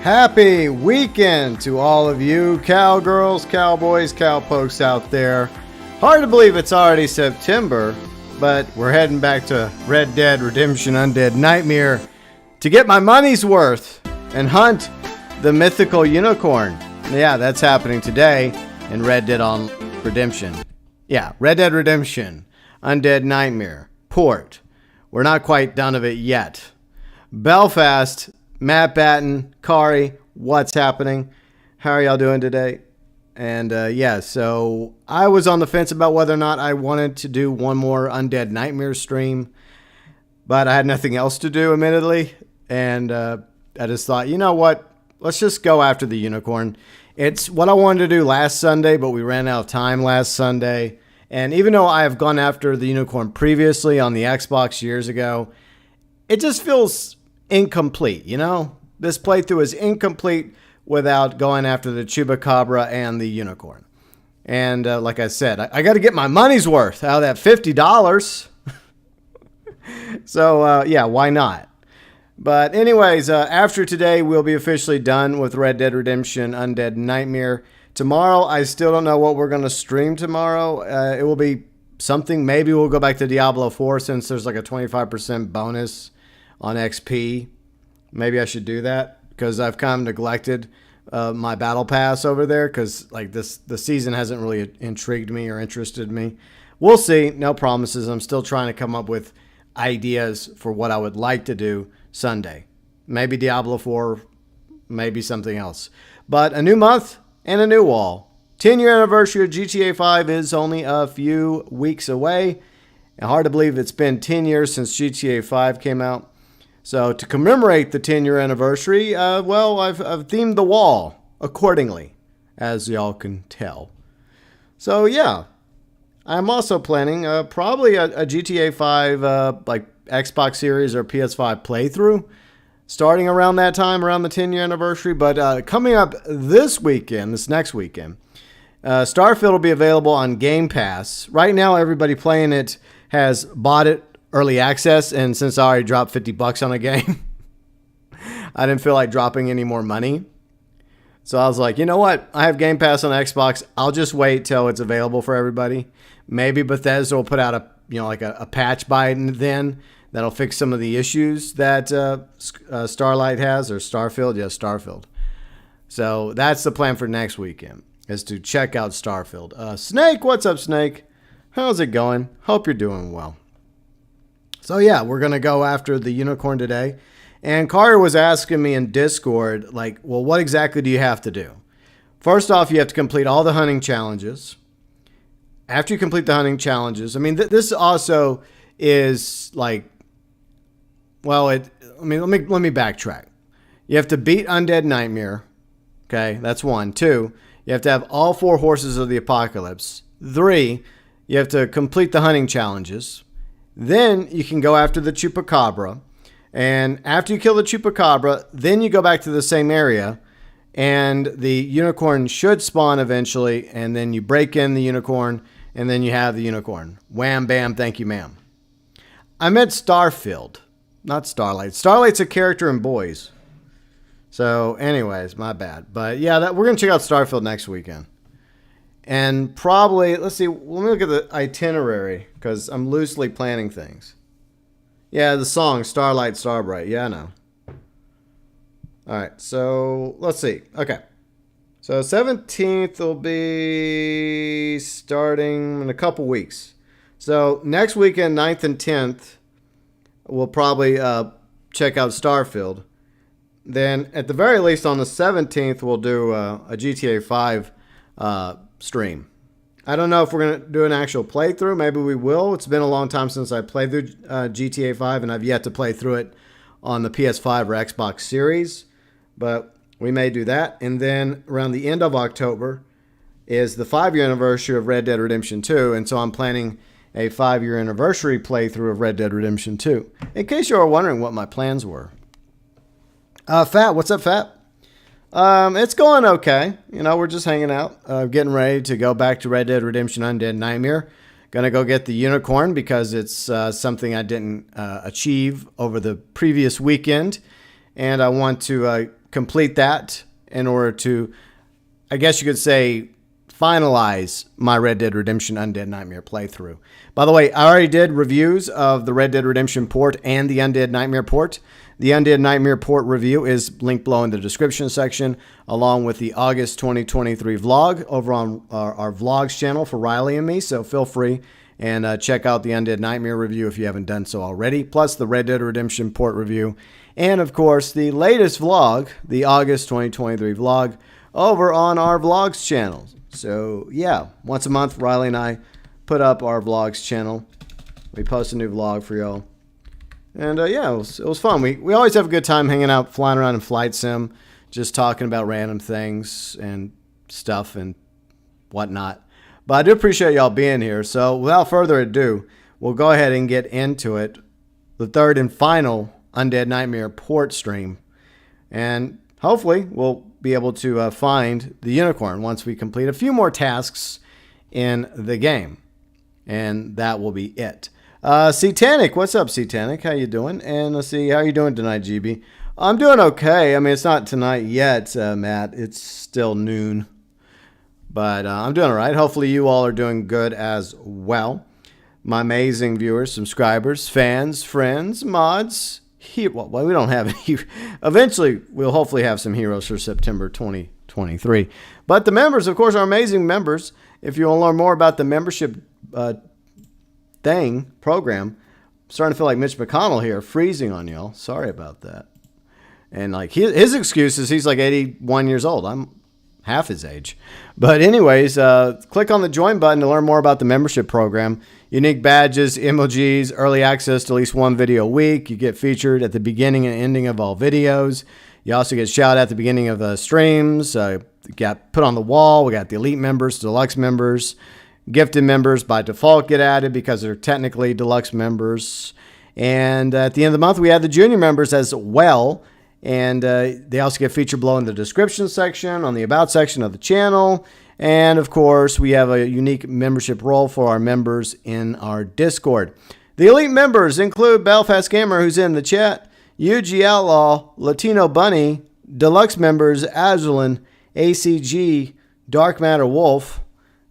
Happy weekend to all of you cowgirls, cowboys, cowpokes out there. Hard to believe it's already September, but we're heading back to Red Dead Redemption Undead Nightmare to get my money's worth and hunt the mythical unicorn. Yeah, that's happening today in Red Dead Redemption. Yeah, Red Dead Redemption Undead Nightmare Port. We're not quite done of it yet. Belfast, Matt, Batten, Kari, what's happening? How are y'all doing today? And yeah, so I was on the fence about whether or not I wanted to do one more Undead Nightmare stream, but I had nothing else to do, admittedly. And I just thought, you know what? Let's just go after the unicorn. It's what I wanted to do last Sunday, but we ran out of time last Sunday. And even though I have gone after the unicorn previously on the Xbox years ago, it just feels incomplete, you know? This playthrough is incomplete without going after the Chupacabra and the unicorn. And like I said, I got to get my money's worth out of that $50. So yeah, why not? But anyways, after today, we'll be officially done with Red Dead Redemption Undead Nightmare. Tomorrow, I still don't know what we're going to stream tomorrow. It will be something. Maybe we'll go back to Diablo 4 since there's like a 25% bonus on XP. Maybe I should do that because I've kind of neglected my battle pass over there because like the season hasn't really intrigued me or interested me. We'll see. No promises. I'm still trying to come up with ideas for what I would like to do Sunday. Maybe Diablo 4, maybe something else. But a new month and a new wall. 10-year anniversary of GTA 5 is only a few weeks away. And hard to believe it's been 10 years since GTA 5 came out. So to commemorate the 10-year anniversary, well, I've themed the wall accordingly, as y'all can tell. So yeah, I'm also planning probably a GTA 5 like Xbox Series or PS5 playthrough, starting around that time, around the 10-year anniversary. But coming up this weekend, this next weekend, Starfield will be available on Game Pass. Right now, everybody playing it has bought it early access, and since I already dropped $50 on a game, I didn't feel like dropping any more money. So I was like, you know what? I have Game Pass on Xbox. I'll just wait till it's available for everybody. Maybe Bethesda will put out a patch by then that'll fix some of the issues that Starlight has, or Starfield. Yeah, Starfield. So that's the plan for next weekend, is to check out Starfield. Snake, what's up, Snake? How's it going? Hope you're doing well. So yeah, we're going to go after the unicorn today. And Kari was asking me in Discord, like, well, what exactly do you have to do? First off, you have to complete all the hunting challenges. After you complete the hunting challenges, I mean, this also is like, well, let me backtrack. You have to beat Undead Nightmare. Okay, that's 1. 2, you have to have all 4 horses of the apocalypse. 3, you have to complete the hunting challenges. Then you can go after the Chupacabra. And after you kill the Chupacabra, then you go back to the same area. And the unicorn should spawn eventually. And then you break in the unicorn. And then you have the unicorn. Wham, bam, thank you, ma'am. I meant Starfield, not Starlight. Starlight's a character in Boys. So anyways, my bad. But yeah, we're going to check out Starfield next weekend. And probably, let's see, let me look at the itinerary because I'm loosely planning things. Yeah, the song, Starlight, Starbright. Yeah, I know. All right, so let's see. Okay. So 17th will be starting in a couple weeks. So next weekend, 9th and 10th, we'll probably check out Starfield. Then at the very least on the 17th, we'll do a GTA 5 stream. I don't know if we're going to do an actual playthrough. Maybe we will. It's been a long time since I played through GTA 5, and I've yet to play through it on the PS5 or Xbox Series. But we may do that. And then around the end of October is the 5-year anniversary of Red Dead Redemption 2. And so I'm planning a 5-year anniversary playthrough of Red Dead Redemption 2. In case you were wondering what my plans were. Fat, what's up, Fat? It's going okay. You know, we're just hanging out, getting ready to go back to Red Dead Redemption Undead Nightmare. Gonna go get the unicorn because it's something I didn't achieve over the previous weekend. And I want to complete that in order to, I guess you could say, finalize my Red Dead Redemption Undead Nightmare playthrough. By the way, I already did reviews of the Red Dead Redemption port and the Undead Nightmare port. The Undead Nightmare port review is linked below in the description section, along with the August 2023 vlog over on our vlogs channel for Riley and me. So feel free and check out the Undead Nightmare review if you haven't done so already, plus the Red Dead Redemption port review. And of course, the latest vlog, the August 2023 vlog, over on our vlogs channel. So yeah, once a month, Riley and I put up our vlogs channel. We post a new vlog for y'all. And yeah, it was fun. We always have a good time hanging out, flying around in Flight Sim, just talking about random things and stuff and whatnot. But I do appreciate y'all being here. So without further ado, we'll go ahead and get into it. The third and final Undead Nightmare port stream. And hopefully we'll be able to find the unicorn once we complete a few more tasks in the game. And that will be it. Satanic, what's up, Satanic? How you doing? And let's see, how you doing tonight, GB? I'm doing okay. I mean, it's not tonight yet, Matt. It's still noon. But I'm doing all right. Hopefully you all are doing good as well. My amazing viewers, subscribers, fans, friends, mods. Well, we don't have any. Eventually, we'll hopefully have some heroes for September 2023. But the members, of course, are amazing members. If you want to learn more about the membership program, I'm starting to feel like Mitch McConnell here, freezing on y'all. Sorry about that. And like his excuse is he's like 81 years old. I'm half his age. But anyways, click on the join button to learn more about the membership program. Unique badges, emojis, early access to at least one video a week. You get featured at the beginning and ending of all videos. You also get shouted at the beginning of streams. Got put on the wall. We got the elite members, deluxe members, gifted members by default get added because they're technically deluxe members. And at the end of the month, we have the junior members as well. And they also get featured below in the description section, on the about section of the channel. And of course, we have a unique membership role for our members in our Discord. The elite members include Belfast Gamer, who's in the chat, UG Outlaw, Latino Bunny, deluxe members Azralynn, ACG, Dark MatterWolf,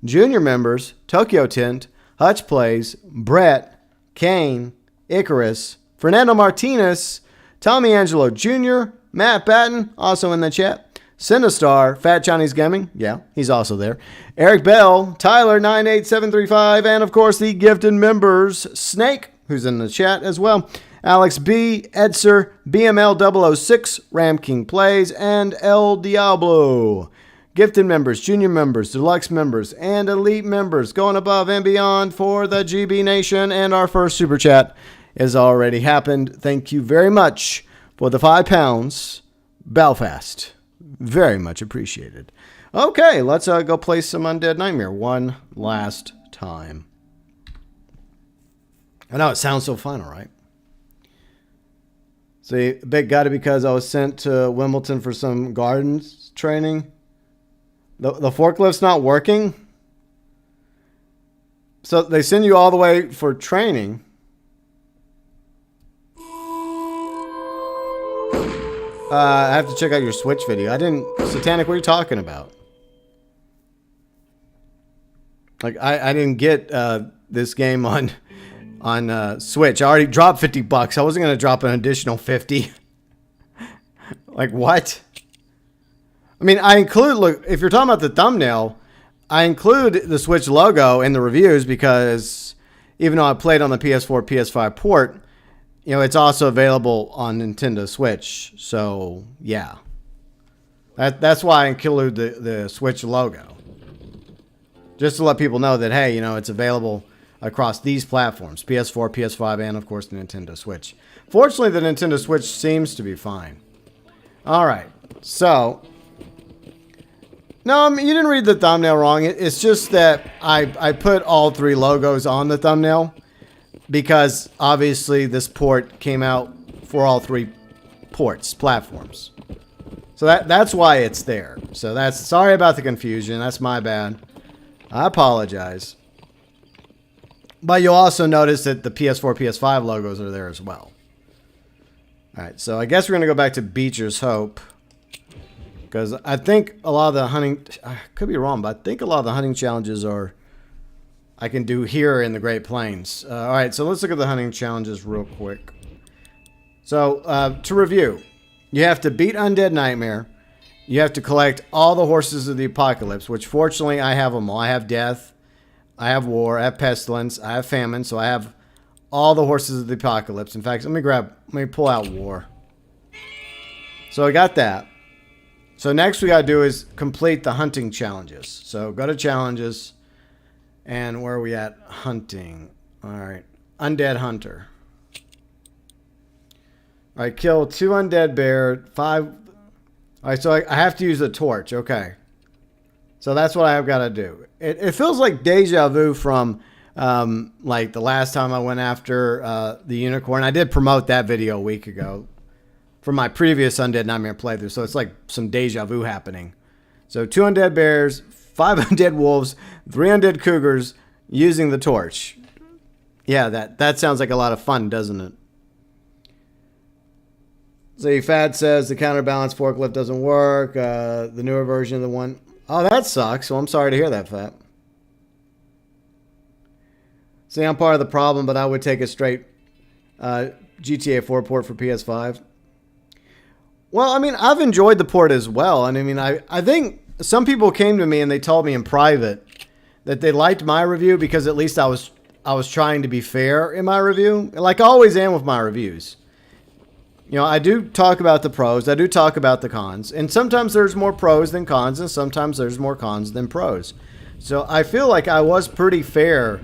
junior members TokyoTent, Huttch Plays, Brett, Kane, İCxRiX, Fernando Martinez, Tommy Angelo Jr., Matt Batten, also in the chat, SYNNASTARR, Fat Chinese Gaming, yeah, he's also there, Eric Bell, Tyler 98735, and of course the gifted members, Snake, who's in the chat as well, Alex B, Edser, BML006, Ramking Plays, and El Diablo. Gifted members, junior members, deluxe members, and elite members going above and beyond for the GB Nation. And our first super chat has already happened. Thank you very much for the £5. Belfast. Very much appreciated. Okay, let's go play some Undead Nightmare one last time. I know it sounds so fun, all right? See, a bit got it because I was sent to Wimbledon for some gardens training. The forklift's not working. So they send you all the way for training. I have to check out your Switch video. I didn't... Satanic, what are you talking about? Like, I didn't get this game on Switch. I already dropped $50. I wasn't going to drop an additional 50. Like, what? I mean, I include, look, if you're talking about the thumbnail, I include the Switch logo in the reviews because even though I played on the PS4, PS5 port, you know, it's also available on Nintendo Switch. So, yeah. That's why I include the Switch logo. Just to let people know that, hey, you know, it's available across these platforms, PS4, PS5, and, of course, the Nintendo Switch. Fortunately, the Nintendo Switch seems to be fine. All right. So... No, I mean, you didn't read the thumbnail wrong. It's just that I put all three logos on the thumbnail because obviously this port came out for all three platforms. So that's why it's there. So that's sorry about the confusion. That's my bad. I apologize. But you'll also notice that the PS4, PS5 logos are there as well. All right, so I guess we're going to go back to Beecher's Hope. Because I think a lot of the hunting, I could be wrong, but I think a lot of the hunting challenges are, I can do here in the Great Plains. All right, so let's look at the hunting challenges real quick. So, to review, you have to beat Undead Nightmare. You have to collect all the horses of the apocalypse, which fortunately I have them all. I have death, I have war, I have pestilence, I have famine, so I have all the horses of the apocalypse. In fact, let me pull out war. So I got that. So next we got to do is complete the hunting challenges. So go to challenges. And where are we at? Hunting. All right. Undead Hunter. All right. Kill 2 undead bear. 5. All right. So I have to use a torch. Okay. So that's what I've got to do. It feels like deja vu from like the last time I went after the unicorn. I did promote that video a week ago from my previous Undead Nightmare playthrough. So it's like some deja vu happening. So 2 undead bears, 5 undead wolves, 3 undead cougars using the torch. Yeah, that sounds like a lot of fun, doesn't it? So Fad says the counterbalance forklift doesn't work. The newer version of the one. Oh, that sucks. Well, I'm sorry to hear that, Fat. See, I'm part of the problem, but I would take a straight GTA 4 port for PS5. Well, I mean, I've enjoyed the port as well. And I mean, I think some people came to me and they told me in private that they liked my review because at least I was trying to be fair in my review. Like I always am with my reviews. You know, I do talk about the pros. I do talk about the cons. And sometimes there's more pros than cons. And sometimes there's more cons than pros. So I feel like I was pretty fair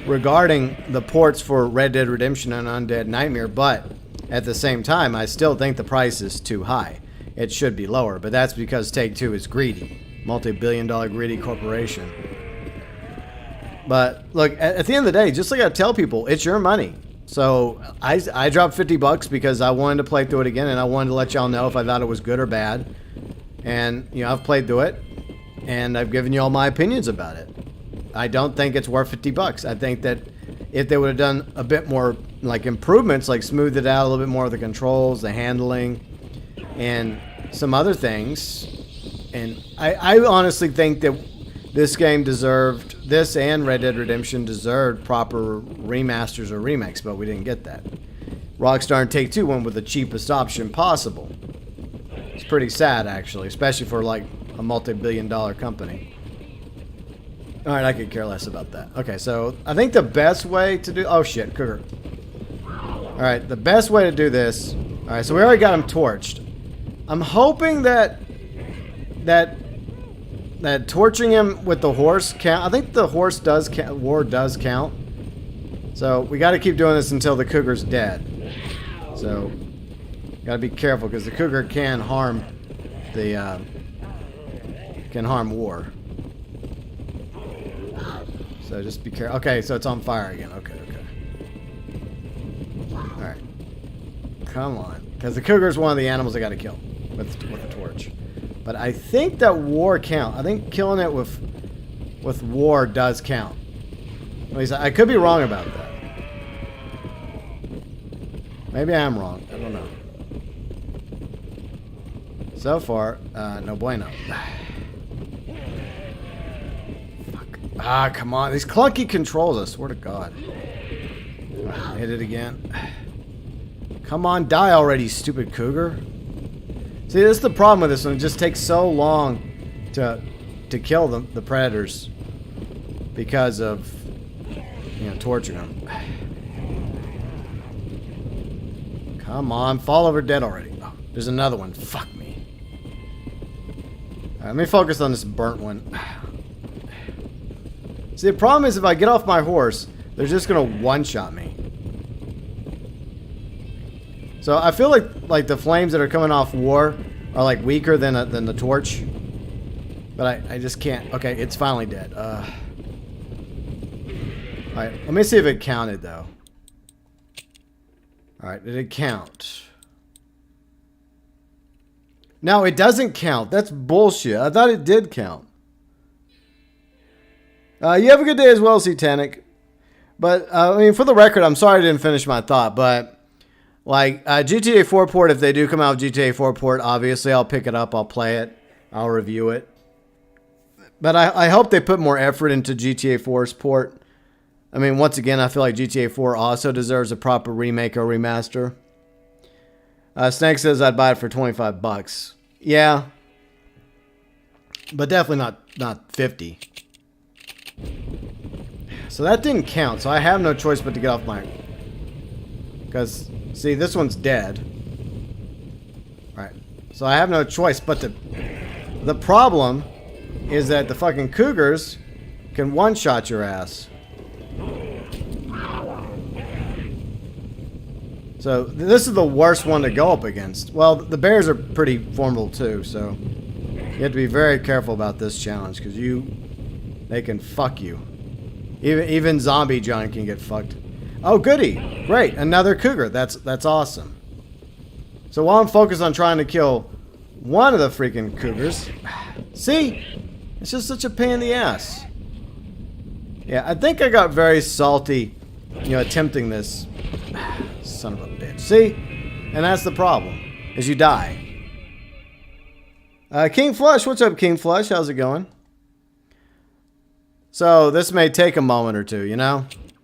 regarding the ports for Red Dead Redemption and Undead Nightmare. But at the same time, I still think the price is too high. It should be lower. But that's because Take-Two is greedy. Multi-billion-dollar greedy corporation. But look, at the end of the day, just like I tell people, it's your money. So I dropped $50 because I wanted to play through it again, and I wanted to let y'all know if I thought it was good or bad. And you know, I've played through it, and I've given you all my opinions about it. I don't think it's worth $50. I think that if they would have done a bit more like improvements, like smoothed it out a little bit more of the controls, the handling, and some other things, and I honestly think that this game deserved, this and Red Dead Redemption deserved proper remasters or remakes, but we didn't get that. Rockstar and Take-Two went with the cheapest option possible. It's pretty sad, actually, especially for like a multi-billion-dollar company. All right, I could care less about that. Okay, so I think the best way to do... Oh, shit, Cougar. All right, the best way to do this... All right, so we already got him torched. I'm hoping that torching him with the horse count. I think the horse does count. War does count. So we got to keep doing this until the cougar's dead. So got to be careful because the cougar can harm the war. So just be careful. Okay, so it's on fire again. Okay. All right. Come on, because the cougar's one of the animals I got to kill with the torch. But I think that war count. I think killing it with war does count. At least I could be wrong about that. Maybe I am wrong. I don't know. So far, no bueno. Fuck. Ah, come on. These clunky controls, I swear to God. Right, hit it again. Come on, die already, stupid cougar. See, this is the problem with this one. It just takes so long to kill the predators because of, you know, torturing them. Come on, fall over dead already. Oh, there's another one. Fuck me. All right, let me focus on this burnt one. See, the problem is if I get off my horse, they're just gonna one-shot me. So I feel like the flames that are coming off war are like weaker than the torch, but I just can't. Okay, it's finally dead. All right, let me see if it counted though. All right, did it count? No, it doesn't count. That's bullshit. I thought it did count. You have a good day as well, Satanic. But I mean, for the record, I'm sorry I didn't finish my thought, but. Like, GTA 4 port, if they do come out with GTA 4 port, obviously I'll pick it up, I'll play it. I'll review it. But I hope they put more effort into GTA 4's port. I mean, once again, I feel like GTA 4 also deserves a proper remake or remaster. Snake says I'd buy it for $25. Yeah. But definitely not 50. So that didn't count. So I have no choice but to get off my... Because, see, this one's dead. Right. So I have no choice but to... The problem is that the fucking Cougars can one-shot your ass. So this is the worst one to go up against. Well, the bears are pretty formidable too, so you have to be very careful about this challenge because they can fuck you. Even Zombie John can get fucked. Oh, goody! Great, another cougar. That's awesome. So while I'm focused on trying to kill one of the freaking cougars, see, it's just such a pain in the ass. Yeah, I think I got very salty, attempting this. Son of a bitch. See? And that's the problem, is you die. King Flush, what's up, King Flush? How's it going? So, this may take a moment or two,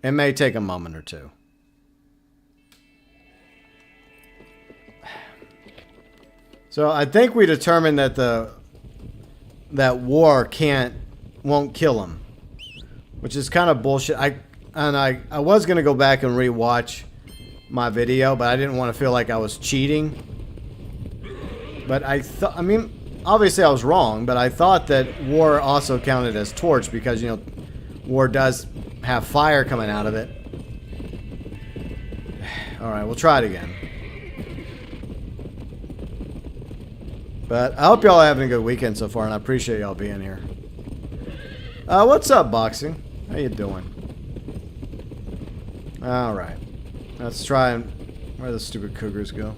It may take a moment or two. So, I think we determined that that war won't kill him. Which is kind of bullshit. I was going to go back and rewatch my video, but I didn't want to feel like I was cheating. But I mean, obviously I was wrong, but I thought that war also counted as torch because, war does have fire coming out of it. Alright, we'll try it again. But I hope y'all are having a good weekend so far, and I appreciate y'all being here. What's up, Boxing? How you doing? Alright. Let's try and... Where the stupid cougars go?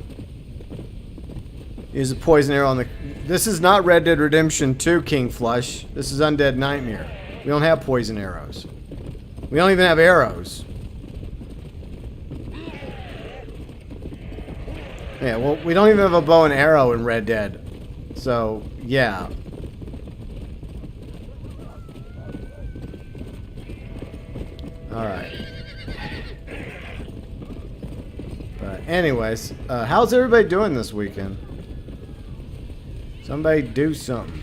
Use a poison arrow on the... This is not Red Dead Redemption 2, King Flush. This is Undead Nightmare. We don't have poison arrows. We don't even have arrows. Yeah, well, we don't even have a bow and arrow in Red Dead. So, yeah. Alright. But anyways, how's everybody doing this weekend? Somebody do something.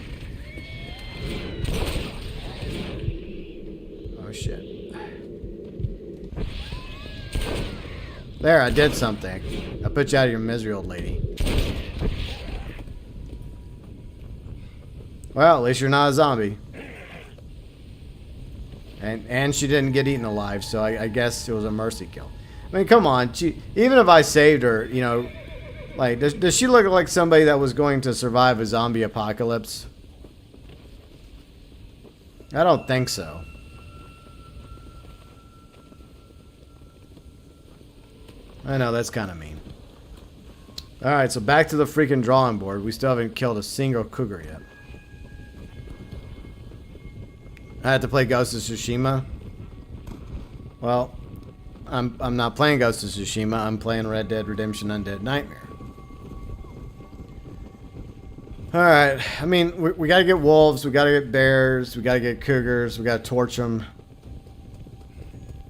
Oh shit. There, I did something. I put you out of your misery, old lady. Well, at least you're not a zombie. And she didn't get eaten alive, so I guess it was a mercy kill. I mean, come on. Even if I saved her, like, does she look like somebody that was going to survive a zombie apocalypse? I don't think so. I know, that's kind of mean. Alright, so back to the freaking drawing board. We still haven't killed a single cougar yet. I had to play Ghost of Tsushima. Well, I'm not playing Ghost of Tsushima. I'm playing Red Dead Redemption Undead Nightmare. Alright, I mean, we gotta get wolves, we gotta get bears, we gotta get cougars, we gotta torch them.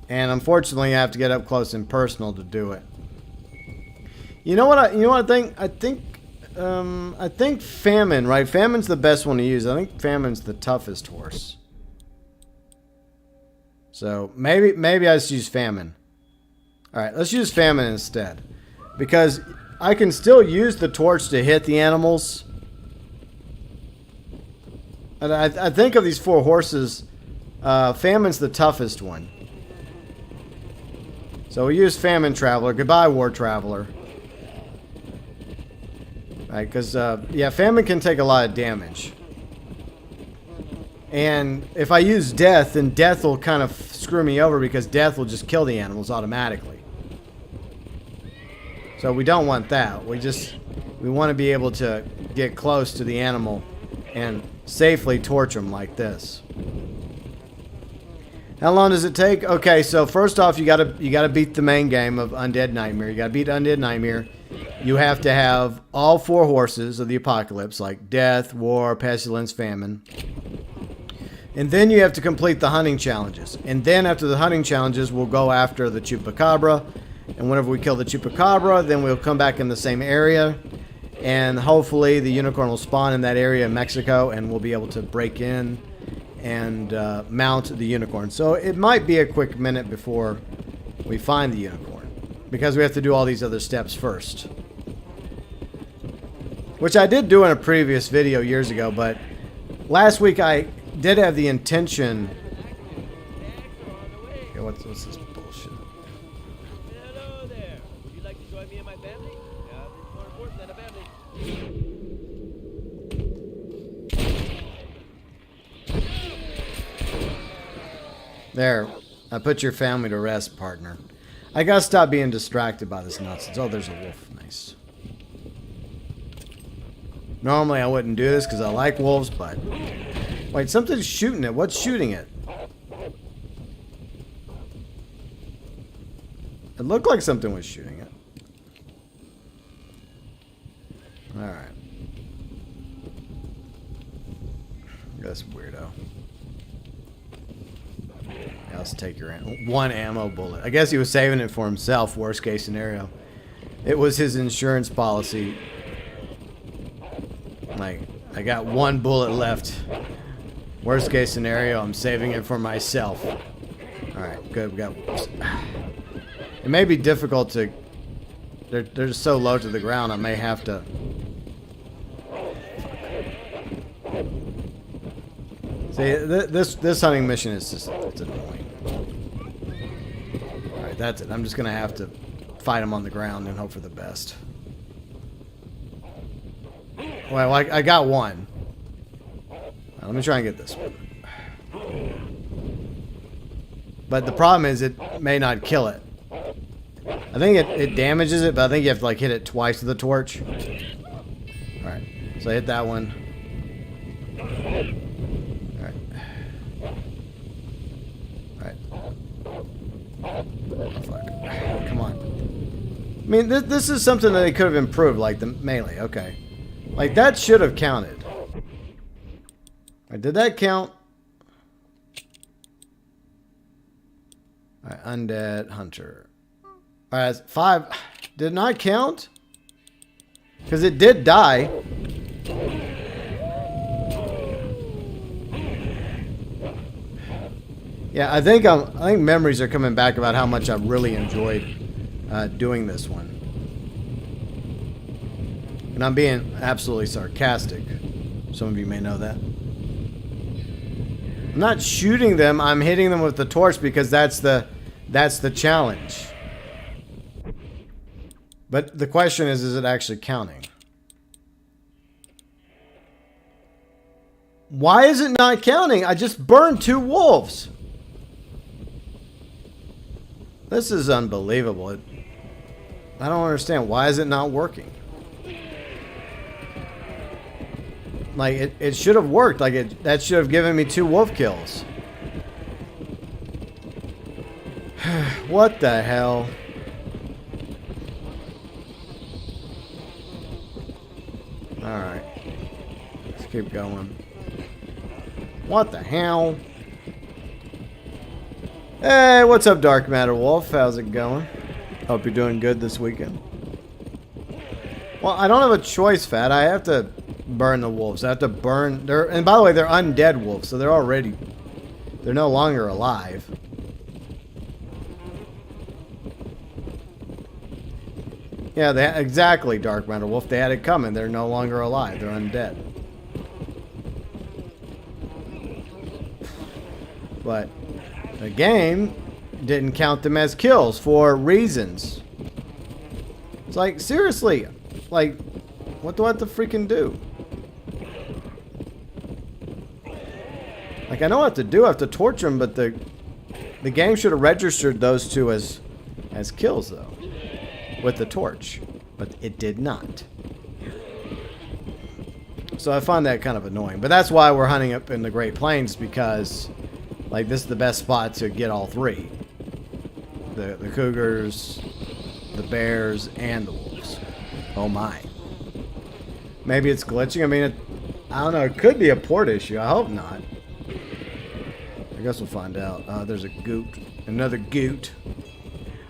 And unfortunately, I have to get up close and personal to do it. You know what I think? I think Famine, right? Famine's the best one to use. I think Famine's the toughest horse. So maybe I just use Famine. Alright, let's use Famine instead. Because I can still use the torch to hit the animals. And I think of these four horses, Famine's the toughest one. So we use Famine Traveler. Goodbye, War Traveler. Right, because, yeah, Famine can take a lot of damage. And if I use Death, then Death will kind of screw me over because Death will just kill the animals automatically. So we don't want that. We want to be able to get close to the animal and safely torch them like this. How long does it take? Okay, so first off, you gotta beat the main game of Undead Nightmare. You gotta beat Undead Nightmare. you have to have all 4 horses of the apocalypse, like death, war, pestilence, famine. And then you have to complete the hunting challenges. And then after the hunting challenges, we'll go after the chupacabra. And whenever we kill the chupacabra, then we'll come back in the same area. And hopefully the unicorn will spawn in that area in Mexico, and we'll be able to break in and mount the unicorn. So it might be a quick minute before we find the unicorn, because we have to do all these other steps first. Which I did do in a previous video years ago, but last week I did have the intention... Okay, what's this bullshit? Hello there. Would you like to join me and my family? Yeah, it's more important than a family. There. I put your family to rest, partner. I gotta stop being distracted by this nonsense. Oh, there's a wolf. Nice. Normally I wouldn't do this because I like wolves, but... Wait, something's shooting it. What's shooting it? It looked like something was shooting it. Alright. That's weirdo. Yeah, let's take your one ammo bullet. I guess he was saving it for himself, worst case scenario. It was his insurance policy. Like, I got 1 bullet left. Worst case scenario, I'm saving it for myself. Alright, good. We got... It may be difficult to... They're so low to the ground, I may have to... See, this hunting mission is just... It's annoying. Alright, that's it. I'm just gonna have to fight them on the ground and hope for the best. Well, I got 1. Let me try and get this one. But the problem is it may not kill it. I think it damages it, but I think you have to like hit it twice with the torch. Alright, so I hit that one. Alright. Alright. Oh, fuck. Come on. I mean, this is something that they could have improved, like the melee. Okay. Like, that should have counted. Did that count? Alright, Undead Hunter. Alright, 5. Did not count? Because it did die. Yeah, I think memories are coming back about how much I really enjoyed doing this one. And I'm being absolutely sarcastic. Some of you may know that. I'm not shooting them, I'm hitting them with the torch because that's the challenge. But the question is it actually counting? Why is it not counting? I just burned 2 wolves. This is unbelievable. I don't understand. Why is it not working? Like, it should have worked. Like, that should have given me 2 wolf kills. What the hell? Alright. Let's keep going. What the hell? Hey, what's up, Dark MatterWolf? How's it going? Hope you're doing good this weekend. Well, I don't have a choice, Fat. I have to burn the wolves. I have to burn... And by the way, they're undead wolves, so they're no longer alive. Yeah, exactly, Dark MatterWolf. They had it coming. They're no longer alive. They're undead. But the game didn't count them as kills for reasons. It's like, seriously, like, what do I have to freaking do? Like, I know what to do. I have to torture them, but the game should have registered those 2 as kills, though, with the torch. But it did not. So I find that kind of annoying. But that's why we're hunting up in the Great Plains, because, like, this is the best spot to get all 3. The cougars, the bears, and the wolves. Oh my. Maybe it's glitching. I mean, I don't know. It could be a port issue. I hope not. I guess we'll find out. There's a goat. Another goat.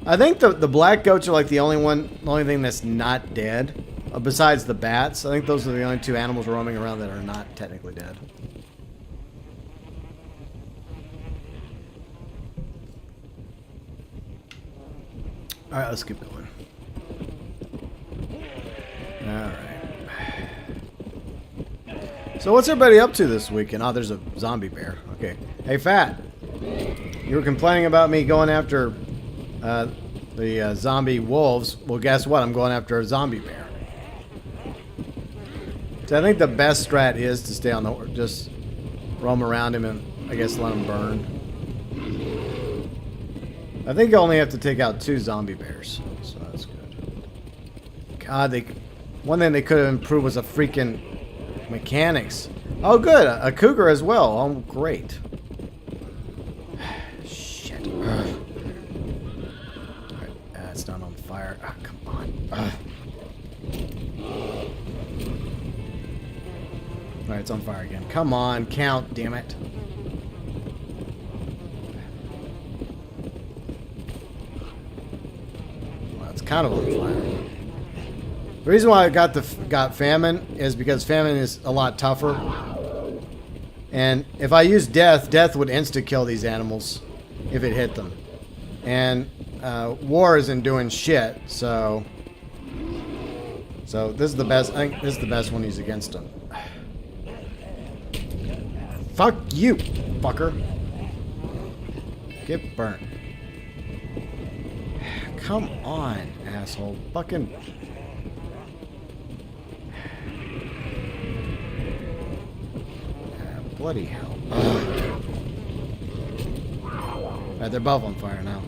I think the black goats are like the only thing that's not dead. Besides the bats. I think those are the only two animals roaming around that are not technically dead. Alright, let's keep going. Alright. So what's everybody up to this weekend? Oh, there's a zombie bear. Okay. Hey, Fat. You were complaining about me going after the zombie wolves. Well, guess what? I'm going after a zombie bear. So I think the best strat is to stay on the... just roam around him and, I guess, let him burn. I think you only have to take out 2 zombie bears. So that's good. God, one thing they could have improved was a freaking... mechanics. Oh, good. A cougar as well. Oh, great. Shit. Alright, it's not on fire. Oh, come on. Alright, it's on fire again. Come on, count, damn it. Well, it's kind of on fire. The reason why I got famine is because famine is a lot tougher. And if I use death would insta-kill these animals if it hit them. And war isn't doing shit, so this is the best. I think this is the best one to use against them. Fuck you, fucker. Get burnt. Come on, asshole. Fucking... bloody hell. Alright, they're both on fire now.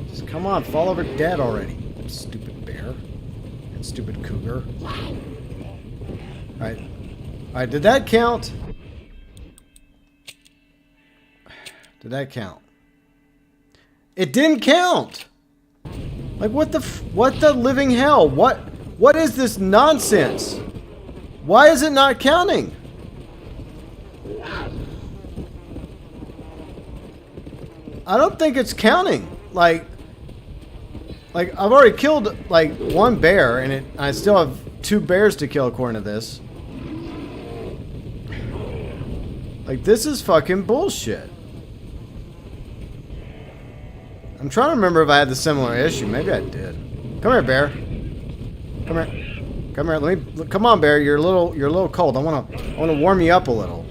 Just come on, fall over dead already. Stupid bear. And stupid cougar. Alright. Alright, did that count? Did that count? It didn't count! Like, what the living hell? What is this nonsense? Why is it not counting? I don't think it's counting. Like I've already killed like 1 bear, and I still have 2 bears to kill according to this. Like, this is fucking bullshit. I'm trying to remember if I had the similar issue. Maybe I did. Come here, bear. Come here. Come here. Come on, bear. You're a little cold. I want to warm you up a little.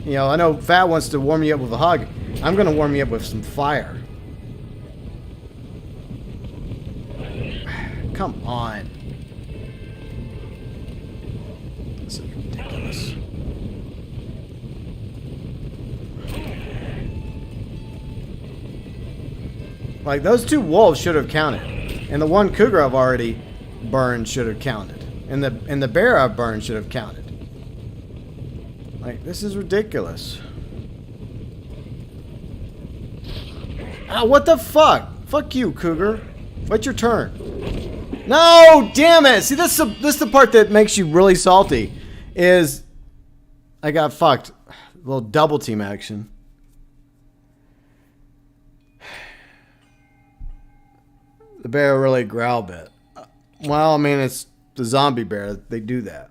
You know, I know Fat wants to warm you up with a hug. I'm going to warm you up with some fire. Come on. This is ridiculous. Like, those 2 wolves should have counted. And the 1 cougar I've already burned should have counted. And the bear I've burned should have counted. Like, this is ridiculous. Ah, what the fuck? Fuck you, cougar. What's your turn? No, damn it! See, this is the part that makes you really salty. Is I got fucked. A little double team action. The bear really growled a bit. Well, I mean, it's the zombie bear. They do that.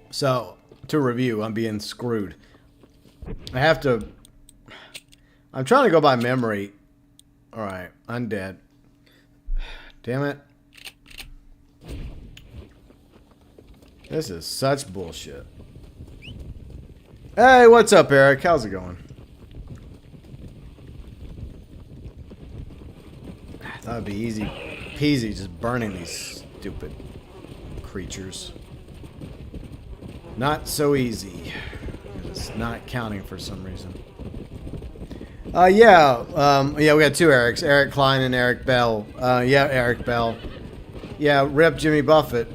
So, to review, I'm being screwed. I have to... I'm trying to go by memory. Alright, undead. Damn it. This is such bullshit. Hey, what's up, Eric? How's it going? I thought it'd be easy peasy just burning these stupid creatures. Not so easy. It's not counting for some reason. Yeah, we got 2 Erics. Eric Klein and Eric Bell. Yeah, Eric Bell. Yeah, rip Jimmy Buffett.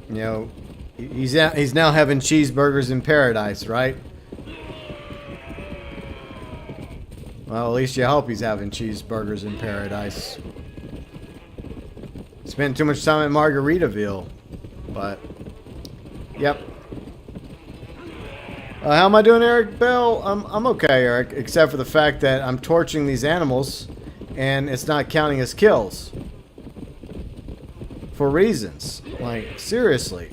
You know, he's now having cheeseburgers in paradise, right? Well, at least you hope he's having cheeseburgers in paradise. Spent too much time at Margaritaville. But, yep. How am I doing, Eric Bell? I'm okay, Eric, except for the fact that I'm torching these animals and it's not counting as kills. For reasons. Like, seriously.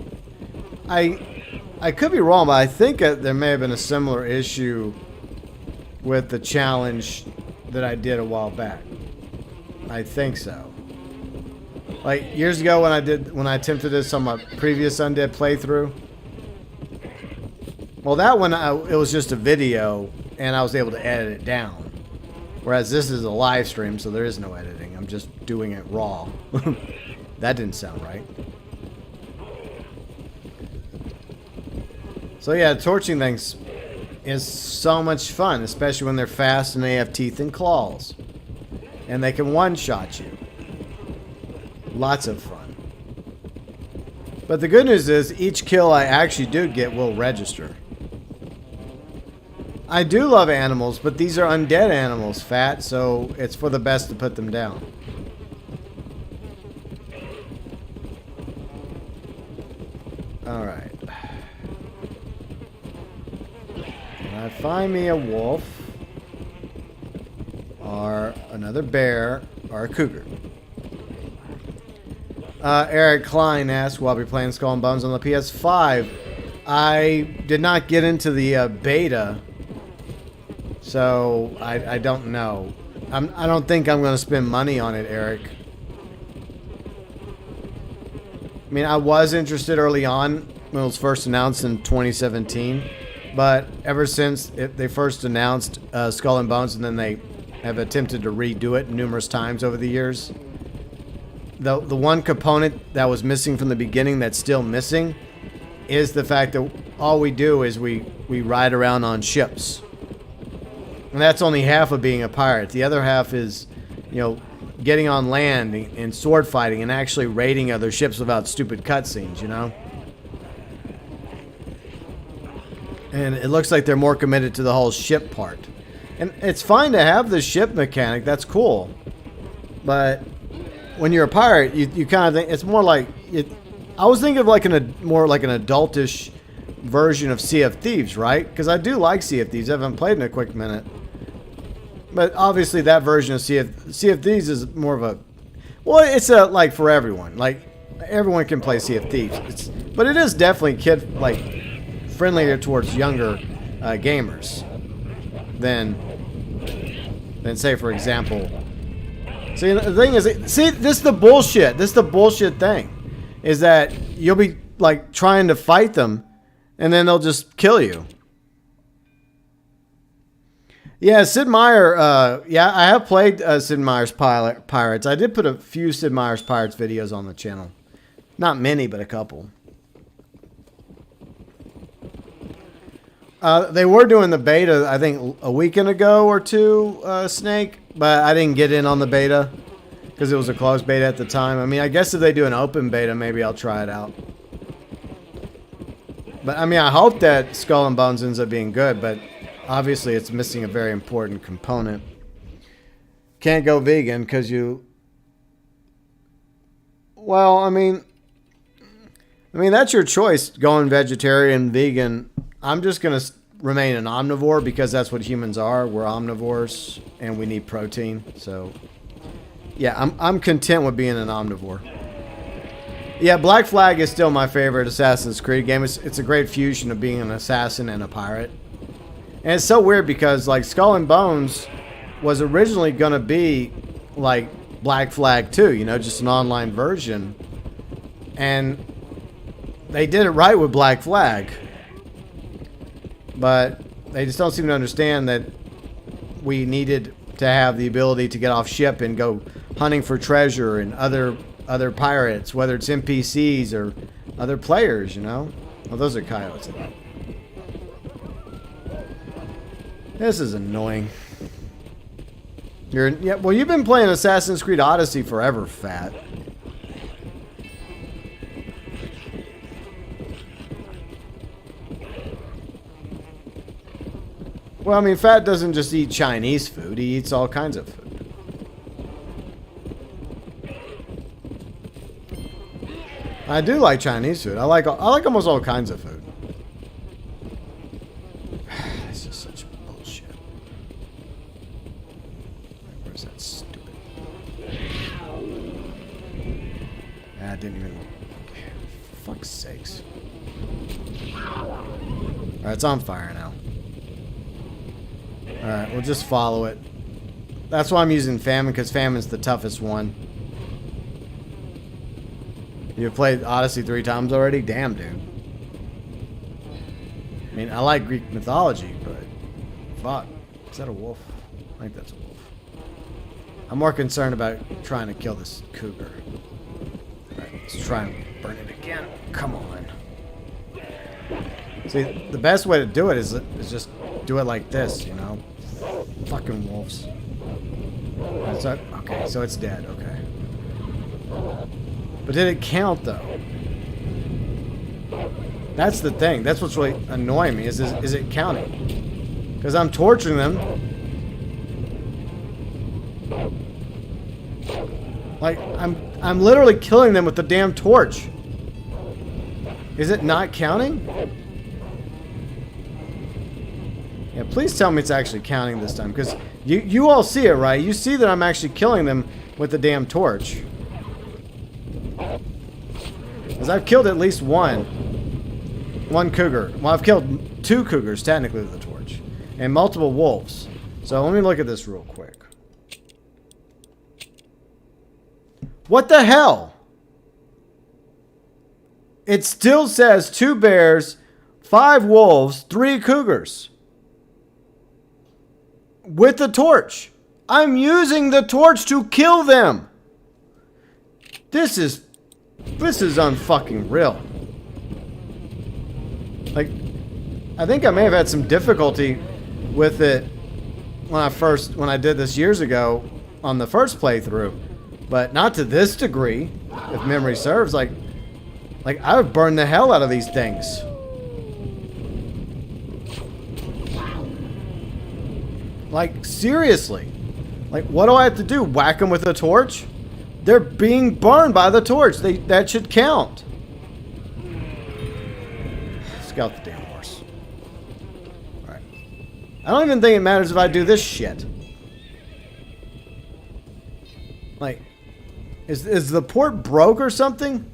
I could be wrong, but I think there may have been a similar issue with the challenge that I did a while back. I think so. Like, years ago when I attempted this on my previous Undead playthrough. Well, that one, it was just a video, and I was able to edit it down. Whereas this is a live stream, so there is no editing. I'm just doing it raw. That didn't sound right. So yeah, torching things is so much fun, especially when they're fast and they have teeth and claws. And they can one-shot you. Lots of fun. But the good news is, each kill I actually do get will register. I do love animals, but these are undead animals, Fat, so it's for the best to put them down. Alright. When I find me a wolf, or another bear, or a cougar. Eric Klein asked, will I be playing Skull and Bones on the PS5? I did not get into the beta, so I don't know. I don't think I'm going to spend money on it, Eric. I mean, I was interested early on when it was first announced in 2017, but ever since they first announced Skull and Bones, and then they have attempted to redo it numerous times over the years. The one component that was missing from the beginning that's still missing is the fact that all we do is we ride around on ships. And that's only half of being a pirate. The other half is, you know, getting on land and sword fighting and actually raiding other ships without stupid cutscenes, you know? And it looks like they're more committed to the whole ship part. And it's fine to have the ship mechanic, that's cool. But when you're a pirate, you kind of think, it's more like, I was thinking of like more like an adultish version of Sea of Thieves, right? Because I do like Sea of Thieves. I haven't played in a quick minute. But obviously that version of Sea of Thieves is more of a, well, it's a, like, for everyone. Like, everyone can play Sea of Thieves. But it is definitely friendlier towards younger gamers than say, for example. See, the thing is, see, this is the bullshit. This is the bullshit thing. Is that you'll be, like, trying to fight them, and then they'll just kill you. Yeah, Sid Meier, yeah, I have played Sid Myers Pirates. I did put a few Sid Myers Pirates videos on the channel. Not many, but a couple. They were doing the beta, I think, a weekend ago or two, Snake. But I didn't get in on the beta because it was a closed beta at the time. I mean, I guess if they do an open beta, maybe I'll try it out. But, I mean, I hope that Skull and Bones ends up being good, but obviously it's missing a very important component. Can't go vegan because you... Well, I mean, that's your choice, going vegetarian, vegan. I'm just going to remain an omnivore because that's what humans are. We're omnivores and we need protein. So, yeah, I'm content with being an omnivore. Yeah, Black Flag is still my favorite Assassin's Creed game. It's a great fusion of being an assassin and a pirate. And it's so weird because, like, Skull and Bones was originally going to be, like, Black Flag 2, you know, just an online version. And they did it right with Black Flag. But they just don't seem to understand that we needed to have the ability to get off ship and go hunting for treasure and other pirates, whether it's NPCs or other players, you know? Well, those are coyotes. This is annoying. Yeah, well, you've been playing Assassin's Creed Odyssey forever, Fat. Well, I mean, Fat doesn't just eat Chinese food. He eats all kinds of food. I do like Chinese food. I like almost all kinds of food. This is such bullshit. Where's that stupid? I didn't even. For fuck's sakes. Alright, it's on fire now. Alright, we'll just follow it. That's why I'm using Famine, because Famine's the toughest one. You've played Odyssey 3 times already? Damn, dude. I mean, I like Greek mythology, but... Fuck. Is that a wolf? I think that's a wolf. I'm more concerned about trying to kill this cougar. Alright, let's try and burn it again. Come on. See, the best way to do it is just do it like this, you know? Fucking wolves. Okay, so it's dead, okay. But did it count, though? That's the thing. That's what's really annoying me, is it counting? Because I'm torturing them. Like, I'm literally killing them with the damn torch. Is it not counting? Yeah, please tell me it's actually counting this time, because you all see it, right? You see that I'm actually killing them with the damn torch. Because I've killed at least one cougar. Well, I've killed 2 cougars, technically, with the torch. And multiple wolves. So let me look at this real quick. What the hell? It still says 2 bears, 5 wolves, 3 cougars. With the torch. I'm using the torch to kill them. This is unfucking real. Like, I think I may have had some difficulty with it when I did this years ago on the first playthrough, but not to this degree, if memory serves. Like I've burned the hell out of these things. Like, seriously. Like, what do I have to do? Whack them with a torch? They're being burned by the torch. That should count. Scout the damn horse. Alright. I don't even think it matters if I do this shit. Like, is the port broke or something?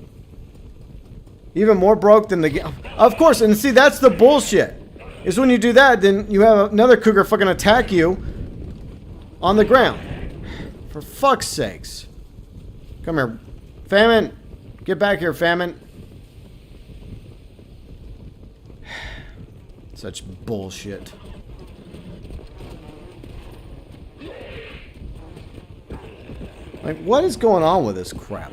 Even more broke than the game. Of course, and see, that's the bullshit. Is when you do that, then you have another cougar fucking attack you on the ground. For fuck's sakes. Come here. Famine. Get back here, Famine. Such bullshit. Like, what is going on with this crap?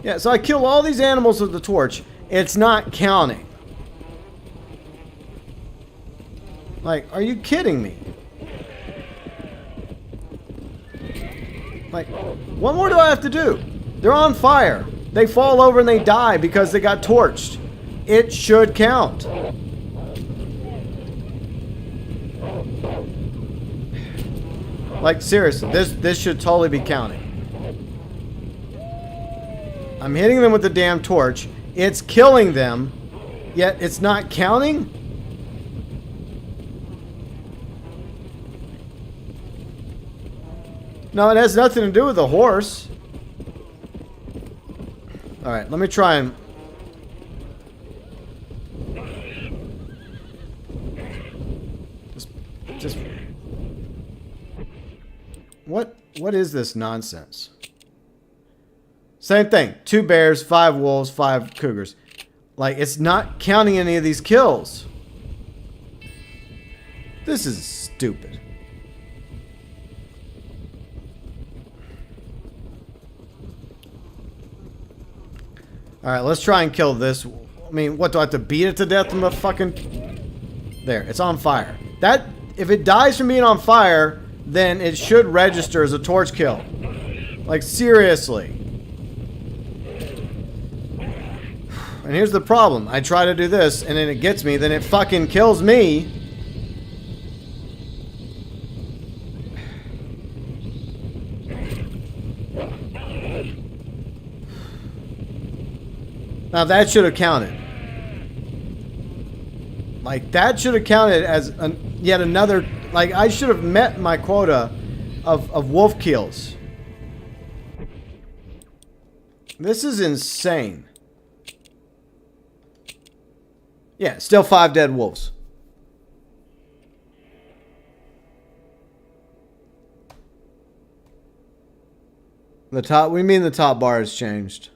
Yeah, so I kill all these animals with the torch. It's not counting. Like, are you kidding me? Like, what more do I have to do? They're on fire. They fall over and they die because they got torched. It should count. Like, seriously, this should totally be counting. I'm hitting them with the damn torch. It's killing them, yet it's not counting? No, it has nothing to do with the horse. Alright, let me try and... Just... What is this nonsense? Same thing. 2 bears, 5 wolves, 5 cougars. Like, it's not counting any of these kills. This is stupid. Alright, let's try and kill this. I mean, what, do I have to beat it to death from a fucking... There, it's on fire. That, if it dies from being on fire, then it should register as a torch kill. Like, seriously. And here's the problem. I try to do this, and then it gets me, then it fucking kills me. Now that should have counted. Like that should have counted as yet another. Like I should have met my quota of wolf kills. This is insane. Yeah, still 5 dead wolves. The top, we mean the top bar has changed.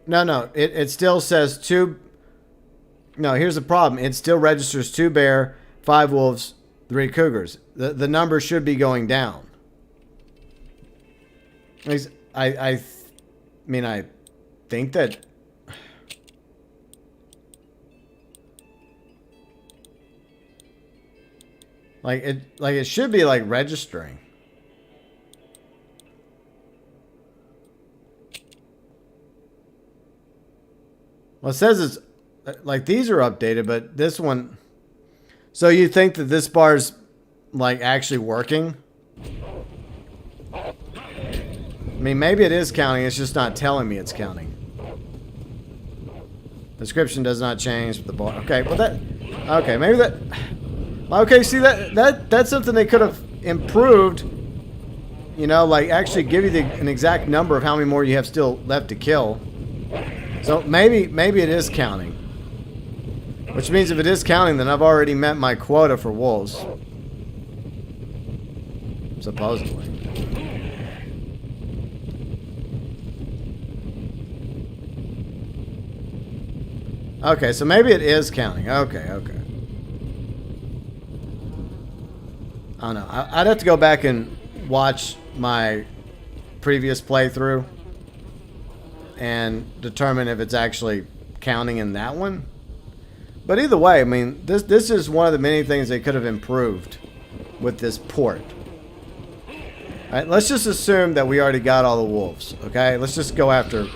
No, it still says 2. No, here's the problem. It still registers 2 bear, 5 wolves, 3 cougars. The number should be going down. I mean, I think that... Like it should be like registering. Well, it says it's like these are updated, but this one. So you think that this bar's like actually working? I mean, maybe it is counting. It's just not telling me it's counting. Description does not change with the bar. Okay, well that. Okay, maybe that. Okay, see that's something they could have improved. You know, like actually give you an exact number of how many more you have still left to kill. So maybe it is counting. Which means if it is counting, then I've already met my quota for wolves. Supposedly. Okay, so maybe it is counting. Okay. I don't know. I'd have to go back and watch my previous playthrough and determine if it's actually counting in that one. But either way, I mean, this is one of the many things they could have improved with this port. All right, let's just assume that we already got all the wolves. Okay, let's just go after.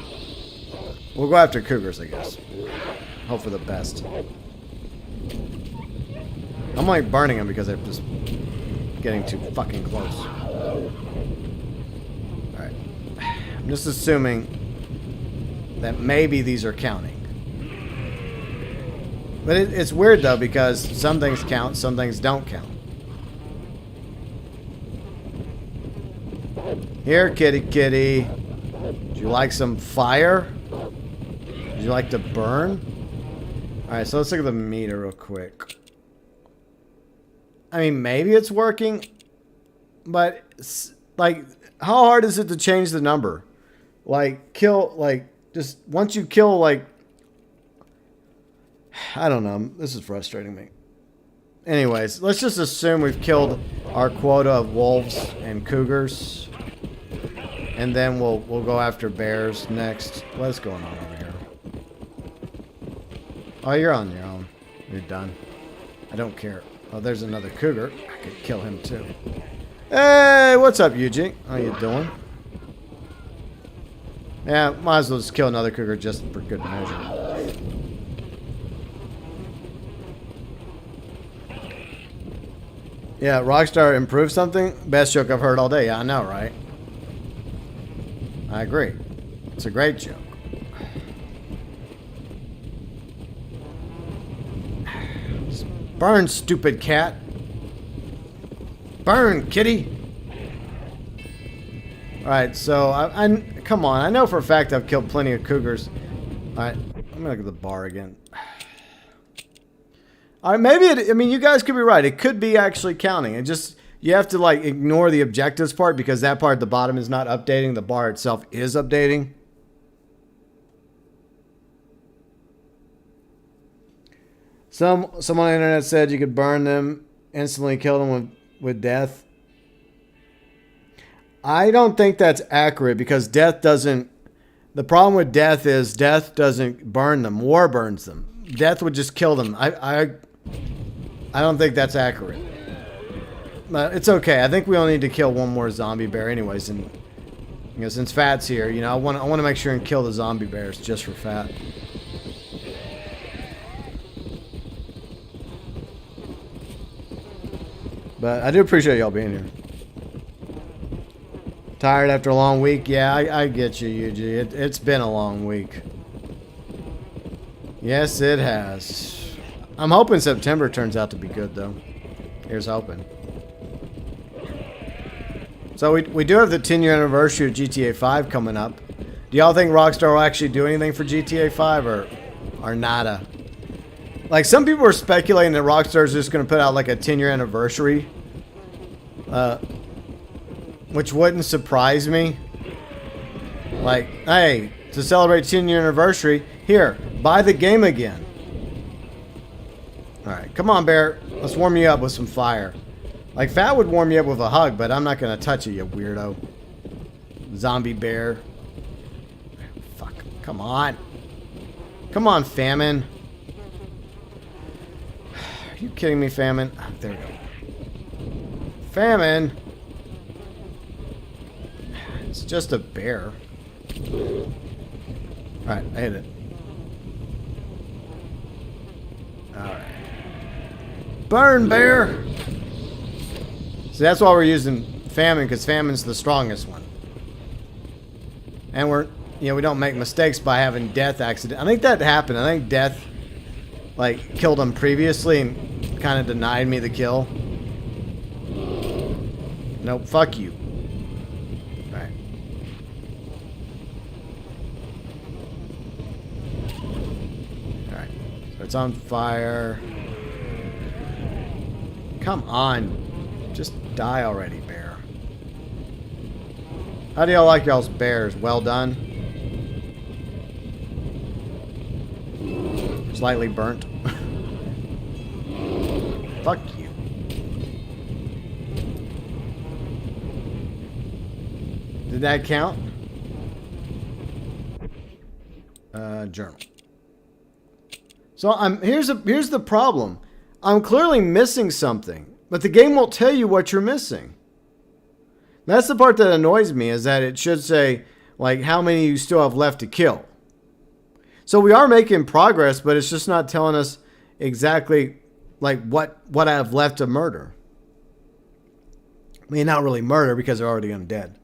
We'll go after cougars, I guess. Hope for the best. I'm like burning them because they're just getting too fucking close. Alright. I'm just assuming that maybe these are counting. But it's weird though because some things count, some things don't count. Here, kitty kitty. Would you like some fire? Would you like to burn? Alright, so let's look at the meter real quick. I mean, maybe it's working, but like, how hard is it to change the number? Like, kill, like, just once you kill, like, I don't know. This is frustrating me. Anyways, let's just assume we've killed our quota of wolves and cougars, and then we'll go after bears next. What's going on over here? Oh, you're on your own. You're done. I don't care. Oh, there's another cougar. I could kill him too. Hey, what's up, Eugene? How you doing? Yeah, might as well just kill another cougar just for good measure. Yeah, Rockstar improved something? Best joke I've heard all day. Yeah, I know, right? I agree. It's a great joke. Burn, stupid cat. Burn, kitty. Alright, so I come on. I know for a fact I've killed plenty of cougars. Alright, I'm gonna look at the bar again. Alright, maybe it, I mean, you guys could be right. It could be actually counting. It just, you have to like ignore the objectives part because that part at the bottom is not updating. The bar itself is updating. Someone on the internet said you could burn them, instantly kill them with death. I don't think that's accurate because death doesn't... The problem with death is death doesn't burn them. War burns them. Death would just kill them. I don't think that's accurate. But it's okay. I think we only need to kill one more zombie bear anyways. And you know, since Fat's here, you know, I want to make sure and kill the zombie bears just for Fat. But I do appreciate y'all being here. Tired after a long week? Yeah, I get you, Yuji. It's been a long week. Yes, it has. I'm hoping September turns out to be good, though. Here's hoping. So we do have the 10-year anniversary of GTA 5 coming up. Do y'all think Rockstar will actually do anything for GTA 5 or nada? Like, some people are speculating that Rockstar is just going to put out like a 10-year anniversary. Which wouldn't surprise me. Like, hey, to celebrate 10-year anniversary, here, buy the game again. Alright, come on, Bear. Let's warm you up with some fire. Like, Fat would warm you up with a hug, but I'm not going to touch it, you weirdo. Zombie bear. Fuck. Come on. Come on, Famine. Are you kidding me, Famine? Oh, there we go. Famine. It's just a bear. Alright, I hit it. Alright. Burn, bear! See, that's why we're using Famine, because Famine's the strongest one. And we don't make mistakes by having Death accident. I think that happened. I think Death, like, killed him previously and kind of denied me the kill. Nope, fuck you. Alright. Alright. So it's on fire. Come on. Just die already, bear. How do y'all like y'all's bears? Well done? Slightly burnt. Fuck you. Did that count? Journal. So here's the problem. I'm clearly missing something, but the game won't tell you what you're missing. That's the part that annoys me, is that it should say, like, how many you still have left to kill. So we are making progress, but it's just not telling us exactly, like, what I have left to murder. I mean, not really murder, because they're already undead.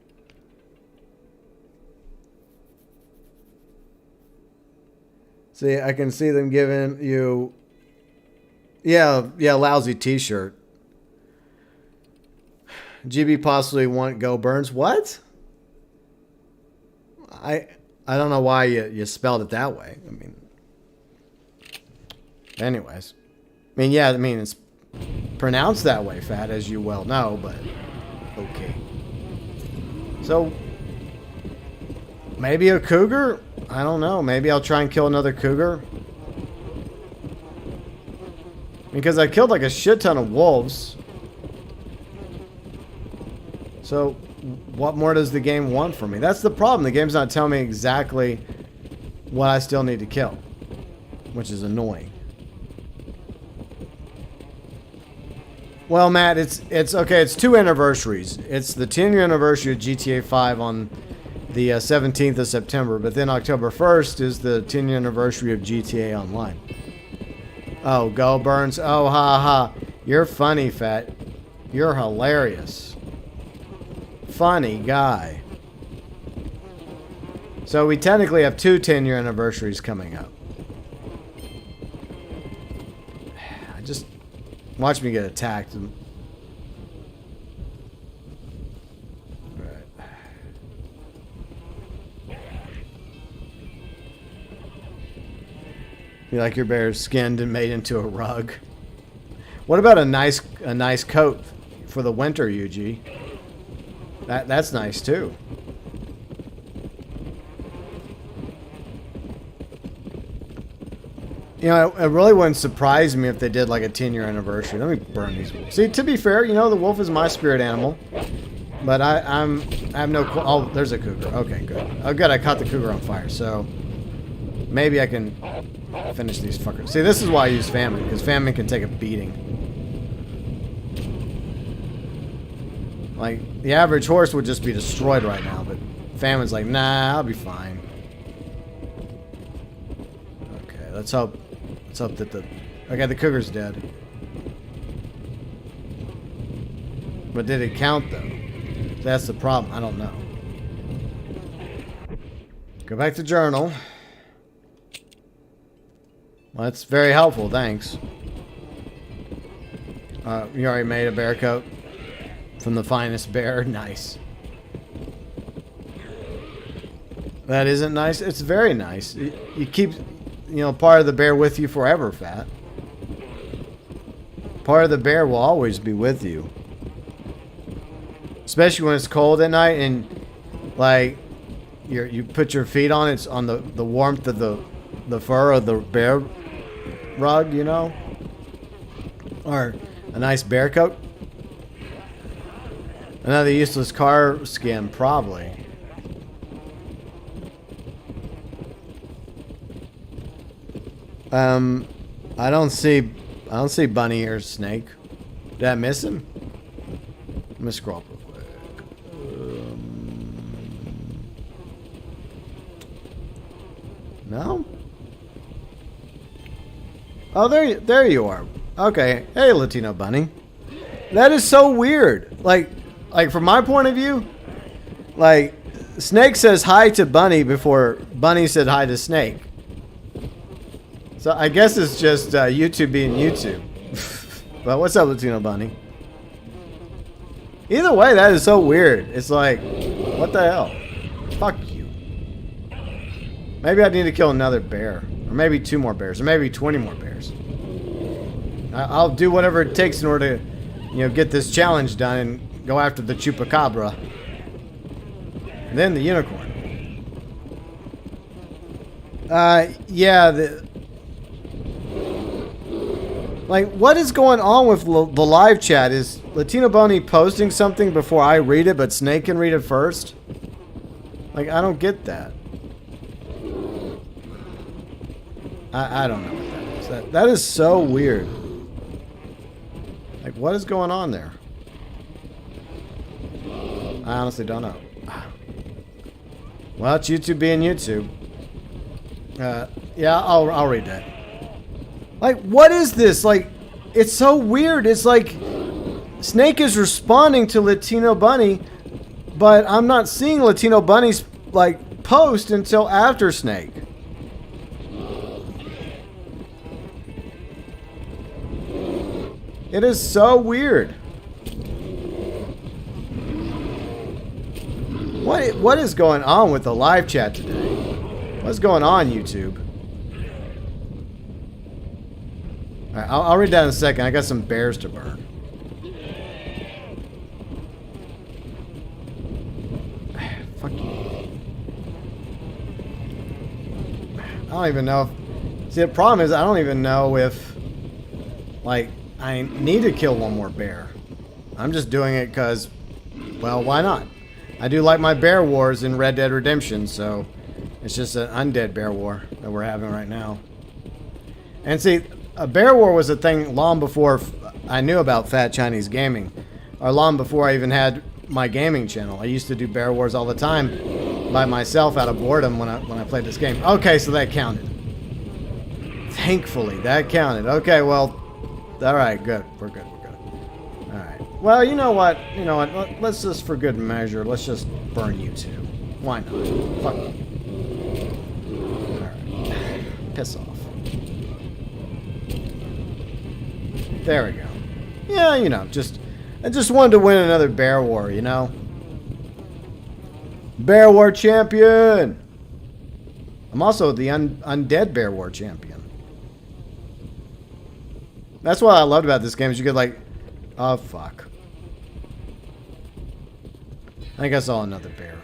See, I can see them giving you... Yeah, lousy t-shirt. GB possibly want GeauxBurns. What? I don't know why you spelled it that way. I mean... Anyways. It's pronounced that way, Fat, as you well know, but... Okay. So... Maybe a cougar? I don't know. Maybe I'll try and kill another cougar. Because I killed like a shit ton of wolves. So, what more does the game want from me? That's the problem. The game's not telling me exactly what I still need to kill. Which is annoying. Well, Matt, it's okay. It's 2 anniversaries. It's the 10-year anniversary of GTA 5 on the 17th of September. But then October 1st is the 10-year anniversary of GTA Online. Oh, GeauxBurns. Oh, ha ha. You're funny, Fat. You're hilarious. Funny guy. So we technically have 2 10-year anniversaries coming up. Just watch me get attacked. Right. You like your bear skinned and made into a rug? What about a nice coat for the winter, UG? That's nice too. You know, it really wouldn't surprise me if they did like a 10-year anniversary. Let me burn these wolves. See, to be fair, you know, the wolf is my spirit animal. But I have no... Oh, there's a cougar. Okay, good. Oh, good, I caught the cougar on fire. So, maybe I can finish these fuckers. See, this is why I use Famine. Because Famine can take a beating. Like, the average horse would just be destroyed right now. But Famine's like, nah, I'll be fine. Okay, let's hope that the... Okay, the cougar's dead. But did it count, though? That's the problem. I don't know. Go back to journal. Well, that's very helpful, thanks. You already made a bear coat from the finest bear. Nice. That isn't nice. It's very nice. You keep, you know, part of the bear with you forever, Fat. Part of the bear will always be with you. Especially when it's cold at night and, like, you put your feet on it's on the warmth of the fur of the bear rug, you know? Or a nice bear coat. Another useless car skin, probably. I don't see Bunny or Snake. Did I miss him? Let me scroll up real quick. No? Oh, there you are. Okay. Hey, Latino Bunny. That is so weird. Like from my point of view, like Snake says hi to Bunny before Bunny said hi to Snake. So I guess it's just YouTube being YouTube. But what's up, Latino Bunny? Either way, that is so weird. It's like, what the hell? Fuck you. Maybe I need to kill another bear. Or maybe 2 more bears. Or maybe 20 more bears. I'll do whatever it takes in order to, you know, get this challenge done and go after the chupacabra. And then the unicorn. Yeah, like, what is going on with the live chat? Is Latino Bunny posting something before I read it, but Snake can read it first? Like, I don't get that. I don't know what that is. That is so weird. Like, what is going on there? I honestly don't know. Well, it's YouTube being YouTube. Yeah, I'll read that. Like, what is this? Like, it's so weird. It's like Snake is responding to Latino Bunny, but I'm not seeing Latino Bunny's, like, post until after Snake. It is so weird. What is going on with the live chat today? What's going on, YouTube? Alright, I'll read that in a second. I got some bears to burn. Fuck you. I don't even know if... See, the problem is I don't even know if... Like, I need to kill one more bear. I'm just doing it because... Well, why not? I do like my bear wars in Red Dead Redemption, so... It's just an undead bear war that we're having right now. And see... A bear war was a thing long before I knew about Fat Chinese Gaming. Or long before I even had my gaming channel. I used to do bear wars all the time by myself out of boredom when I played this game. Okay, so that counted. Thankfully, that counted. Okay, well, alright, good. We're good. Alright. Well, you know what? Let's just, for good measure, let's just burn you two. Why not? Fuck you. Alright. Piss off. There we go. Yeah, I just wanted to win another bear war, you know? Bear war champion! I'm also the undead bear war champion. That's what I loved about this game, is you could like... Oh, fuck. I think I saw another bear.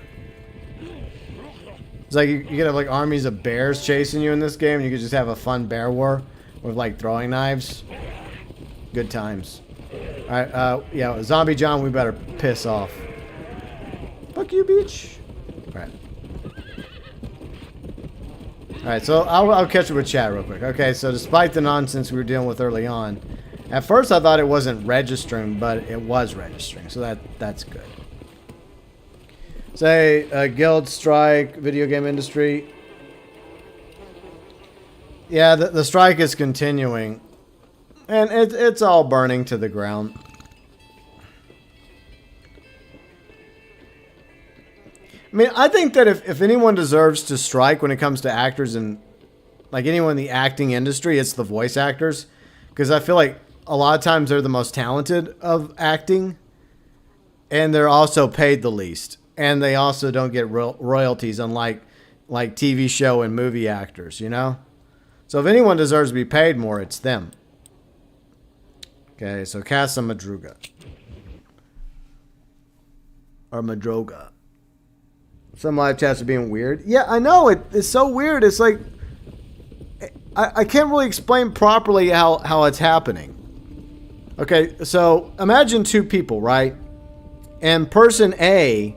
It's like you could have like armies of bears chasing you in this game, and you could just have a fun bear war with like throwing knives. Good times. Alright, yeah, Zombie John, we better piss off. Fuck you, bitch. Alright. Alright, so I'll catch up with chat real quick. Okay, so despite the nonsense we were dealing with early on, at first I thought it wasn't registering, but it was registering, so that's good. Say, guild strike, video game industry. Yeah, the strike is continuing. And it's all burning to the ground. I mean, I think that if anyone deserves to strike when it comes to actors and like anyone in the acting industry, it's the voice actors. Because I feel like a lot of times they're the most talented of acting. And they're also paid the least. And they also don't get royalties, unlike like TV show and movie actors, you know? So if anyone deserves to be paid more, it's them. Okay, so Casa Madruga. Or Madroga. Some live chats are being weird. Yeah, I know. It's so weird. It's like... I can't really explain properly how it's happening. Okay, so imagine two people, right? And person A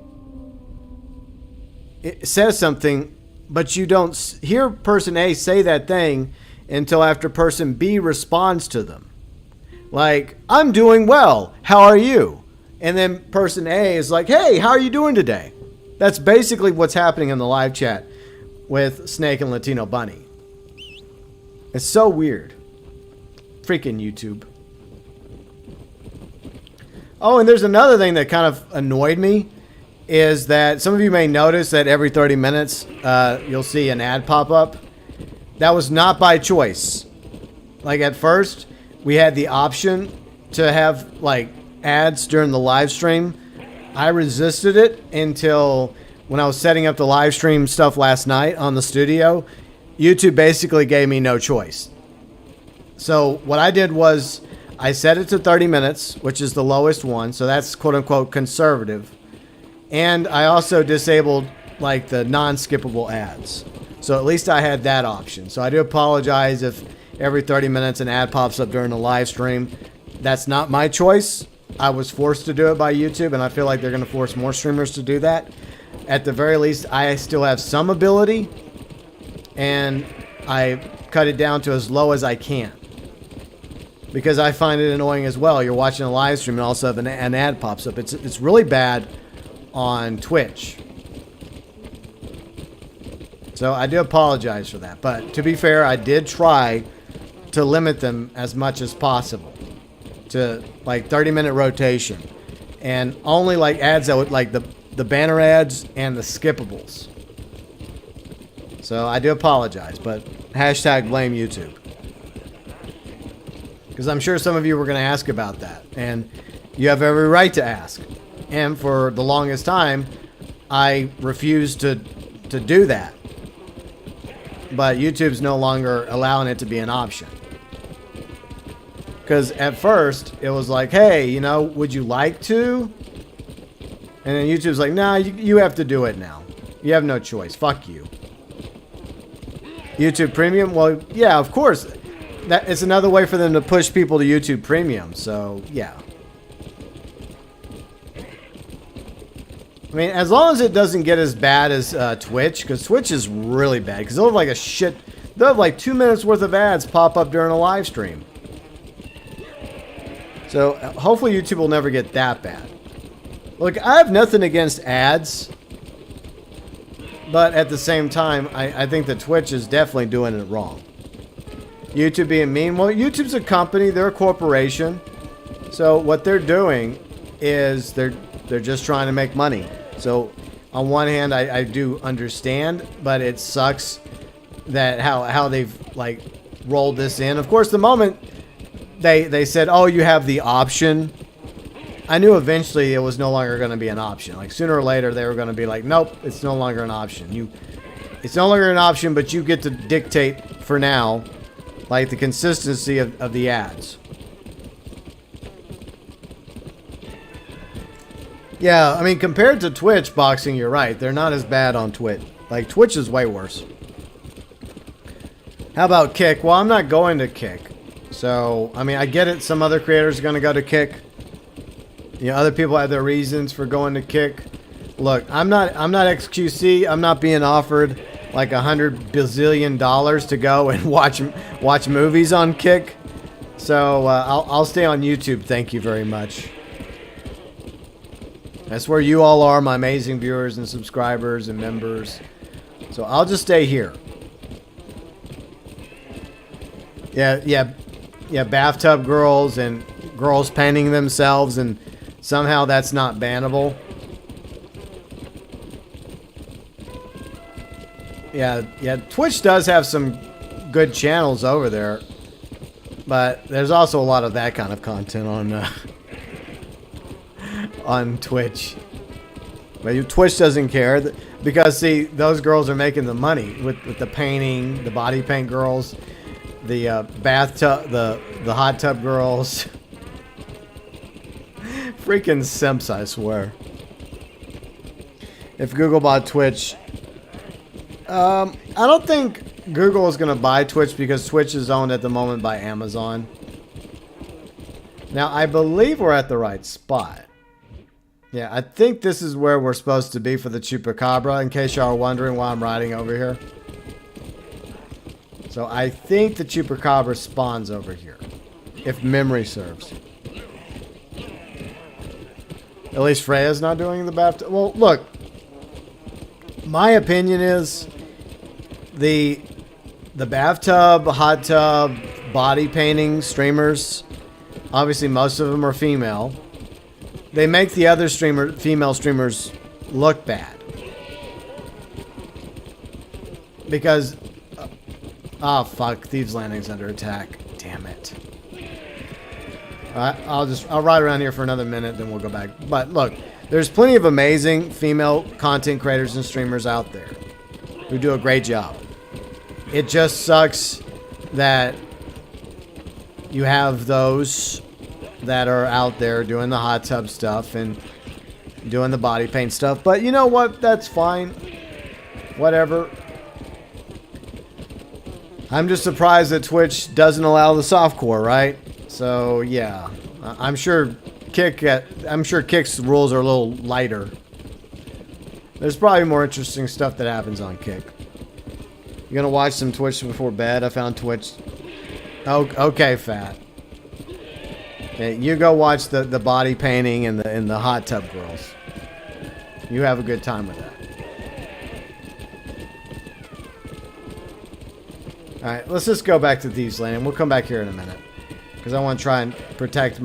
it says something, but you don't hear person A say that thing until after person B responds to them. Like, I'm doing well. How are you? And then person A is like, hey, how are you doing today? That's basically what's happening in the live chat with Snake and Latino Bunny. It's so weird. Freaking YouTube. Oh, and there's another thing that kind of annoyed me is that some of you may notice that every 30 minutes you'll see an ad pop up. That was not by choice. Like at first, we had the option to have like ads during the live stream. I resisted it until when I was setting up the live stream stuff last night on the studio. YouTube basically gave me no choice. So what I did was I set it to 30 minutes, which is the lowest one. So that's quote unquote conservative. And I also disabled like the non-skippable ads. So at least I had that option. So I do apologize if every 30 minutes an ad pops up during the live stream. That's not my choice. I was forced to do it by YouTube, and I feel like they're going to force more streamers to do that. At the very least, I still have some ability, and I cut it down to as low as I can. Because I find it annoying as well. You're watching a live stream and all of a sudden an ad pops up. It's really bad on Twitch. So I do apologize for that. But to be fair, I did try to limit them as much as possible to like 30-minute rotation. And only like ads that would like the banner ads and the skippables. So I do apologize, but hashtag blame YouTube. Because I'm sure some of you were going to ask about that. And you have every right to ask. And for the longest time, I refused to do that. But YouTube's no longer allowing it to be an option. Because at first, it was like, hey, you know, would you like to? And then YouTube's like, nah, you have to do it now. You have no choice. Fuck you. YouTube Premium? Well, yeah, of course. It's another way for them to push people to YouTube Premium. So, yeah. I mean, as long as it doesn't get as bad as Twitch, because Twitch is really bad. Because they'll have like they'll have like 2 minutes worth of ads pop up during a live stream. So hopefully YouTube will never get that bad. Look, I have nothing against ads. But at the same time, I think that Twitch is definitely doing it wrong. YouTube being mean. Well, YouTube's a company. They're a corporation. So what they're doing is they're just trying to make money. So on one hand, I do understand, but it sucks that how they've like rolled this in. Of course, the moment they said, oh, you have the option, I knew eventually it was no longer going to be an option. Like sooner or later, they were going to be like, nope, it's no longer an option. It's no longer an option, but you get to dictate for now, like the consistency of the ads. Yeah, I mean, compared to Twitch boxing, you're right. They're not as bad on Twitch. Like, Twitch is way worse. How about Kick? Well, I'm not going to Kick. So, I mean, I get it. Some other creators are going to go to Kick. You know, other people have their reasons for going to Kick. Look, I'm not XQC. I'm not being offered like $100 bazillion to go and watch movies on Kick. So, I'll stay on YouTube. Thank you very much. That's where you all are, my amazing viewers and subscribers and members. So I'll just stay here. Yeah, bathtub girls and girls painting themselves, and somehow that's not bannable. Yeah, Twitch does have some good channels over there, but there's also a lot of that kind of content on Twitch. But Twitch doesn't care because, see, those girls are making the money with the painting, the body paint girls, the bathtub, the hot tub girls. Freaking simps, I swear. If Google bought Twitch, I don't think Google is going to buy Twitch because Twitch is owned at the moment by Amazon. Now, I believe we're at the right spot. Yeah, I think this is where we're supposed to be for the Chupacabra, in case y'all are wondering why I'm riding over here. So I think the Chupacabra spawns over here, if memory serves. At least Freia's not doing the bathtub. Well, look. My opinion is the bathtub, hot tub, body painting streamers, obviously most of them are female. They make the other female streamers look bad. Because oh fuck, Thieves Landing's under attack. Damn it. I'll ride around here for another minute, then we'll go back. But look, there's plenty of amazing female content creators and streamers out there who do a great job. It just sucks that you have those that are out there doing the hot tub stuff and doing the body paint stuff. But you know what? That's fine. Whatever. I'm just surprised that Twitch doesn't allow the softcore, right? So yeah, I'm sure Kick's rules are a little lighter. There's probably more interesting stuff that happens on Kick. You gonna watch some Twitch before bed? I found Twitch. Oh, okay, Fat. Okay, you go watch the body painting and the hot tub girls. You have a good time with that. All right, let's just go back to Thieves Landing. We'll come back here in a minute. Because I want to try and protect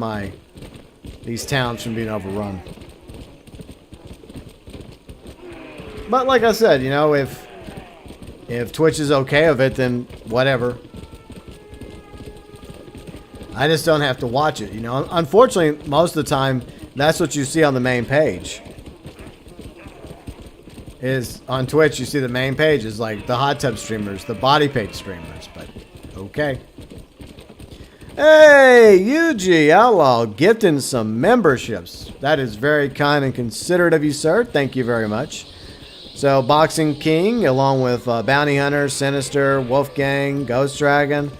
these towns from being overrun. But like I said, you know, if Twitch is okay with it, then whatever. I just don't have to watch it, you know. Unfortunately, most of the time, that's what you see on the main page. Is on Twitch, you see the main page is like the hot tub streamers, the body paint streamers, but okay. Hey, Outlaw, gifting some memberships. That is very kind and considerate of you, sir. Thank you very much. So, Boxing King, along with Bounty Hunter, Sinister, Wolfgang, Ghost Dragon.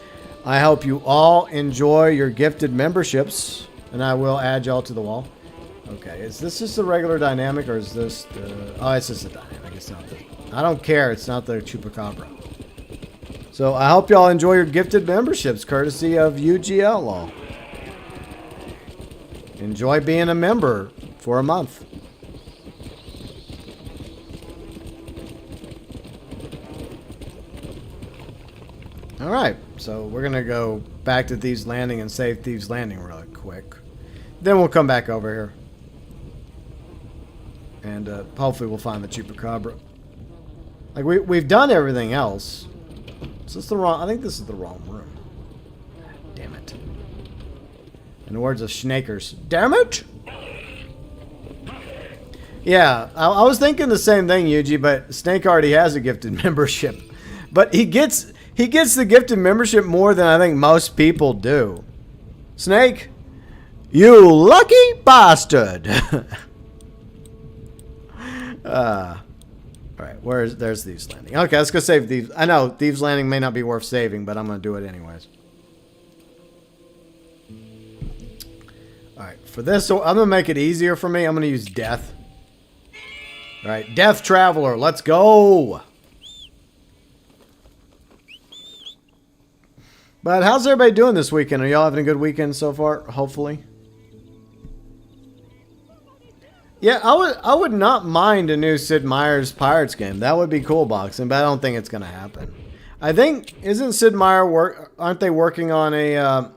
I hope you all enjoy your gifted memberships, and I will add y'all to the wall. Okay, is this just a regular dynamic, or is this the... Oh, it's just a dynamic. It's not the... I don't care. It's not the Chupacabra. So I hope y'all enjoy your gifted memberships, courtesy of Outlaw. Enjoy being a member for a month. All right, so we're gonna go back to Thieves Landing and save Thieves Landing really quick. Then we'll come back over here, and hopefully we'll find the Chupacabra. Like we've done everything else. Is this the wrong? I think this is the wrong room. Damn it. In the words of Snakers, damn it! Yeah, I was thinking the same thing, Yuji, but Snake already has a gifted membership. But he gets the gifted membership more than I think most people do. Snake, you lucky bastard! Alright, there's Thieves Landing. Okay, let's go save Thieves. I know, Thieves Landing may not be worth saving, but I'm going to do it anyways. Alright, for this, so I'm going to make it easier for me. I'm going to use Death. Alright, Death Traveler, let's go! But how's everybody doing this weekend? Are y'all having a good weekend so far? Hopefully. Yeah, I would not mind a new Sid Myers Pirates game. That would be cool, Boxing, but I don't think it's going to happen. I think, isn't Sid Meier aren't they working on a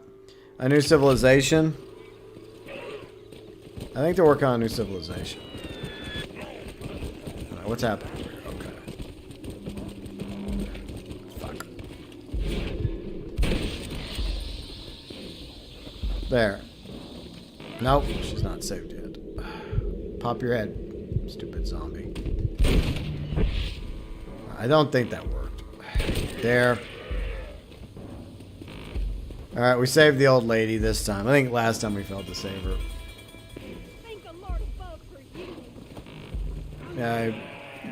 new civilization? I think they're working on a new civilization. All right, what's happening here? Okay. There. Nope, she's not saved yet. Pop your head, stupid zombie. I don't think that worked. There. Alright, we saved the old lady this time. I think last time we failed to save her. Thank the Lord above for you. Yeah,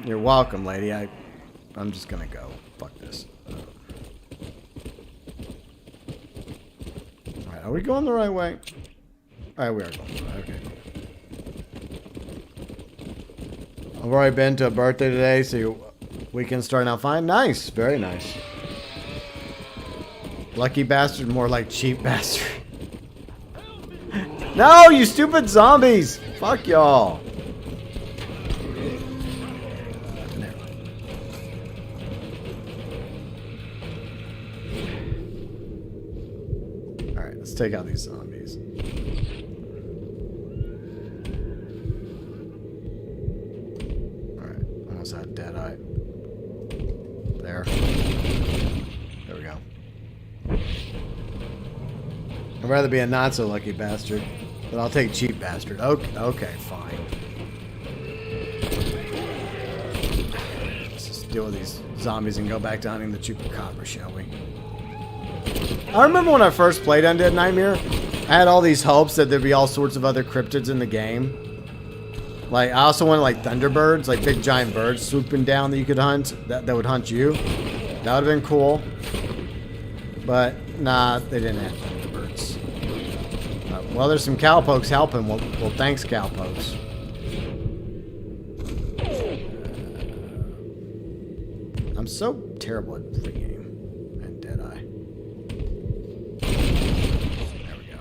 you're welcome, lady. I'm just gonna go. Fuck this. Alright, are we going the right way? Alright, we are going the right way. Okay. I've already been to a birthday today, so weekend starting out fine. Nice. Very nice. Lucky bastard, more like cheap bastard. No, you stupid zombies! Fuck y'all. Alright, let's take out these zombies. Alright, almost had dead eye. There. There we go. I'd rather be a not so lucky bastard, but I'll take cheap bastard. Okay, fine. Let's just deal with these zombies and go back to hunting the chupacabra, shall we? I remember when I first played Undead Nightmare, I had all these hopes that there'd be all sorts of other cryptids in the game. Like, I also wanted like thunderbirds, like big giant birds swooping down that you could hunt, that would hunt you. That would have been cool. But, nah, they didn't have thunderbirds. Well, there's some cowpokes helping. Well, thanks, cowpokes. I'm so terrible at the game. And Deadeye. There we go.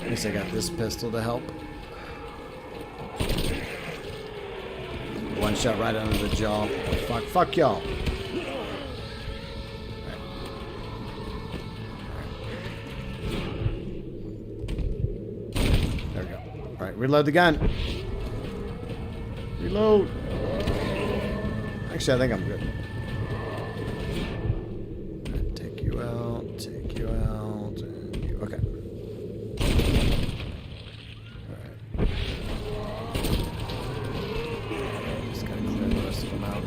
At least I got this pistol to help. One shot right under the jaw. Fuck y'all. There we go. Alright, reload the gun. Reload. Actually, I think I'm good. Right, take you out, and you. Okay. Alright. Just gotta clear the rest of them out.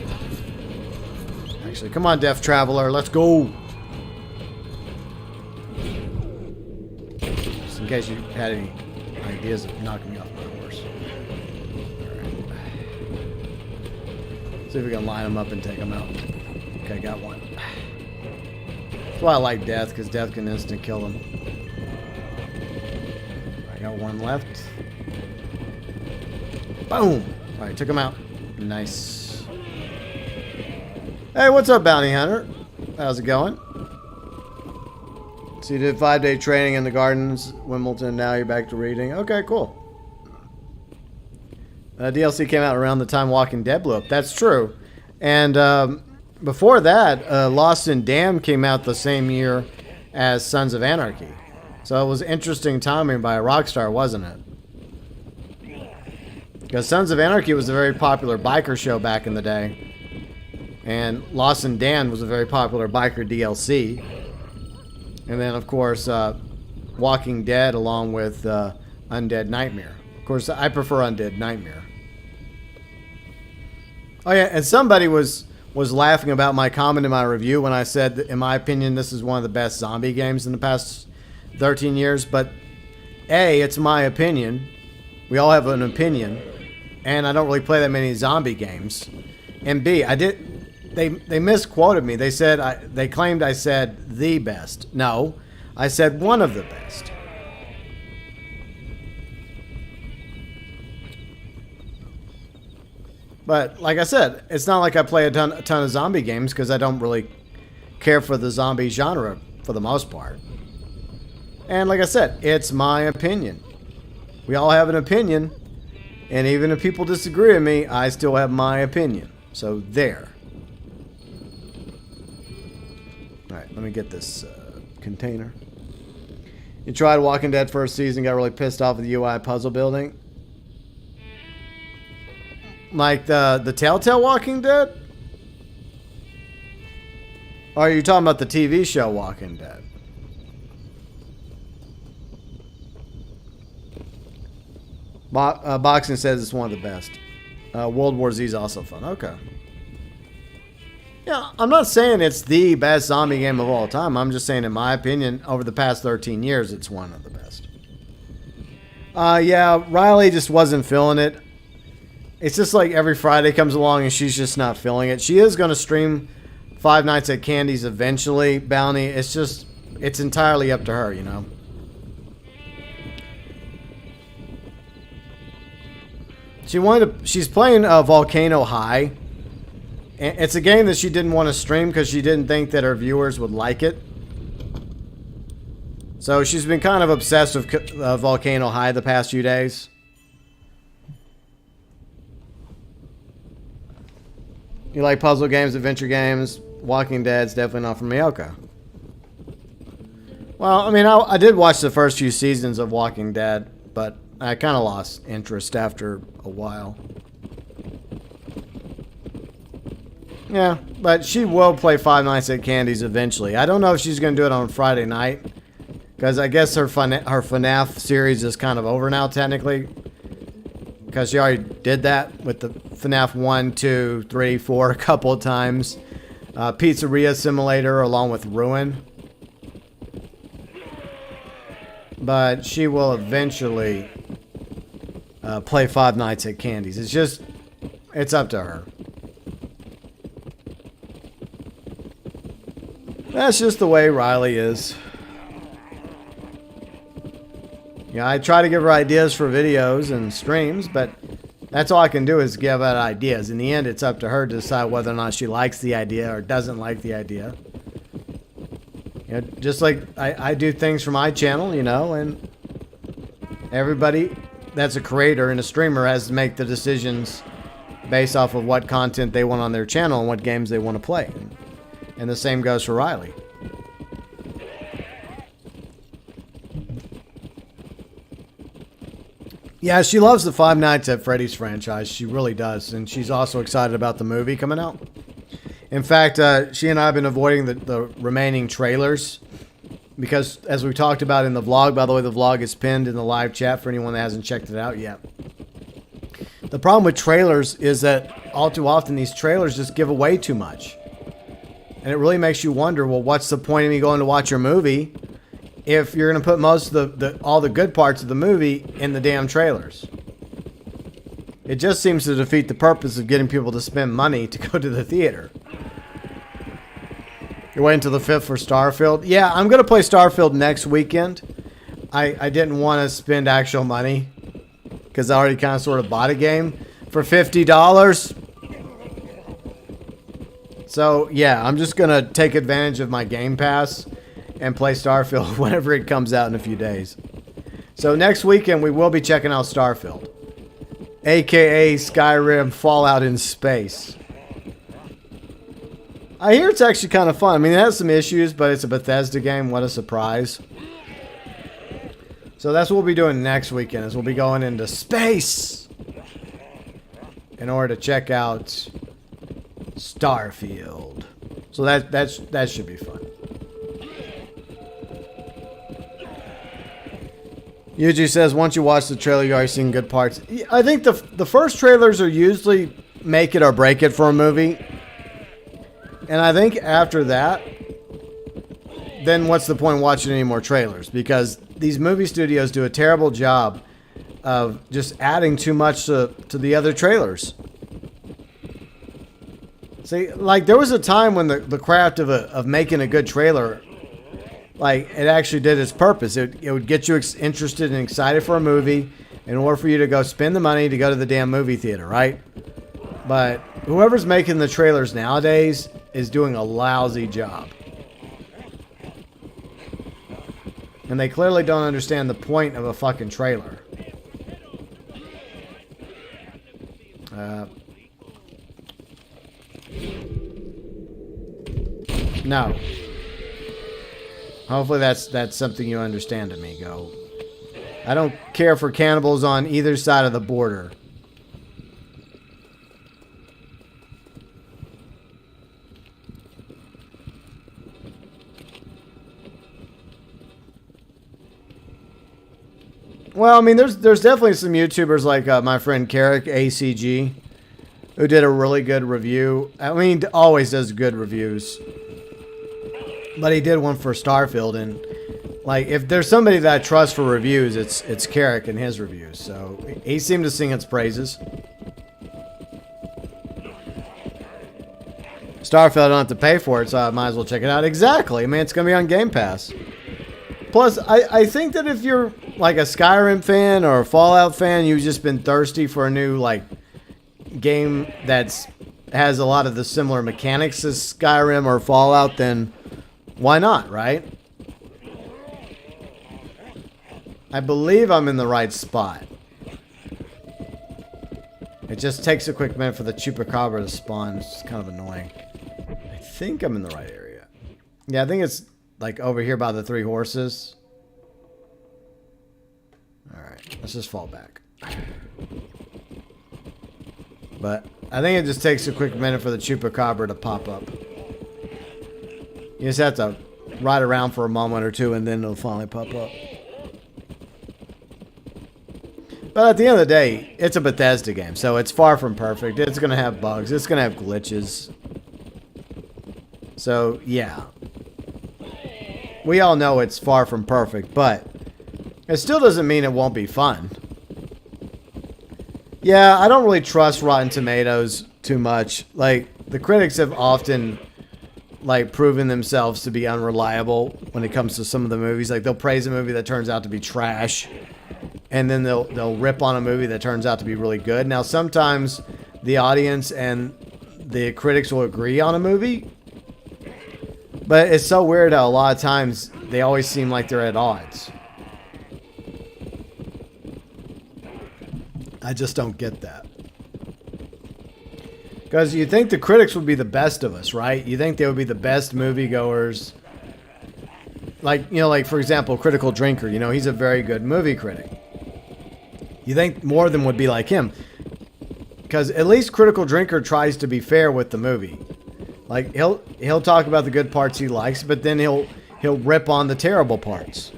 Actually, come on, Death Traveler, let's go! Just in case you had any ideas of knocking me off my horse. See if we can line them up and take them out. Okay, got one. That's why I like death, because death can instant kill them. I got one left. Boom! Alright, took him out. Nice. Hey, what's up, Bounty Hunter? How's it going? So you did 5-day training in the gardens, Wimbledon, now you're back to reading. Okay, cool. DLC came out around the time Walking Dead blew up. That's true. And before that, Lost and Damned came out the same year as Sons of Anarchy. So it was interesting timing by Rockstar, wasn't it? Because Sons of Anarchy was a very popular biker show back in the day. And Lost and Damned was a very popular biker DLC. And then, of course, Walking Dead along with Undead Nightmare. Of course, I prefer Undead Nightmare. Oh yeah, and somebody was laughing about my comment in my review when I said that, in my opinion, this is one of the best zombie games in the past 13 years. But A, it's my opinion. We all have an opinion. And I don't really play that many zombie games. And B, they misquoted me. They said they claimed I said the best. No, I said one of the best. But like I said, it's not like I play a ton of zombie games because I don't really care for the zombie genre for the most part. And like I said, it's my opinion. We all have an opinion, and even if people disagree with me, I still have my opinion. So there. Alright, let me get this container. You tried Walking Dead first season, got really pissed off with the UI puzzle building. Like the Telltale Walking Dead? Or are you talking about the TV show Walking Dead? Boxing says it's one of the best. World War Z is also fun. Okay. Yeah, I'm not saying it's the best zombie game of all time. I'm just saying, in my opinion, over the past 13 years, it's one of the best. Yeah, Riley just wasn't feeling it. It's just like every Friday comes along and she's just not feeling it. She is going to stream Five Nights at Candy's eventually, Bounty. It's just, it's entirely up to her, you know. She's playing Volcano High. It's a game that she didn't want to stream because she didn't think that her viewers would like it. So she's been kind of obsessed with Volcano High the past few days. You like puzzle games, adventure games? Walking Dead's definitely not for me. Okay. Well, I mean, I did watch the first few seasons of Walking Dead, but I kind of lost interest after a while. Yeah, but she will play Five Nights at Candy's eventually. I don't know if she's going to do it on Friday night, because I guess her FNAF series is kind of over now, technically. Because she already did that with the FNAF 1, 2, 3, 4 a couple of times. Pizzeria Simulator along with Ruin. But she will eventually play Five Nights at Candy's. It's just, it's up to her. That's just the way Riley is. Yeah, I try to give her ideas for videos and streams, but that's all I can do is give out ideas. In the end, it's up to her to decide whether or not she likes the idea or doesn't like the idea. You know, just like I do things for my channel, you know, and everybody that's a creator and a streamer has to make the decisions based off of what content they want on their channel and what games they want to play. And the same goes for Riley. Yeah, she loves the Five Nights at Freddy's franchise. She really does. And she's also excited about the movie coming out. In fact, she and I have been avoiding the remaining trailers. Because, as we talked about in the vlog, by the way, the vlog is pinned in the live chat for anyone that hasn't checked it out yet. The problem with trailers is that all too often these trailers just give away too much. And it really makes you wonder, well, what's the point of me going to watch your movie if you're going to put most of all the good parts of the movie in the damn trailers? It just seems to defeat the purpose of getting people to spend money to go to the theater. You're waiting until the 5th for Starfield? Yeah, I'm going to play Starfield next weekend. I didn't want to spend actual money because I already kind of sort of bought a game for $50. So, yeah, I'm just going to take advantage of my Game Pass and play Starfield whenever it comes out in a few days. So, next weekend, we will be checking out Starfield. A.K.A. Skyrim Fallout in Space. I hear it's actually kind of fun. I mean, it has some issues, but it's a Bethesda game. What a surprise. So, that's what we'll be doing next weekend, is we'll be going into space in order to check out Starfield. So that should be fun. Yuji says once you watch the trailer, you already seen good parts. I think the first trailers are usually make it or break it for a movie. And I think after that, then what's the point watching any more trailers? Because these movie studios do a terrible job of just adding too much to the other trailers. See, like, there was a time when the craft of making a good trailer, like, it actually did its purpose. It would get you interested and excited for a movie in order for you to go spend the money to go to the damn movie theater, right? But whoever's making the trailers nowadays is doing a lousy job. And they clearly don't understand the point of a fucking trailer. No. Hopefully that's something you understand, amigo. I don't care for cannibals on either side of the border. Well, I mean, there's definitely some YouTubers like my friend Carrick ACG who did a really good review. I mean, he always does good reviews, but he did one for Starfield, and like if there's somebody that I trust for reviews, it's Carrick and his reviews. So he seemed to sing its praises. Starfield, I don't have to pay for it, so I might as well check it out. Exactly. I mean, it's going to be on Game Pass. Plus, I think that if you're like a Skyrim fan or a Fallout fan, you've just been thirsty for a new like game that's has a lot of the similar mechanics as Skyrim or Fallout, then why not, right? I believe I'm in the right spot. It just takes a quick minute for the chupacabra to spawn. It's kind of annoying. I think I'm in the right area. Yeah, I think it's like over here by the 3 horses. Alright, let's just fall back. But I think it just takes a quick minute for the chupacabra to pop up. You just have to ride around for a moment or two and then it'll finally pop up. But at the end of the day, it's a Bethesda game, so it's far from perfect. It's going to have bugs. It's going to have glitches. So, yeah. We all know it's far from perfect, but it still doesn't mean it won't be fun. Yeah, I don't really trust Rotten Tomatoes too much. Like, the critics have often, like, proven themselves to be unreliable when it comes to some of the movies. Like, they'll praise a movie that turns out to be trash, and then they'll rip on a movie that turns out to be really good. Now, sometimes the audience and the critics will agree on a movie, but it's so weird how a lot of times they always seem like they're at odds. I just don't get that. Because you think the critics would be the best of us, right? You think they would be the best moviegoers. Like, you know, like, for example, Critical Drinker. You know, he's a very good movie critic. You think more of them would be like him. Because at least Critical Drinker tries to be fair with the movie. Like, he'll talk about the good parts he likes, but then he'll rip on the terrible parts.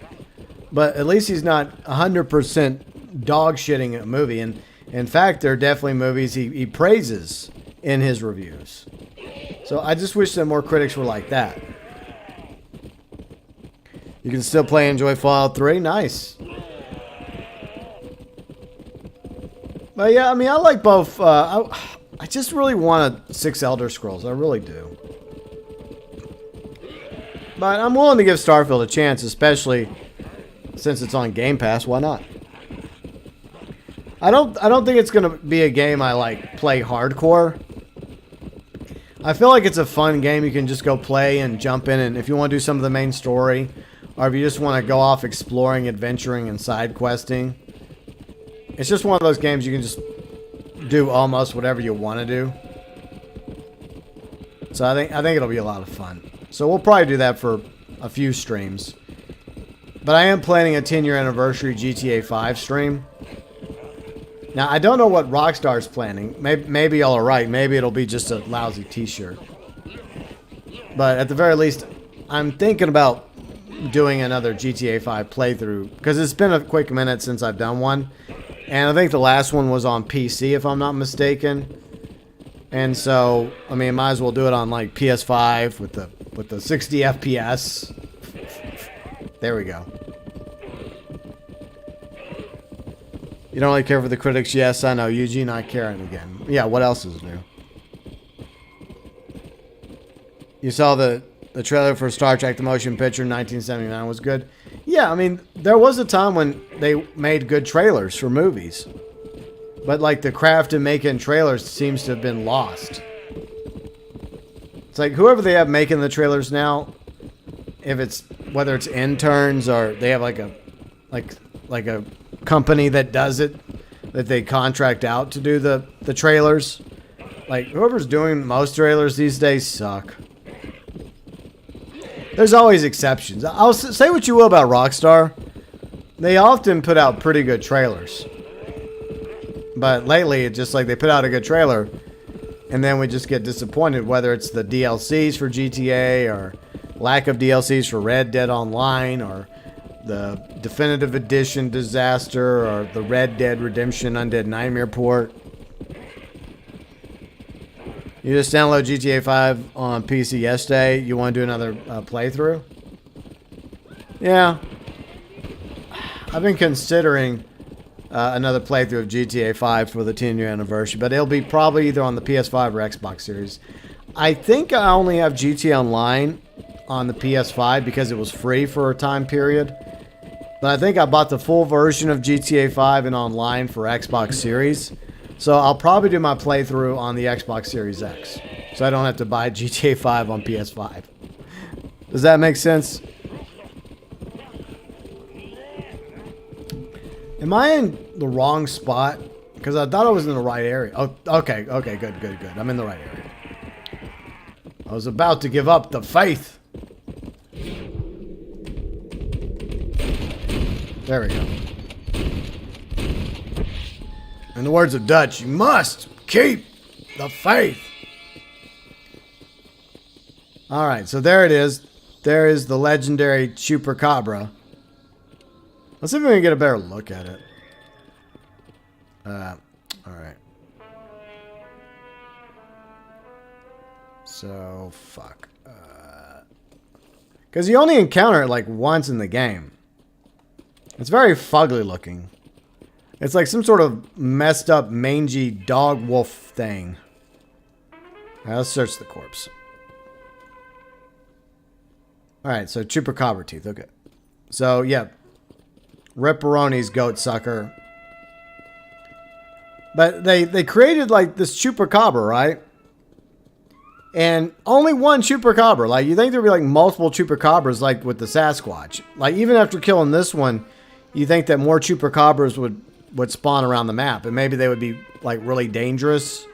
But at least he's not 100% dog shitting a movie. And in fact, there are definitely movies he praises in his reviews. So I just wish that more critics were like that. You can still play and enjoy Fallout 3. Nice. But yeah, I mean, I like both. I just really want a 6 Elder Scrolls. I really do. But I'm willing to give Starfield a chance, especially since it's on Game Pass. Why not? I don't think it's gonna be a game I like play hardcore. I feel like it's a fun game you can just go play and jump in, and if you want to do some of the main story, or if you just want to go off exploring, adventuring, and side questing. It's just one of those games you can just do almost whatever you want to do. So I think it'll be a lot of fun. So we'll probably do that for a few streams. But I am planning a 10-year anniversary GTA 5 stream. Now, I don't know what Rockstar's planning. Maybe y'all are right. Maybe it'll be just a lousy t-shirt. But at the very least, I'm thinking about doing another GTA 5 playthrough. Because it's been a quick minute since I've done one. And I think the last one was on PC, if I'm not mistaken. And so, I mean, might as well do it on like PS5 with the 60 FPS. There we go. You don't really care for the critics? Yes, I know. Eugene, not caring again. Yeah, what else is new? You saw the trailer for Star Trek: The Motion Picture in 1979 was good. Yeah, I mean, there was a time when they made good trailers for movies. But, like, the craft of making trailers seems to have been lost. It's like, whoever they have making the trailers now, whether it's interns or they have, like a company that does it, that they contract out to do the trailers. Like, whoever's doing most trailers these days suck. There's always exceptions. I'll say what you will about Rockstar. They often put out pretty good trailers. But lately, it's just like they put out a good trailer, and then we just get disappointed, whether it's the DLCs for GTA or lack of DLCs for Red Dead Online or the Definitive Edition Disaster or the Red Dead Redemption Undead Nightmare port. You just download GTA 5 on PC yesterday. You want to do another playthrough? Yeah. I've been considering another playthrough of GTA 5 for the 10-year anniversary, but it'll be probably either on the PS5 or Xbox Series. I think I only have GTA Online on the PS5 because it was free for a time period. But I think I bought the full version of GTA 5 and online for Xbox Series. So I'll probably do my playthrough on the Xbox Series X. So I don't have to buy GTA 5 on PS5. Does that make sense? Am I in the wrong spot? Because I thought I was in the right area. Oh, okay, good. I'm in the right area. I was about to give up the faith. There we go. In the words of Dutch, you must keep the faith. Alright, so there it is. There is the legendary Chupacabra. Let's see if we can get a better look at it. Alright. So, fuck. Because you only encounter it like once in the game. It's very fugly looking. It's like some sort of messed up, mangy dog wolf thing. Alright, let's search the corpse. Alright, so Chupacabra teeth. Okay. So, yeah. Ripperoni's goat sucker. But they created like this Chupacabra, right? And only one Chupacabra. Like, you think there'd be like multiple Chupacabras like with the Sasquatch. Like, even after killing this one, you think that more Chupacabras would spawn around the map. And maybe they would be like really dangerous.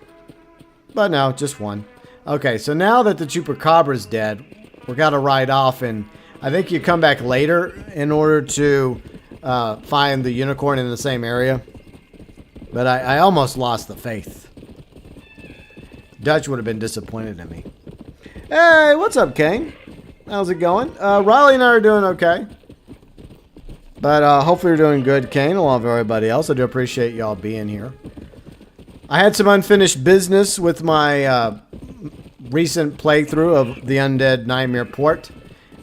But no, just one. Okay, so now that the Chupacabra's dead, we got to ride off. And I think you come back later in order to find the unicorn in the same area. But I almost lost the faith. Dutch would have been disappointed in me. Hey, what's up, Kane? How's it going? Riley and I are doing okay. But hopefully you're doing good, Kane, along with everybody else. I do appreciate y'all being here. I had some unfinished business with my recent playthrough of the Undead Nightmare port.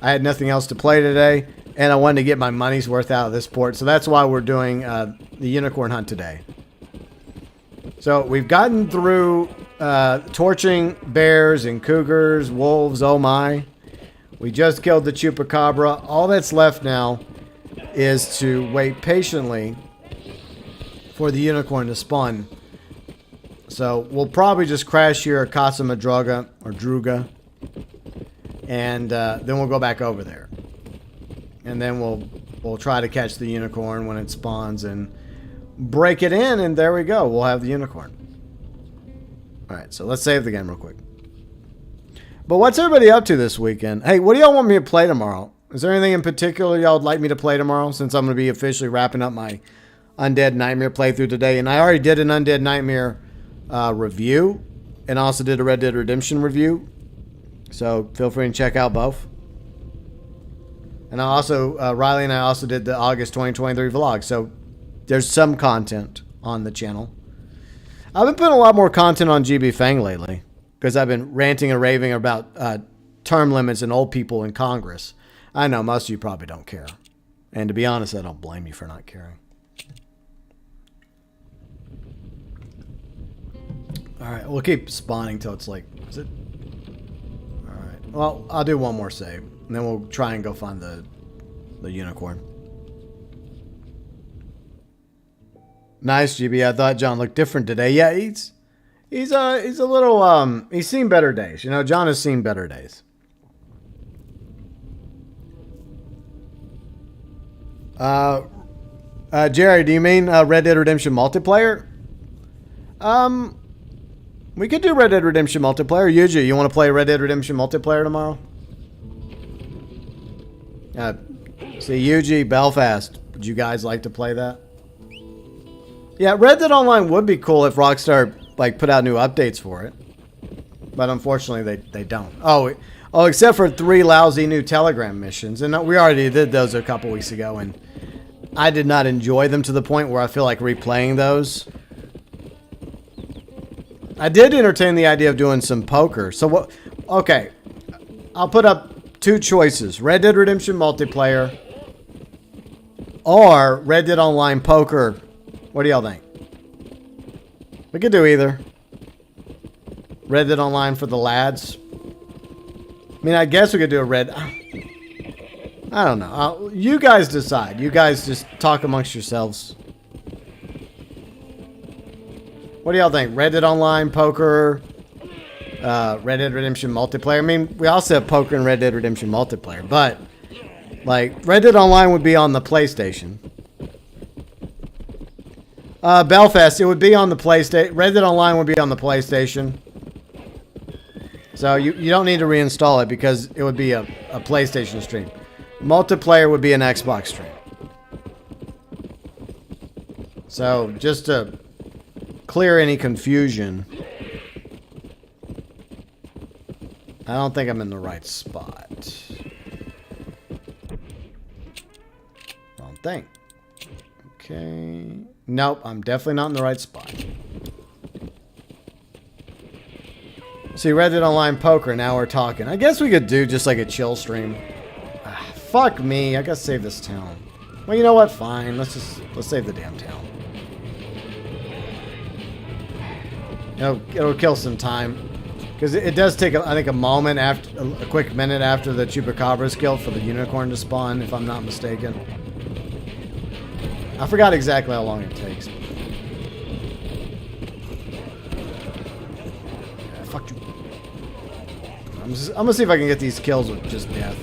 I had nothing else to play today, and I wanted to get my money's worth out of this port. So that's why we're doing the unicorn hunt today. So we've gotten through torching bears and cougars, wolves, oh my. We just killed the Chupacabra. All that's left now is to wait patiently for the unicorn to spawn. So we'll probably just crash here at Casa Madruga or Druga. And then we'll go back over there. And then we'll try to catch the unicorn when it spawns and break it in, and there we go. We'll have the unicorn. Alright, so let's save the game real quick. But what's everybody up to this weekend? Hey, what do y'all want me to play tomorrow? Is there anything in particular y'all would like me to play tomorrow, since I'm going to be officially wrapping up my Undead Nightmare playthrough today? And I already did an Undead Nightmare review, and also did a Red Dead Redemption review. So feel free to check out both. And I also, Riley and I also did the August 2023 vlog. So there's some content on the channel. I've been putting a lot more content on GB Fang lately, because I've been ranting and raving about term limits and old people in Congress. I know most of you probably don't care. And to be honest, I don't blame you for not caring. Alright, we'll keep spawning till it's like, is it? Alright, well, I'll do one more save. And then we'll try and go find the unicorn. Nice, GB. I thought John looked different today. Yeah, he's a little, he's seen better days. You know, John has seen better days. Jerry, do you mean Red Dead Redemption multiplayer? We could do Red Dead Redemption multiplayer. Yuji, you want to play Red Dead Redemption multiplayer tomorrow? See, Yuji, Belfast. Would you guys like to play that? Yeah, Red Dead Online would be cool if Rockstar like put out new updates for it, but unfortunately they don't. Oh, Oh, except for 3 lousy new Telegram missions. And we already did those a couple weeks ago. And I did not enjoy them to the point where I feel like replaying those. I did entertain the idea of doing some poker. So what? Okay. I'll put up 2 choices. Red Dead Redemption multiplayer. Or Red Dead Online poker. What do y'all think? We could do either. Red Dead Online for the lads. I mean, I guess we could do a red... I don't know. You guys decide. You guys just talk amongst yourselves. What do y'all think? Red Dead Online, poker, Red Dead Redemption multiplayer. I mean, we also have poker and Red Dead Redemption multiplayer, but like Red Dead Online would be on the PlayStation. Belfast, it would be on the PlayStation. Red Dead Online would be on the PlayStation. So you don't need to reinstall it because it would be a PlayStation stream. Multiplayer would be an Xbox stream. So just to clear any confusion, I don't think I'm in the right spot. Wrong thing. Okay. Nope, I'm definitely not in the right spot. See, Red Dead Online poker, now we're talking. I guess we could do just like a chill stream. Fuck me, I gotta save this town. Well, you know what? Fine, let's save the damn town. It'll kill some time. Because it does take, I think, a moment after, a quick minute after the Chupacabra skill for the unicorn to spawn, if I'm not mistaken. I forgot exactly how long it takes. Yeah, fuck you. I'm gonna see if I can get these kills with just death.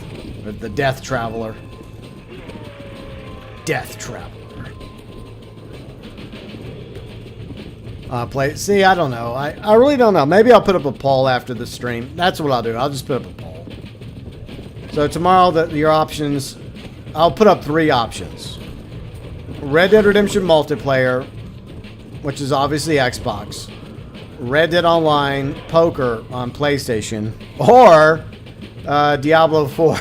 With the Death Traveler. Death Traveler. See, I don't know. I really don't know. Maybe I'll put up a poll after the stream. That's what I'll do. I'll just put up a poll. So tomorrow, your options... I'll put up 3 options. Red Dead Redemption multiplayer, which is obviously Xbox. Red Dead Online poker on PlayStation. Or Diablo 4.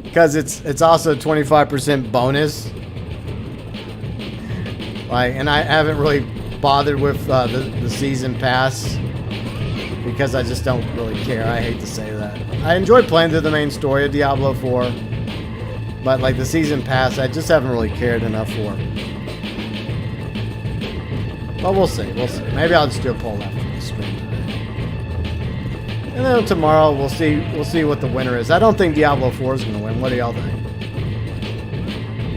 Because it's also 25% bonus. Like, and I haven't really bothered with the season pass because I just don't really care. I hate to say that. I enjoy playing through the main story of Diablo 4, but like the season pass, I just haven't really cared enough for. But we'll see. We'll see. Maybe I'll just do a poll after the stream today. And then tomorrow we'll see what the winner is. I don't think Diablo 4 is going to win. What do y'all think?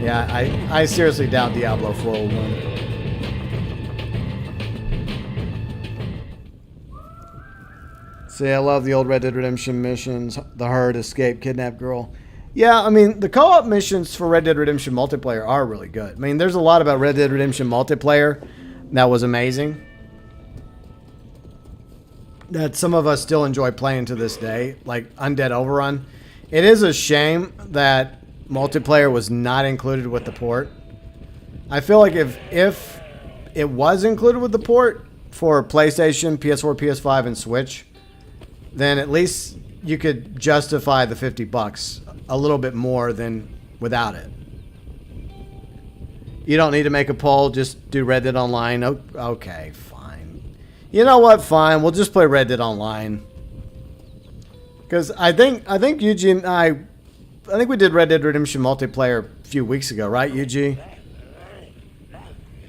Yeah, I seriously doubt Diablo 4 will win. See, I love the old Red Dead Redemption missions. The Herd, Escape, Kidnap Girl. Yeah, I mean, the co-op missions for Red Dead Redemption multiplayer are really good. I mean, there's a lot about Red Dead Redemption multiplayer that was amazing. That some of us still enjoy playing to this day, like Undead Overrun. It is a shame that multiplayer was not included with the port. I feel like if it was included with the port for PlayStation, PS4, PS5, and Switch, then at least you could justify the $50 a little bit more than without it. You don't need to make a poll, just do Red Dead Online. Okay, fine. You know what? Fine, we'll just play Red Dead Online. Because I think Yuji and I think we did Red Dead Redemption multiplayer a few weeks ago, right, Yuji?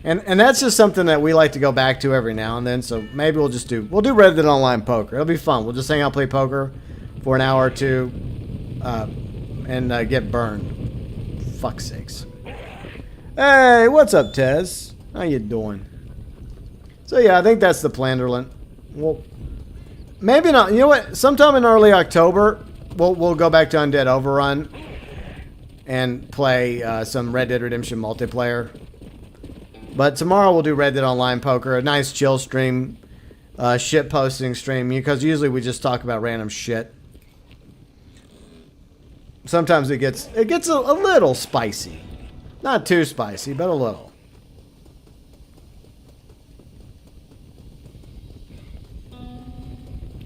And that's just something that we like to go back to every now and then. So maybe we'll do Red Dead Online poker. It'll be fun. We'll just hang out, play poker for an hour or two, and get burned. Fuck's sakes. Hey, what's up, Tez? How you doing? So yeah, I think that's the plan, Derlin. Well, maybe not. You know what? Sometime in early October, we'll go back to Undead Overrun and play some Red Dead Redemption multiplayer. But tomorrow we'll do Red Dead Online poker, a nice chill stream, shit posting stream, because usually we just talk about random shit. Sometimes it gets a little spicy. Not too spicy, but a little.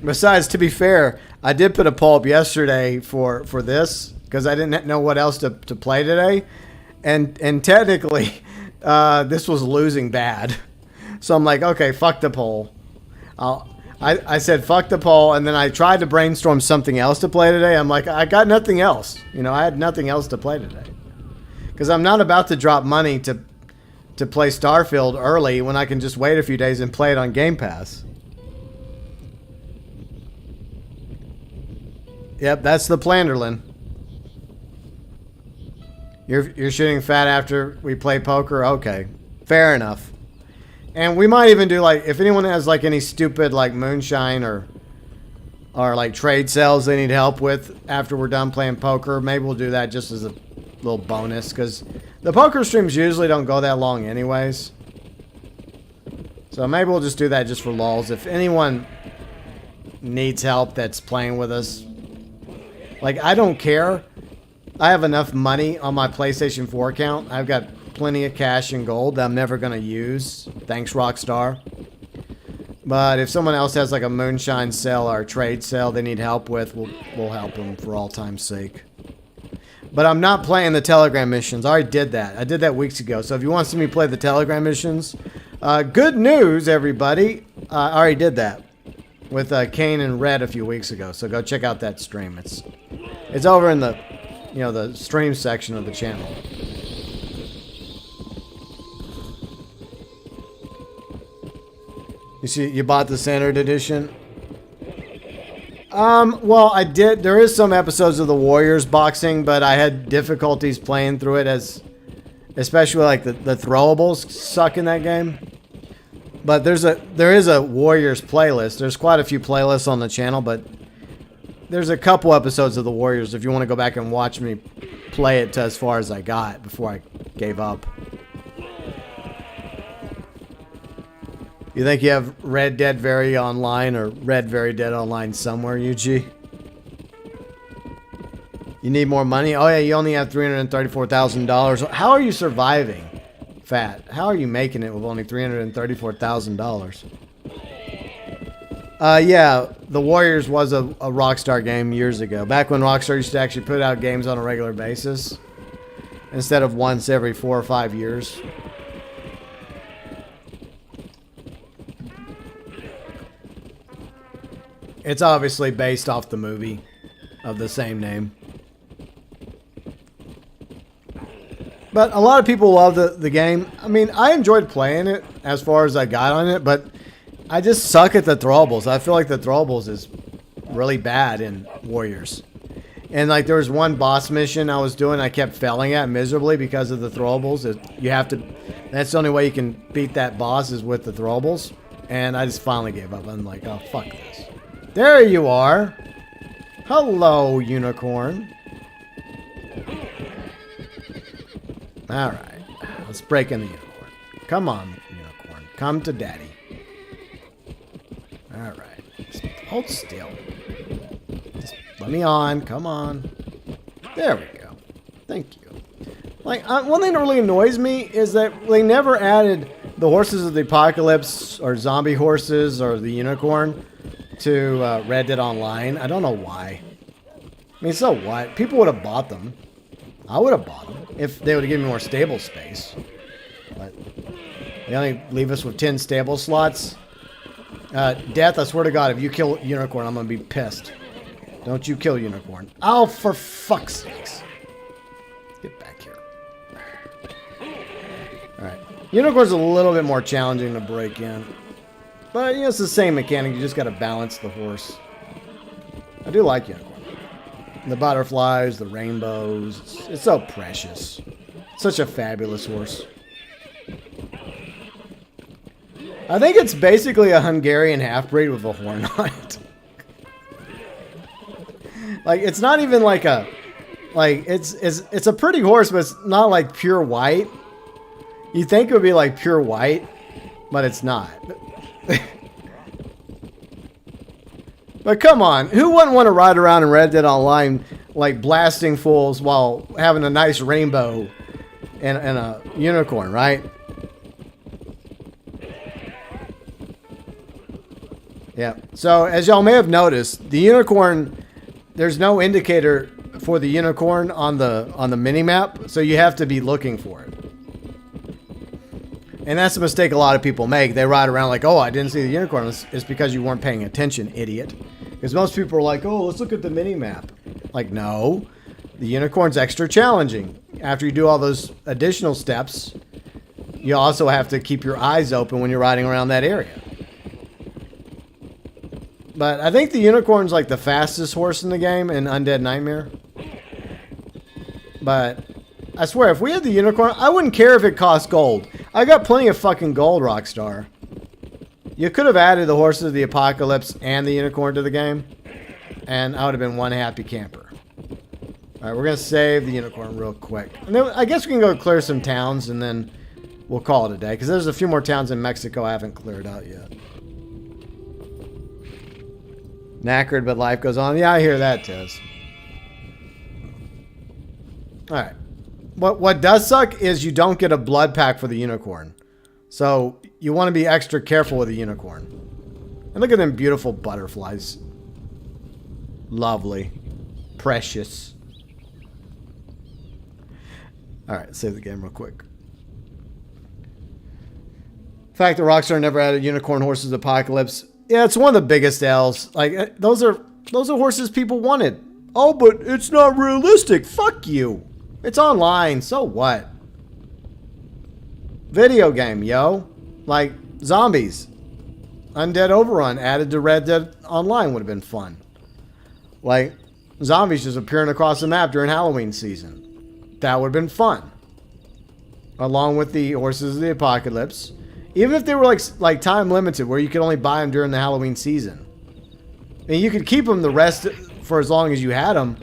Besides, to be fair, I did put a poll up yesterday for this because I didn't know what else to play today, and technically, this was losing bad. So I'm like, okay, fuck the poll. I said fuck the poll, and then I tried to brainstorm something else to play today. I'm like, I got nothing else. You know, I had nothing else to play today because I'm not about to drop money to play Starfield early when I can just wait a few days and play it on Game Pass. Yep, that's the Planderlin. You're shooting fat after we play poker? Okay, fair enough. And we might even do, like, if anyone has, like, any stupid, like, moonshine or like, trade sales they need help with after we're done playing poker, maybe we'll do that just as a little bonus, because the poker streams usually don't go that long anyways. So maybe we'll just do that just for lulz. If anyone needs help that's playing with us, like, I don't care. I have enough money on my PlayStation 4 account. I've got plenty of cash and gold that I'm never going to use. Thanks, Rockstar. But if someone else has like a moonshine sale or a trade sale they need help with, we'll help them for all time's sake. But I'm not playing the Telegram missions. I already did that. I did that weeks ago. So if you want to see me play the Telegram missions, good news, everybody. I already did that with Kane and Red a few weeks ago. So go check out that stream. It's over in the, you know, the stream section of the channel. You see, you bought the standard edition? Well, I did. There is some episodes of the Warriors boxing, but I had difficulties playing through it, especially like the throwables suck in that game. But there is a Warriors playlist. There's quite a few playlists on the channel, but there's a couple episodes of the Warriors if you want to go back and watch me play it to as far as I got before I gave up. You think you have Red Dead Very Online or Red Very Dead Online somewhere, UG? You need more money? Oh yeah, you only have $334,000. How are you surviving, Fat? How are you making it with only $334,000? Yeah, the Warriors was a Rockstar game years ago. Back when Rockstar used to actually put out games on a regular basis instead of once every 4 or 5 years. It's obviously based off the movie of the same name. But a lot of people love the game. I mean, I enjoyed playing it as far as I got on it, but I just suck at the throwables. I feel like the throwables is really bad in Warriors. And like there was one boss mission I was doing I kept failing at miserably because of the throwables. You have to, that's the only way you can beat that boss is with the throwables. And I just finally gave up. I'm like, oh, fuck this. There you are. Hello, unicorn. Alright. Let's break in the unicorn. Come on, unicorn. Come to daddy. Alright. Hold still. Just let me on. Come on. There we go. Thank you. Like, one thing that really annoys me is that they never added the Horses of the Apocalypse or zombie horses or the unicorn to Red Dead Online. I don't know why. I mean, so what? People would have bought them. I would have bought them if they would have given me more stable space. But they only leave us with 10 stable slots. Death, I swear to God, if you kill Unicorn, I'm going to be pissed. Don't you kill Unicorn. Oh, for fuck's sakes. Get back here. Alright. Unicorn's a little bit more challenging to break in. But, you know, it's the same mechanic. You just got to balance the horse. I do like Unicorn. The butterflies, the rainbows. It's so precious. Such a fabulous horse. I think it's basically a Hungarian half-breed with a horn on it. Like, it's not even like a... Like, it's a pretty horse, but it's not like pure white. You think it would be like pure white, but it's not. But come on, who wouldn't want to ride around in Red Dead Online like blasting fools while having a nice rainbow and a unicorn, right? Yeah. So as y'all may have noticed, the unicorn, there's no indicator for the unicorn on the mini map, so you have to be looking for it. And that's a mistake a lot of people make. They ride around like, oh, I didn't see the unicorn. It's because you weren't paying attention, idiot. Because most people are like, oh, let's look at the mini map. Like, no, the unicorn's extra challenging. After you do all those additional steps, you also have to keep your eyes open when you're riding around that area. But I think the unicorn's like the fastest horse in the game in Undead Nightmare. But I swear, if we had the unicorn, I wouldn't care if it cost gold. I got plenty of fucking gold, Rockstar. You could have added the Horses of the Apocalypse and the unicorn to the game, and I would have been one happy camper. Alright, we're going to save the unicorn real quick. And then I guess we can go clear some towns, and then we'll call it a day. Because there's a few more towns in Mexico I haven't cleared out yet. Knackered, but life goes on. Yeah, I hear that, Tez. Alright. What does suck is you don't get a blood pack for the unicorn. So you want to be extra careful with the unicorn. And look at them beautiful butterflies. Lovely. Precious. Alright, save the game real quick. The fact that Rockstar never added Unicorn Horses Apocalypse. Yeah, it's one of the biggest L's. Like, those are horses people wanted. Oh, but it's not realistic. Fuck you. It's online, so what? Video game, yo. Like, zombies. Undead Overrun added to Red Dead Online would have been fun. Like, zombies just appearing across the map during Halloween season. That would have been fun. Along with the Horses of the Apocalypse. Even if they were like time limited, where you could only buy them during the Halloween season. And you could keep them the rest for as long as you had them.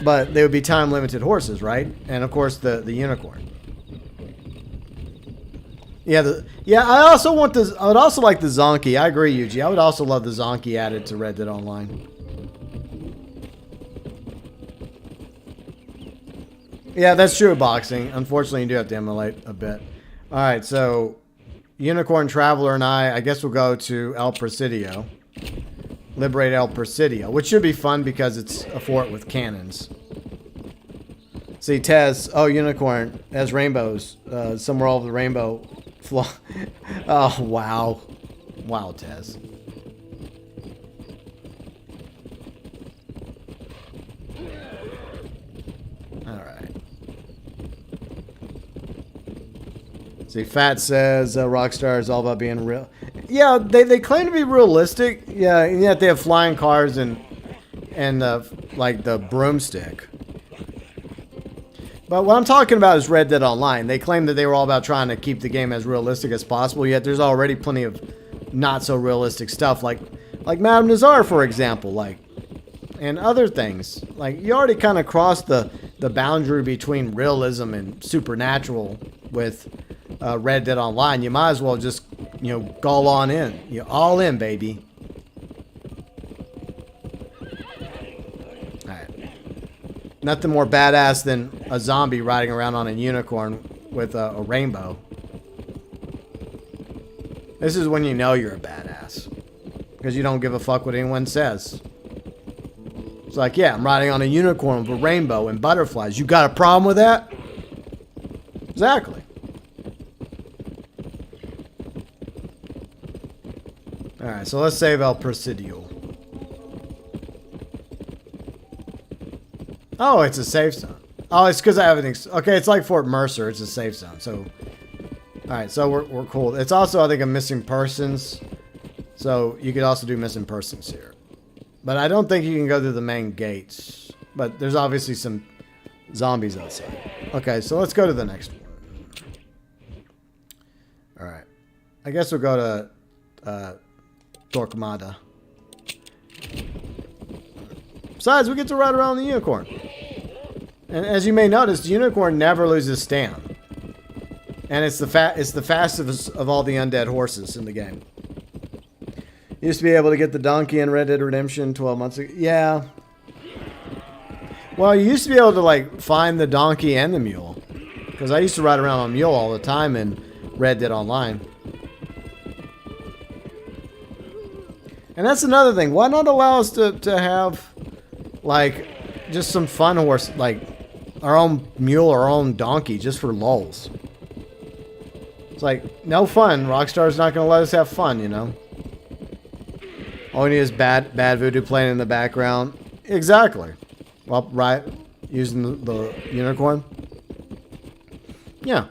But they would be time limited horses, right? And of course the unicorn. Yeah, I also want this. I would also like the Zonky. I agree, Yuji. I would also love the Zonky added to Red Dead Online. Yeah, that's true. Boxing. Unfortunately, you do have to emulate a bit. All right, so Unicorn Traveler and I guess we'll go to El Presidio. Liberate El Presidio, which should be fun because it's a fort with cannons. See, Tez, oh, unicorn, has rainbows. Somewhere all over the rainbow. Oh, wow. Wow, Tez. Alright. See, Fat says Rockstar is all about being real. Yeah, they claim to be realistic. Yeah, and yet they have flying cars and like the broomstick. But what I'm talking about is Red Dead Online. They claim that they were all about trying to keep the game as realistic as possible, yet there's already plenty of not so realistic stuff like Madame Nazar, for example, like, and other things. Like, you already kind of crossed the boundary between realism and supernatural with Red Dead Online. You might as well just, go on in. You're all in, baby. Nothing more badass than a zombie riding around on a unicorn with a rainbow. This is when you know you're a badass. Because you don't give a fuck what anyone says. It's like, yeah, I'm riding on a unicorn with a rainbow and butterflies. You got a problem with that? Exactly. Alright, so let's save El Presidio. Oh, it's a safe zone. Oh, it's because everything's... Okay, it's like Fort Mercer. It's a safe zone. So, alright, so we're cool. It's also, I think, a missing persons. So, you could also do missing persons here. But I don't think you can go through the main gates. But there's obviously some zombies outside. Okay, so let's go to the next one. Alright. I guess we'll go to Torquemada. Besides, we get to ride around the unicorn. And as you may notice, the unicorn never loses stamina. And it's the fastest of all the undead horses in the game. You used to be able to get the donkey in Red Dead Redemption 12 months ago. Yeah. Well, you used to be able to, like, find the donkey and the mule. Because I used to ride around on a mule all the time in Red Dead Online. And that's another thing. Why not allow us to have, like, just some fun horse, like, our own mule or our own donkey, just for lulz? It's like, no fun. Rockstar's not going to let us have fun, you know? All we need is bad voodoo playing in the background. Exactly. Well, right. Using the unicorn. Yeah.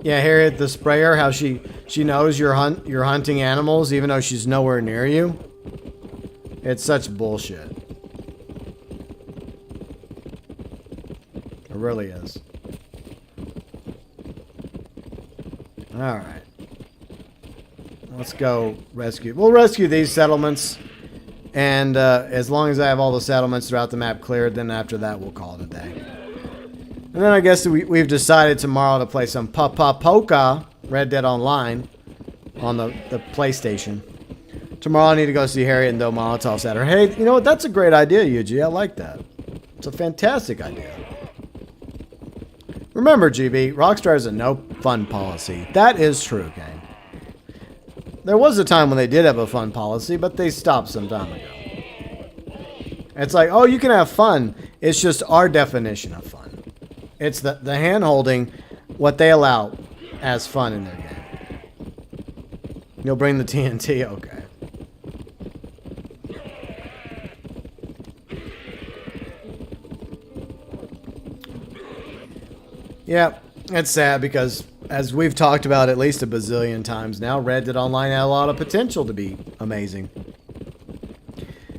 Yeah, Harriet the sprayer, how she knows you're hunting animals even though she's nowhere near you. It's such bullshit. It really is. Alright. Let's go rescue. We'll rescue these settlements. And as long as I have all the settlements throughout the map cleared, then after that we'll call it a day. And then I guess we've decided tomorrow to play some Polka Red Dead Online on the PlayStation. Tomorrow I need to go see Harriet and throw Molotovs at her. Hey, you know what? That's a great idea, Yuji. I like that. It's a fantastic idea. Remember, GB, Rockstar has a no fun policy. That is true, gang. There was a time when they did have a fun policy, but they stopped some time ago. It's like, oh, you can have fun. It's just our definition of fun. It's the hand-holding, what they allow as fun in their game. You'll bring the TNT? Okay. Yeah, it's sad because, as we've talked about at least a bazillion times now, Red Dead Online had a lot of potential to be amazing.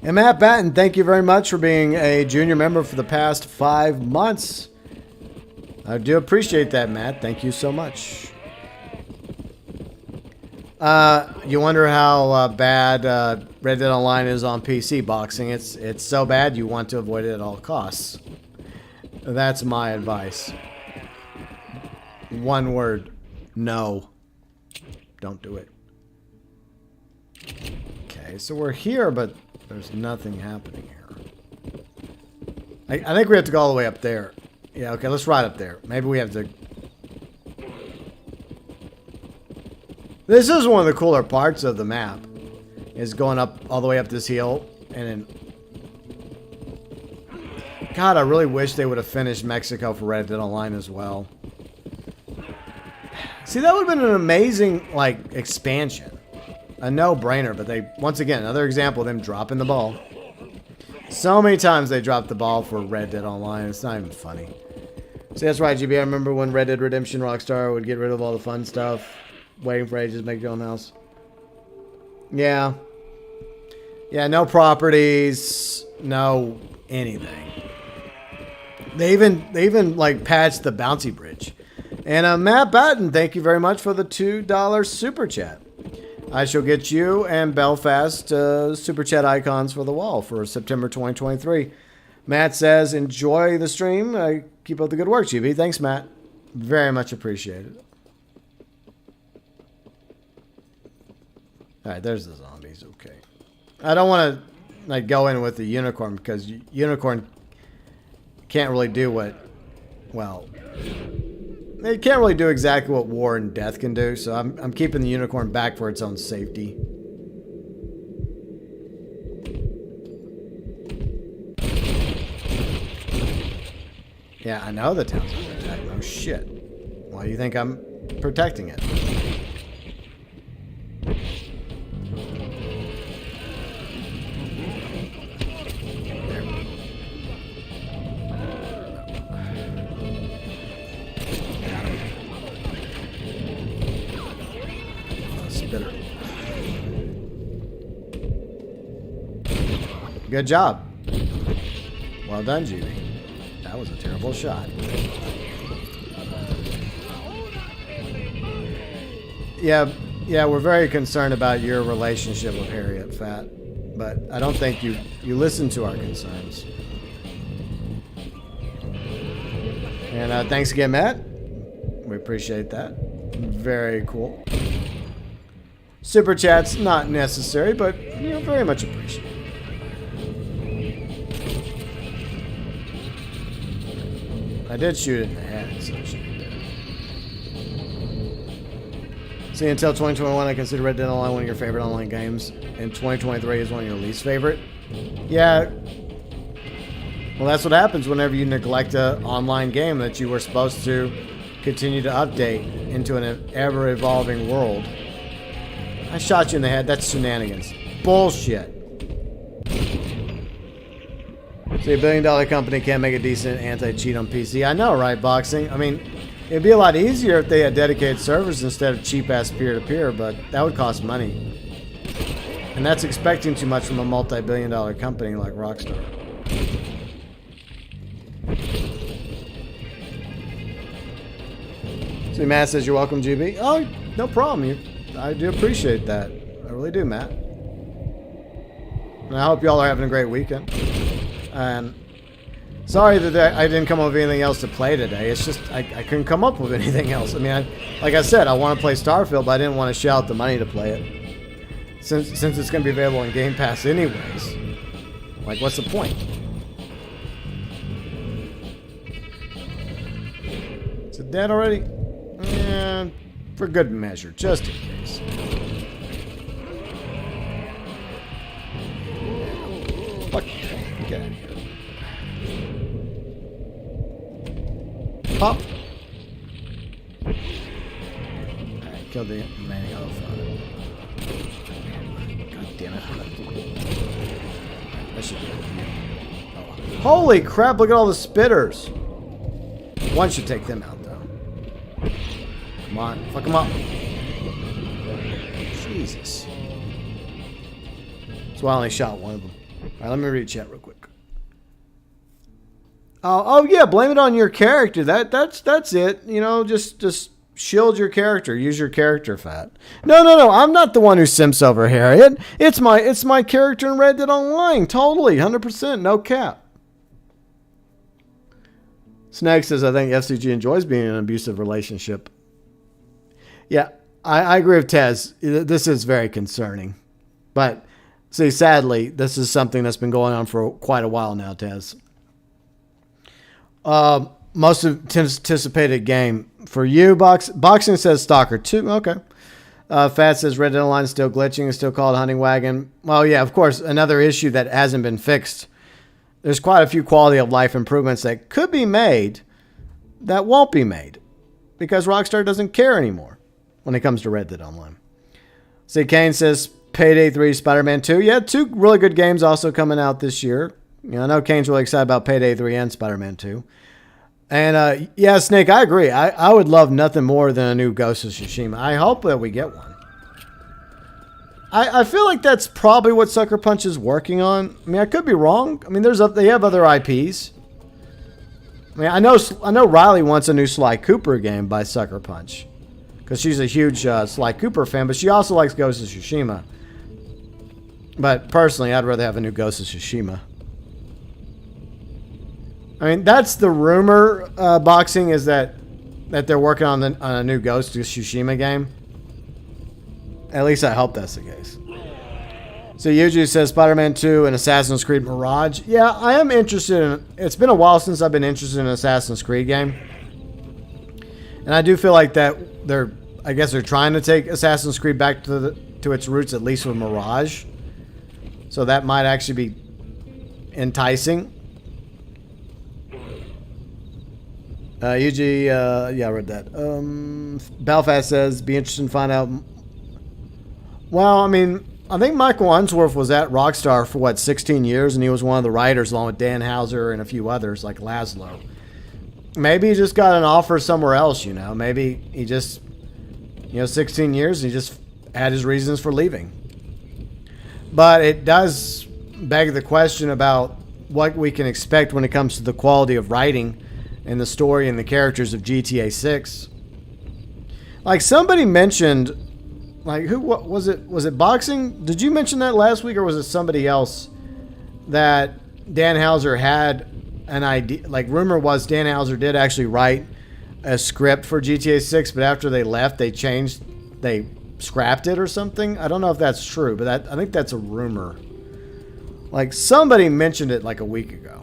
And Matt Batten, thank you very much for being a junior member for the past 5 months. I do appreciate that, Matt. Thank you so much. You wonder how bad Red Dead Online is on PC boxing. It's so bad you want to avoid it at all costs. That's my advice. One word. No. Don't do it. Okay, so we're here, but there's nothing happening here. I think we have to go all the way up there. Yeah, okay, let's ride up there. Maybe we have to... This is one of the cooler parts of the map. Is going up all the way up this hill. And then... God, I really wish they would have finished Mexico for Red Dead Online as well. See, that would have been an amazing, like, expansion. A no-brainer, but they... Once again, another example of them dropping the ball. So many times they dropped the ball for Red Dead Online. It's not even funny. See, that's right, GB. I remember when Red Dead Redemption Rockstar would get rid of all the fun stuff. Waiting for ages to make your own house. Yeah. Yeah, no properties. No anything. They even like patched the bouncy bridge. And Matt Batten, thank you very much for the $2 super chat. I shall get you and Belfast super chat icons for the wall for September 2023. Matt says, enjoy the stream. Keep up the good work, GB. Thanks, Matt. Very much appreciated. All right, there's the zombies. Okay. I don't want to like go in with the unicorn because unicorn can't really do what, well, they can't really do exactly what war and death can do. So I'm keeping the unicorn back for its own safety. Yeah, I know the town's under attack. No shit. Why do you think I'm protecting it? There. Got him. Oh, spitter. Good job. Well done, Judy. That was a terrible shot. Yeah, we're very concerned about your relationship with Harriet, Fat. But I don't think you listen to our concerns. And thanks again, Matt. We appreciate that. Very cool. Super chat's not necessary, but very much appreciated. I did shoot it in the head, so it should be dead. See, until 2021, I consider Red Dead Online one of your favorite online games, and 2023 is one of your least favorite. Yeah. Well, that's what happens whenever you neglect an online game that you were supposed to continue to update into an ever-evolving world. I shot you in the head. That's shenanigans. Bullshit. See, a billion-dollar company can't make a decent anti-cheat on PC. I know, right, Boxing? I mean, it'd be a lot easier if they had dedicated servers instead of cheap-ass peer-to-peer, but that would cost money. And that's expecting too much from a multi-billion-dollar company like Rockstar. See, Matt says, you're welcome, GB. Oh, no problem. I do appreciate that. I really do, Matt. And I hope y'all are having a great weekend. And sorry that I didn't come up with anything else to play today. It's just, I couldn't come up with anything else. I mean, like I said, I want to play Starfield, but I didn't want to shell out the money to play it. Since it's going to be available in Game Pass anyways. Like, what's the point? Is it dead already? Yeah, for good measure, just in case. Fuck, get out of here. Pop. Alright, kill the remaining alpha. God damn it. That should be it. Oh. Holy crap, look at all the spitters. One should take them out, though. Come on, fuck them up. Jesus. That's why I only shot one of them. Alright, let me read chat real quick. Oh yeah, blame it on your character. That's it. You know, just shield your character. Use your character fat. No. I'm not the one who simps over Harriet. It's my character in Red Dead Online. Totally, 100%, no cap. Snag says, I think FCG enjoys being in an abusive relationship. Yeah, I agree with Tez. This is very concerning. But, see, sadly, this is something that's been going on for quite a while now, Tez. Most anticipated game for you, Boxing says Stalker 2. Okay. Fat says Red Dead Online is still glitching. It's still called Hunting Wagon. Well, yeah, of course, another issue that hasn't been fixed. There's quite a few quality of life improvements that could be made that won't be made because Rockstar doesn't care anymore when it comes to Red Dead Online. See, Kane says Payday 3, Spider-Man 2. Yeah, two really good games also coming out this year. You know, I know Kane's really excited about Payday 3 and Spider-Man 2. And, yeah, Snake, I agree. I would love nothing more than a new Ghost of Tsushima. I hope that we get one. I feel like that's probably what Sucker Punch is working on. I mean, I could be wrong. I mean, they have other IPs. I mean, I know Riley wants a new Sly Cooper game by Sucker Punch. Because she's a huge Sly Cooper fan, but she also likes Ghost of Tsushima. But personally, I'd rather have a new Ghost of Tsushima. I mean, that's the rumor, Boxing, is that they're working on a new Ghost of Tsushima game. At least I hope that's the case. So Yuju says Spider-Man 2 and Assassin's Creed Mirage. Yeah, I am interested in... It's been a while since I've been interested in an Assassin's Creed game. And I do feel like that I guess they're trying to take Assassin's Creed back to its roots, at least with Mirage. So that might actually be enticing. UG, yeah, I read that. Belfast says, be interested in find out... Well, I mean, I think Michael Unsworth was at Rockstar for, 16 years, and he was one of the writers along with Dan Houser and a few others, like Laszlo. Maybe he just got an offer somewhere else, you know. Maybe he just, 16 years, and he just had his reasons for leaving. But it does beg the question about what we can expect when it comes to the quality of writing and the story and the characters of GTA 6. Like, somebody mentioned... Like, what was it? Was it Boxing? Did you mention that last week, or was it somebody else that Dan Houser had an idea? Like, rumor was Dan Houser did actually write a script for GTA 6, but after they left, they scrapped it or something. I don't know if that's true, but I think that's a rumor. Like, somebody mentioned it like a week ago.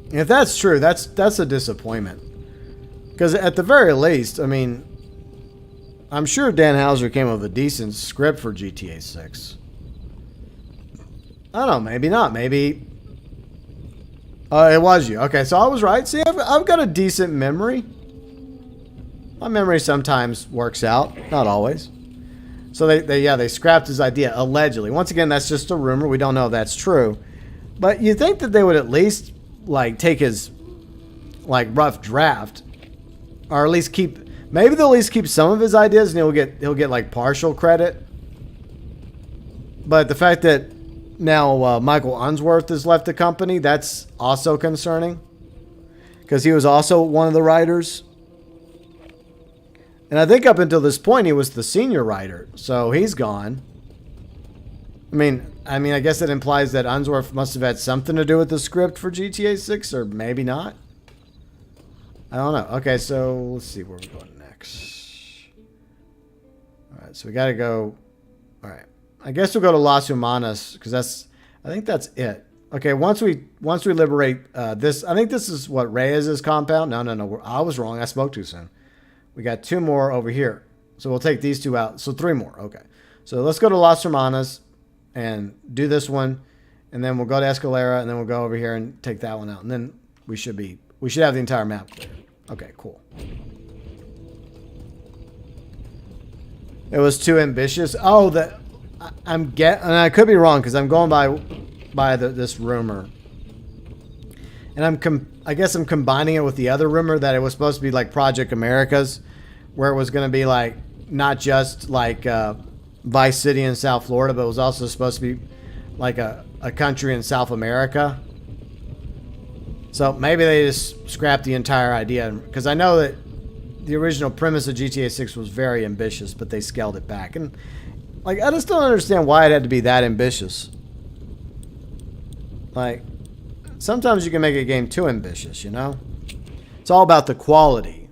And if that's true, that's a disappointment. Because at the very least, I mean... I'm sure Dan Houser came up with a decent script for GTA 6. I don't know, maybe not. Maybe... it was you. Okay, so I was right. See, I've got a decent memory. My memory sometimes works out. Not always. So they scrapped his idea, allegedly. Once again, that's just a rumor. We don't know if that's true. But you think that they would at least, like, take his, like, rough draft. Or at least keep... Maybe they'll at least keep some of his ideas and he'll get like, partial credit. But the fact that now Michael Unsworth has left the company, that's also concerning. Because he was also one of the writers. And I think up until this point, he was the senior writer. So he's gone. I mean, I guess that implies that Unsworth must have had something to do with the script for GTA 6, or maybe not. I don't know. Okay, so let's see where we're going next. All right, so we got to go. All right, I guess we'll go to Las Humanas because I think that's it. Okay, once we liberate this, I think this is what Reyes' compound. No, I was wrong. I spoke too soon. We got 2 more over here, so we'll take these 2 out. So 3 more. Okay, so let's go to Las Hermanas and do this one, and then we'll go to Escalera, and then we'll go over here and take that one out, and then we should have the entire map clear. Okay, cool. It was too ambitious. Oh, and I could be wrong because I'm going by this rumor, and I guess I'm combining it with the other rumor that it was supposed to be like Project Americas, where it was going to be like not just like Vice City in South Florida, but it was also supposed to be like a country in South America. So maybe they just scrapped the entire idea, because I know that the original premise of GTA 6 was very ambitious, but they scaled it back. And like, I just don't understand why it had to be that ambitious. Like, sometimes you can make a game too ambitious, you know? It's all about the quality.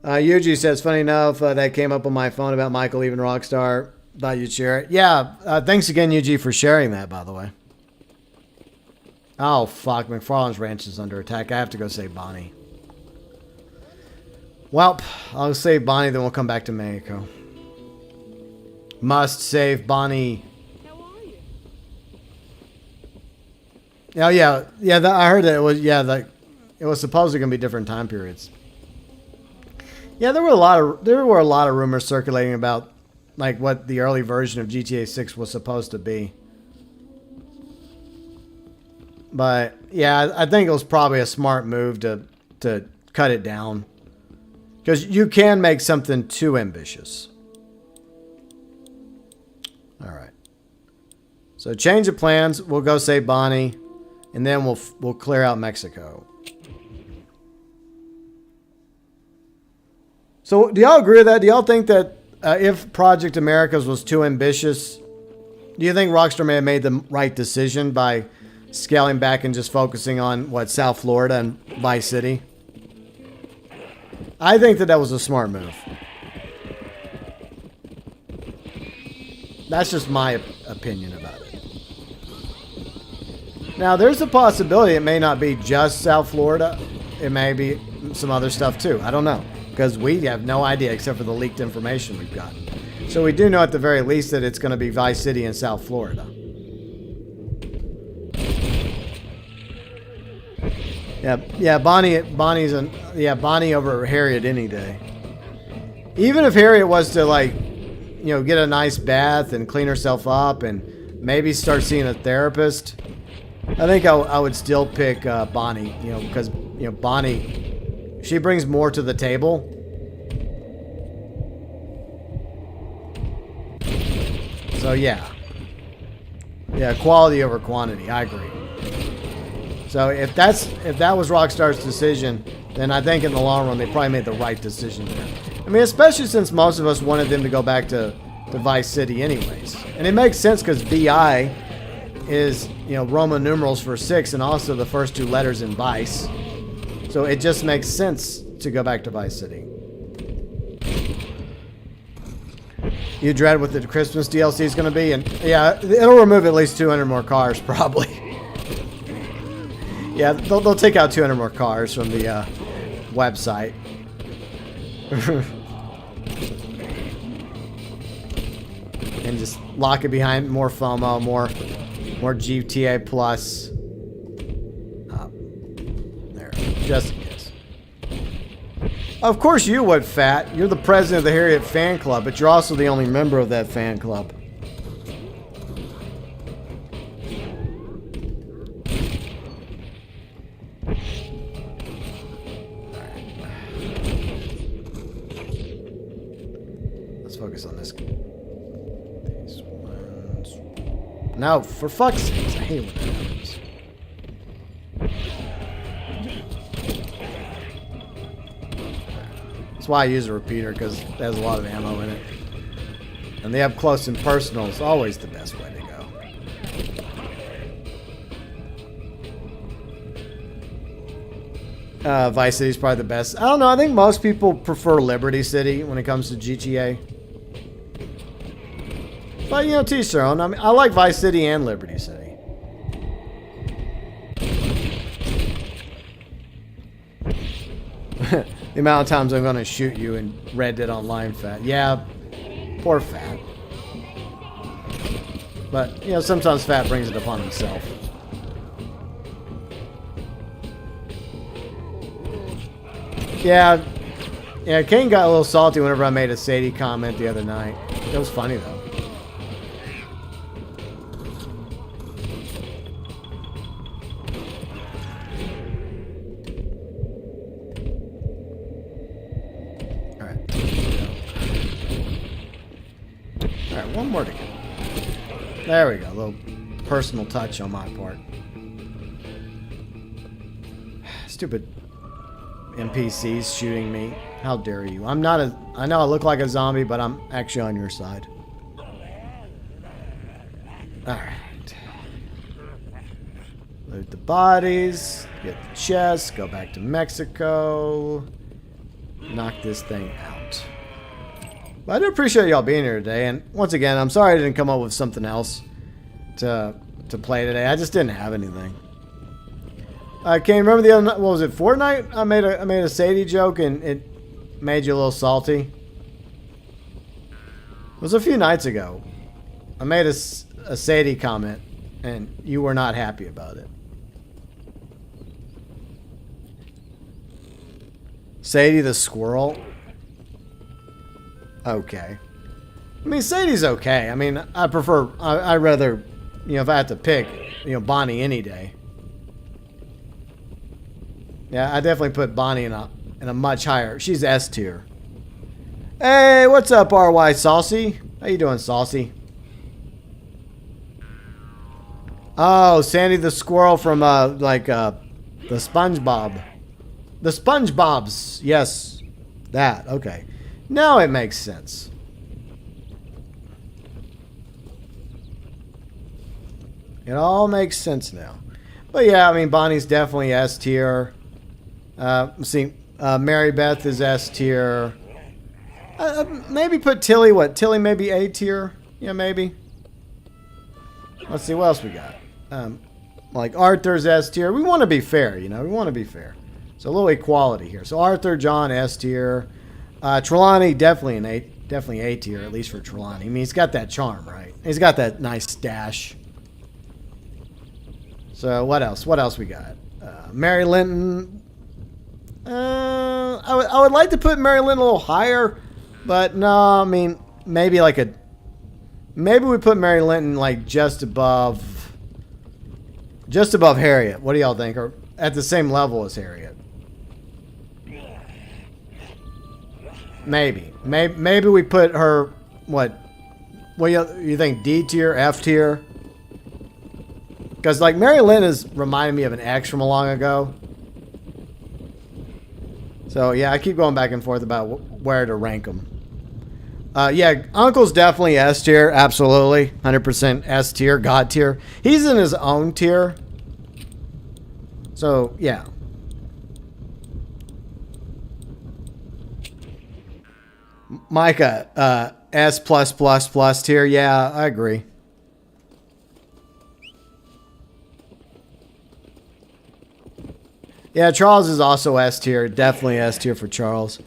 Yuji says, funny enough, that came up on my phone about Michael leaving Rockstar. Thought you'd share it. Yeah, thanks again, Yuji, for sharing that, by the way. Oh, fuck. McFarlane's Ranch is under attack. I have to go save Bonnie. Well, I'll save Bonnie, then we'll come back to Mexico. Must save Bonnie. How are you? Oh, yeah. Yeah, I heard that it was, it was supposedly going to be different time periods. Yeah, there were a lot of rumors circulating about, like, what the early version of GTA 6 was supposed to be. But yeah, I think it was probably a smart move to cut it down, because you can make something too ambitious. All right. So change of plans. We'll go save Bonnie, and then we'll clear out Mexico. So do y'all agree with that? Do y'all think that if Project Americas was too ambitious, do you think Rockstar may have made the right decision by scaling back and just focusing on, South Florida and Vice City? I think that was a smart move. That's just my opinion about it. Now, there's a possibility it may not be just South Florida. It may be some other stuff too. I don't know, because we have no idea except for the leaked information we've gotten. So we do know at the very least that it's going to be Vice City and South Florida. Yeah, Bonnie over Harriet any day. Even if Harriet was to, like, get a nice bath and clean herself up and maybe start seeing a therapist, I think I would still pick Bonnie, because Bonnie, she brings more to the table. So yeah, quality over quantity. I agree. So if that was Rockstar's decision, then I think in the long run they probably made the right decision there. I mean, especially since most of us wanted them to go back to Vice City anyways. And it makes sense because VI is, Roman numerals for 6 and also the first 2 letters in Vice. So it just makes sense to go back to Vice City. You dread what the Christmas DLC is going to be? And yeah, it'll remove at least 200 more cars probably. Yeah, they'll take out 200 more cars from the website. and just lock it behind more FOMO, more GTA plus. There, just in case. Of course you would, Fat. You're the president of the Harriet fan club, but you're also the only member of that fan club. Focus on this. These ones. No, for fuck's sake, I hate when that happens. That's why I use a repeater, because it has a lot of ammo in it. And the up close and personal is always the best way to go. Vice City's probably the best. I don't know, I think most people prefer Liberty City when it comes to GTA. But, you know, to each their own. I mean, I like Vice City and Liberty City. The amount of times I'm going to shoot you in Red Dead Online, Fat. Yeah, poor Fat. But, you know, sometimes Fat brings it upon himself. Yeah, Kane got a little salty whenever I made a Sadie comment the other night. It was funny, though. Alright, one more to go. There we go. A little personal touch on my part. Stupid NPCs shooting me. How dare you? I'm not a... I know I look like a zombie, but I'm actually on your side. Alright. Loot the bodies. Get the chest. Go back to Mexico. Knock this thing out. But I do appreciate y'all being here today. And once again, I'm sorry I didn't come up with something else to play today. I just didn't have anything. I can't remember the other night. What was it? Fortnite? I made a Sadie joke and it made you a little salty. It was a few nights ago. I made a Sadie comment and you were not happy about it. Sadie the squirrel? Okay. I mean, Sadie's okay. I mean, I'd rather, you know, if I had to pick, you know, Bonnie any day. Yeah, I definitely put Bonnie in a much higher. She's S tier. Hey, what's up, RY Saucy? How you doing, Saucy? Oh, Sandy the squirrel from the SpongeBob. The SpongeBobs. Yes, that. Okay. Now it makes sense. It all makes sense now. But yeah, I mean, Bonnie's definitely S tier. See, Mary Beth is S tier. Maybe put Tilly, what? Tilly maybe A tier? Yeah, maybe. Let's see, what else we got? Like Arthur's S tier. We want to be fair, you know? We want to be fair. So a little equality here. So Arthur, John, S tier. Trelawney, definitely A tier, at least for Trelawney. I mean, he's got that charm, right? He's got that nice stash. So what else? What else we got? Mary Linton. I would like to put Mary Linton a little higher, but no, I mean, maybe we put Mary Linton like just above Harriet. What do y'all think? Or at the same level as Harriet? Maybe we put her, what you think, D tier, F tier? Because like Mary Lynn is reminding me of an ex from a long ago. So yeah, I keep going back and forth about where to rank them. Yeah, Uncle's definitely S tier, absolutely, 100% S tier, God tier. He's in his own tier. So yeah. Micah, S+++ tier. Yeah, I agree. Yeah, Charles is also S tier. Definitely S tier for Charles.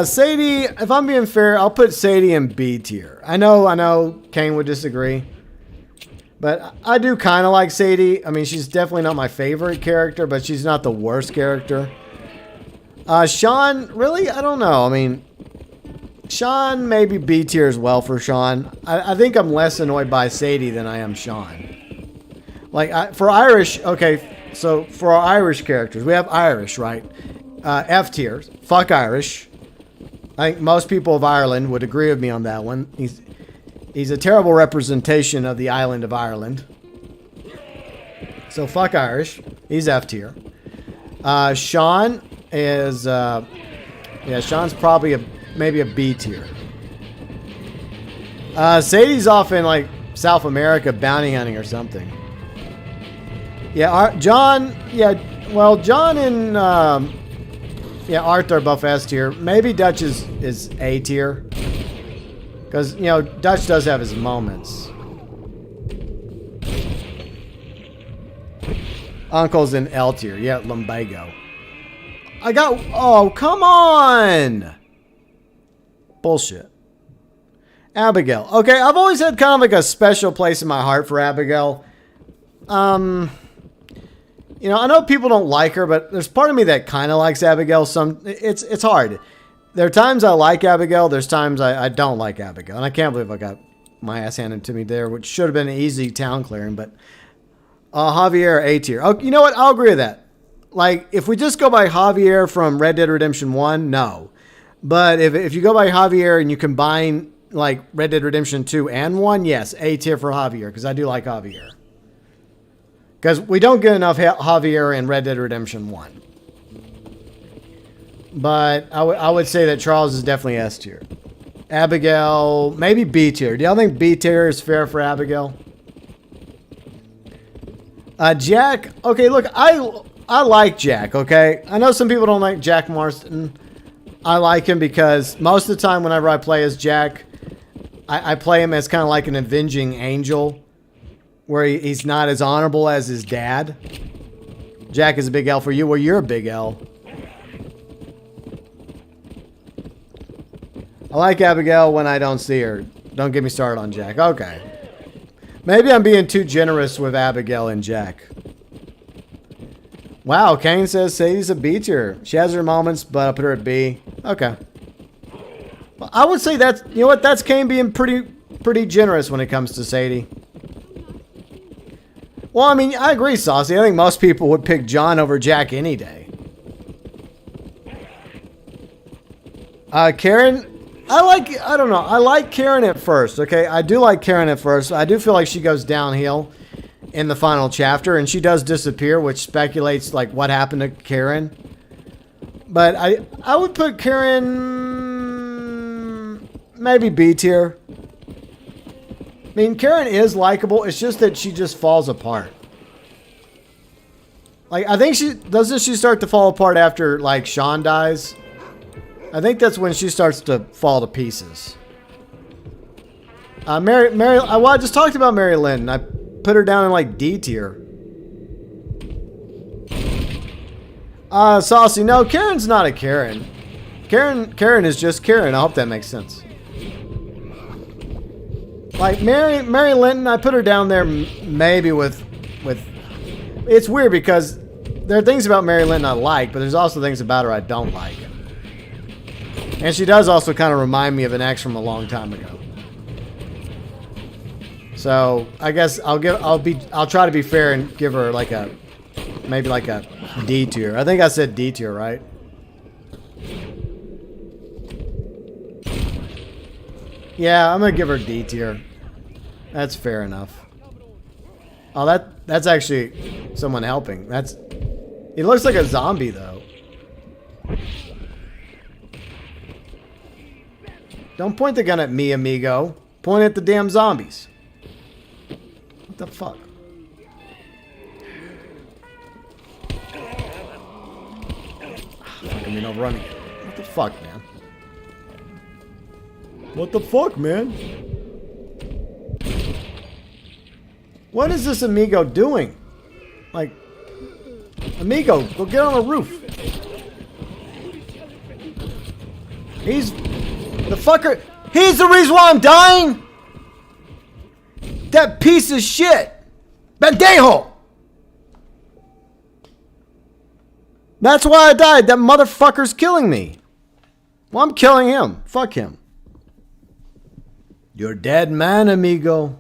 Sadie, if I'm being fair, I'll put Sadie in B tier. I know Kane would disagree. But I do kind of like Sadie. I mean, she's definitely not my favorite character, but she's not the worst character. Sean, really? I don't know. I mean, Sean, maybe B tier as well for Sean. I think I'm less annoyed by Sadie than I am Sean. Like, for Irish, okay, so for our Irish characters, we have Irish, right? F tier. Fuck Irish. I think most people of Ireland would agree with me on that one. He's a terrible representation of the island of Ireland. So fuck Irish. He's F tier. Sean is, yeah, Sean's probably maybe a B tier. Sadie's off in like South America bounty hunting or something. Yeah, John, yeah, well, John and, yeah, Arthur are both S tier. Maybe Dutch is A tier. Because, you know, Dutch does have his moments. Uncle's in L tier. Yeah, Lumbago. Oh, come on! Bullshit. Abigail. Okay, I've always had kind of like a special place in my heart for Abigail. You know, I know people don't like her, but there's part of me that kind of likes Abigail. It's hard. There are times I like Abigail. There's times I don't like Abigail. And I can't believe I got my ass handed to me there, which should have been an easy town clearing. But Javier, A tier. Oh, you know what? I'll agree with that. Like, if we just go by Javier from Red Dead Redemption 1, no. But if you go by Javier and you combine, like, Red Dead Redemption 2 and 1, yes, A tier for Javier, because I do like Javier. Because we don't get enough Javier in Red Dead Redemption 1. But I would say that Charles is definitely S tier. Abigail, maybe B tier. Do y'all think B tier is fair for Abigail? Jack, okay, look, I like Jack, okay? I know some people don't like Jack Marston. I like him because most of the time whenever I play as Jack, I play him as kind of like an avenging angel. Where he's not as honorable as his dad. Jack is a big L for you. Well, you're a big L. I like Abigail when I don't see her. Don't get me started on Jack. Okay. Maybe I'm being too generous with Abigail and Jack. Wow, Kane says Sadie's a B tier. She has her moments, but I'll put her at B. Okay. Well, I would say that's, you know what, that's Kane being pretty generous when it comes to Sadie. Well, I mean, I agree, Saucy. I think most people would pick John over Jack any day. Karen, I don't know. I like Karen at first, okay? I do like Karen at first. I do feel like she goes downhill in the final chapter, and she does disappear, which speculates, like, what happened to Karen. But I would put Karen maybe B tier. I mean, Karen is likable. It's just that she just falls apart. Like, I think doesn't she start to fall apart after, like, Sean dies? I think that's when she starts to fall to pieces. I just talked about Mary Lynn. I put her down in, like, D tier. Saucy, no, Karen's not a Karen. Karen is just Karen. I hope that makes sense. Like, Mary Linton, I put her down there maybe with... It's weird because there are things about Mary Linton I like, but there's also things about her I don't like. And she does also kind of remind me of an ex from a long time ago. So, I guess I'll try to be fair and give her like maybe like a D tier. I think I said D tier, right? Yeah, I'm gonna give her D tier. That's fair enough. Oh, that's actually someone helping. It looks like a zombie though. Don't point the gun at me, amigo. Point at the damn zombies. What the fuck? Fucking me no running. What the fuck, man? What the fuck, man? What is this amigo doing? Like, amigo, go get on the roof. He's the fucker. He's the reason why I'm dying. That piece of shit. Bandejo. That's why I died. That motherfucker's killing me. Well, I'm killing him. Fuck him. You're dead man, amigo.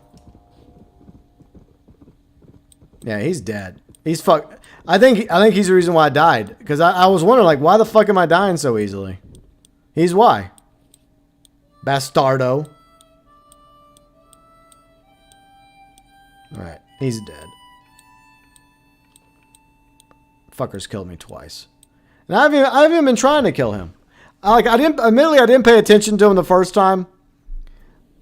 Yeah, he's dead. He's fuck. I think he's the reason why I died. Because I was wondering, like, why the fuck am I dying so easily? He's why. Bastardo. Alright, he's dead. Fucker's killed me twice. And I haven't even been trying to kill him. Admittedly, I didn't pay attention to him the first time.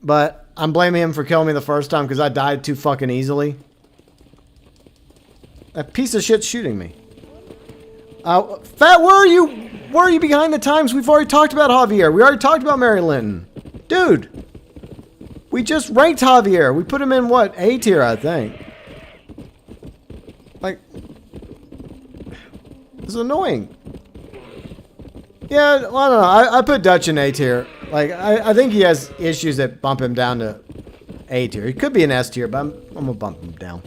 But I'm blaming him for killing me the first time because I died too fucking easily. That piece of shit's shooting me. Fat, where are you? Where are you behind the times? We've already talked about Javier. We already talked about Mary Linton. Dude. We just ranked Javier. We put him in, what, A tier, I think. Like, it's annoying. Yeah, well, I don't know. I put Dutch in A tier. Like, I think he has issues that bump him down to A tier. He could be an S tier, but I'm going to bump him down.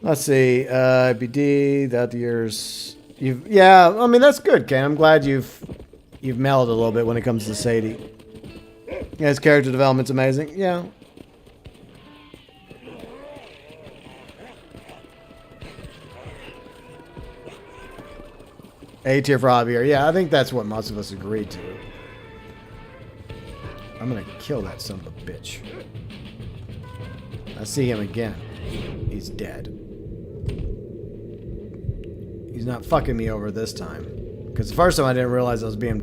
Let's see. BD, that year's... Yeah, I mean, that's good, Ken. I'm glad you've mellowed a little bit when it comes to Sadie. Yeah, his character development's amazing. Yeah. A tier for Javier. Yeah, I think that's what most of us agreed to. I'm gonna kill that son of a bitch. I see him again. He's dead. He's not fucking me over this time. Because the first time I didn't realize I was being...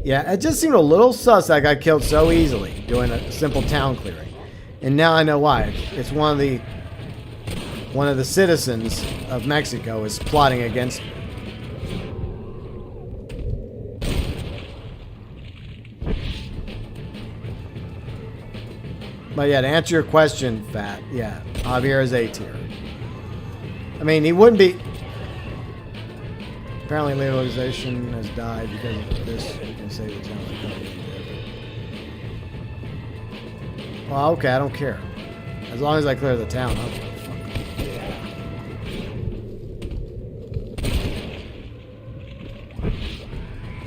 Yeah, it just seemed a little sus that I got killed so easily doing a simple town clearing. And now I know why. It's one of the citizens of Mexico is plotting against me. But yeah, to answer your question, Fat, yeah, Javier is A tier. I mean, he wouldn't be... Apparently legalization has died because of this. We can say the town. Well, okay, I don't care. As long as I clear the town, I'll give a fuck.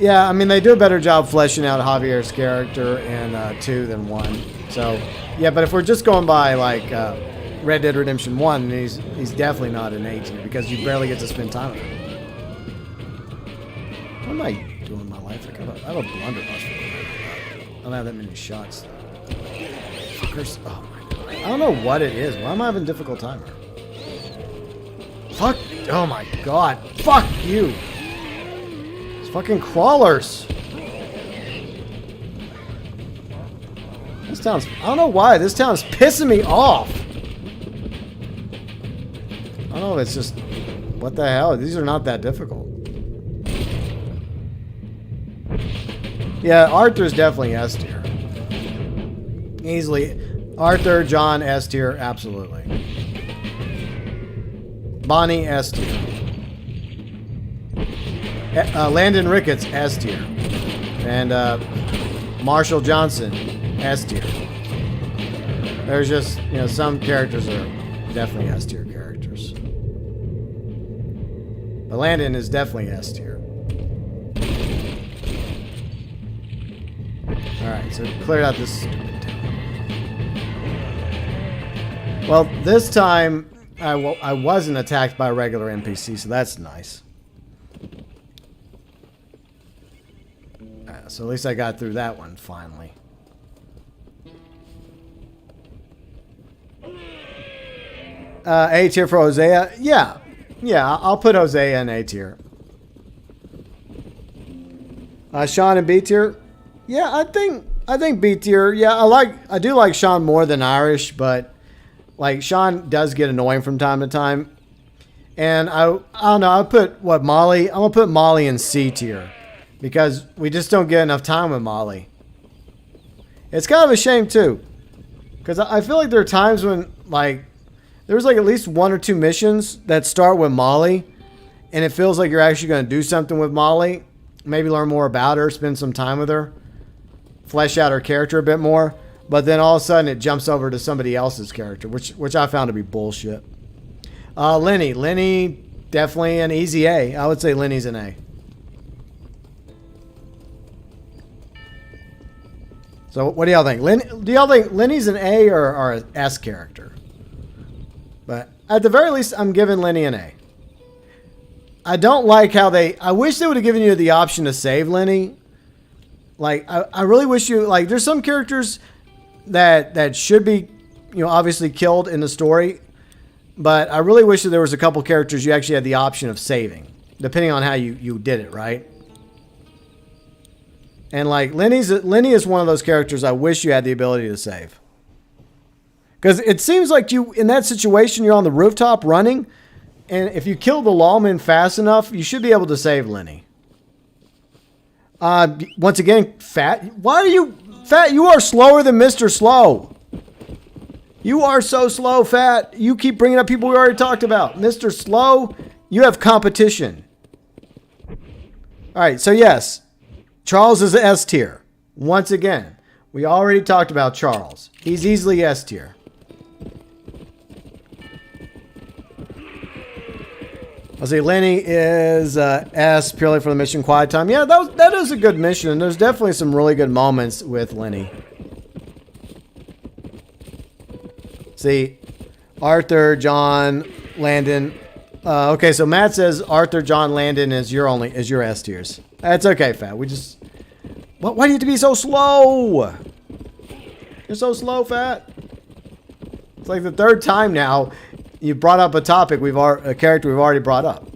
Yeah, I mean, they do a better job fleshing out Javier's character in 2 than 1. So, yeah, but if we're just going by, like, Red Dead Redemption 1, he's definitely not an A tier because you barely get to spend time with him. What am I doing in my life? Like, I have a blunderbuss. I don't have that many shots. Fuckers. Oh my god. I don't know what it is. Why am I having a difficult time here? Fuck. Oh my god. Fuck you. It's fucking crawlers. This town's... I don't know why. This town is pissing me off. I don't know if it's just... What the hell? These are not that difficult. Yeah, Arthur's definitely S tier. Easily. Arthur, John, S tier, absolutely. Bonnie, S tier. Landon Ricketts, S tier. And Marshall Johnson, S tier. There's just, you know, some characters are definitely S tier characters. But Landon is definitely S tier. Alright, so cleared out this stupid town. Well, this time I wasn't attacked by a regular NPC, so that's nice. So at least I got through that one finally. A tier for Hosea? Yeah. Yeah, I'll put Hosea in A tier. Sean in B tier? Yeah, I think B tier. Yeah, I do like Sean more than Irish, but like Sean does get annoying from time to time. And I don't know, Molly? I'm gonna put Molly in C tier. Because we just don't get enough time with Molly. It's kind of a shame too. Because I feel like there are times when like there's like at least 1 or 2 missions that start with Molly. And it feels like you're actually going to do something with Molly. maybe learn more about her, spend some time with her, flesh out her character a bit more. But then all of a sudden it jumps over to somebody else's character, which I found to be bullshit. Lenny, definitely an easy A. I would say Lenny's an A. So what do y'all think? Do y'all think Lenny's an A or an S character? But at the very least, I'm giving Lenny an A. I don't like how I wish they would have given you the option to save Lenny. Like, I really wish you, like, there's some characters that should be, you know, obviously killed in the story. But I really wish that there was a couple characters you actually had the option of saving, depending on how you did it, right? And like Lenny is one of those characters I wish you had the ability to save. Because it seems like you, in that situation, you're on the rooftop running, and if you kill the lawman fast enough, you should be able to save Lenny. Once again, Fat. Why are you... Fat, you are slower than Mr. Slow. You are so slow, Fat. You keep bringing up people we already talked about. Mr. Slow, you have competition. All right, so yes, Charles is S tier. Once again, we already talked about Charles. He's easily S tier. I'll say Lenny is S purely for the mission quiet time. Yeah, that is a good mission, and there's definitely some really good moments with Lenny. See, Arthur, John, Landon. Okay, so Matt says Arthur, John, Landon is your S tiers. That's okay, Fat. We just... Why do you have to be so slow? You're so slow, Fat. It's like the third time now you brought up a topic a character we've already brought up.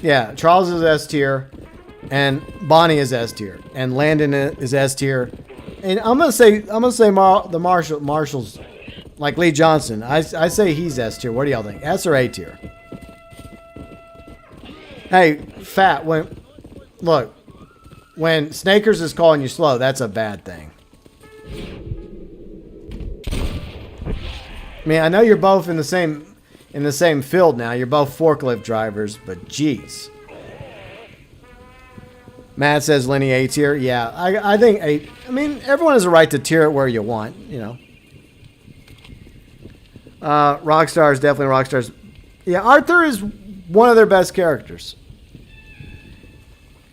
Yeah, Charles is S tier, and Bonnie is S tier, and Landon is S tier, and I'm gonna say the Marshall's like Lee Johnson. I say he's S tier. What do y'all think? S or A tier? Hey, Fat. When Snakers is calling you slow, that's a bad thing. I mean, I know you're both in the same field now. You're both forklift drivers, but geez. Matt says Lenny A tier. Yeah, I think A. I mean, everyone has a right to tier it where you want, you know. Rockstars, definitely Rockstars. Yeah, Arthur is one of their best characters.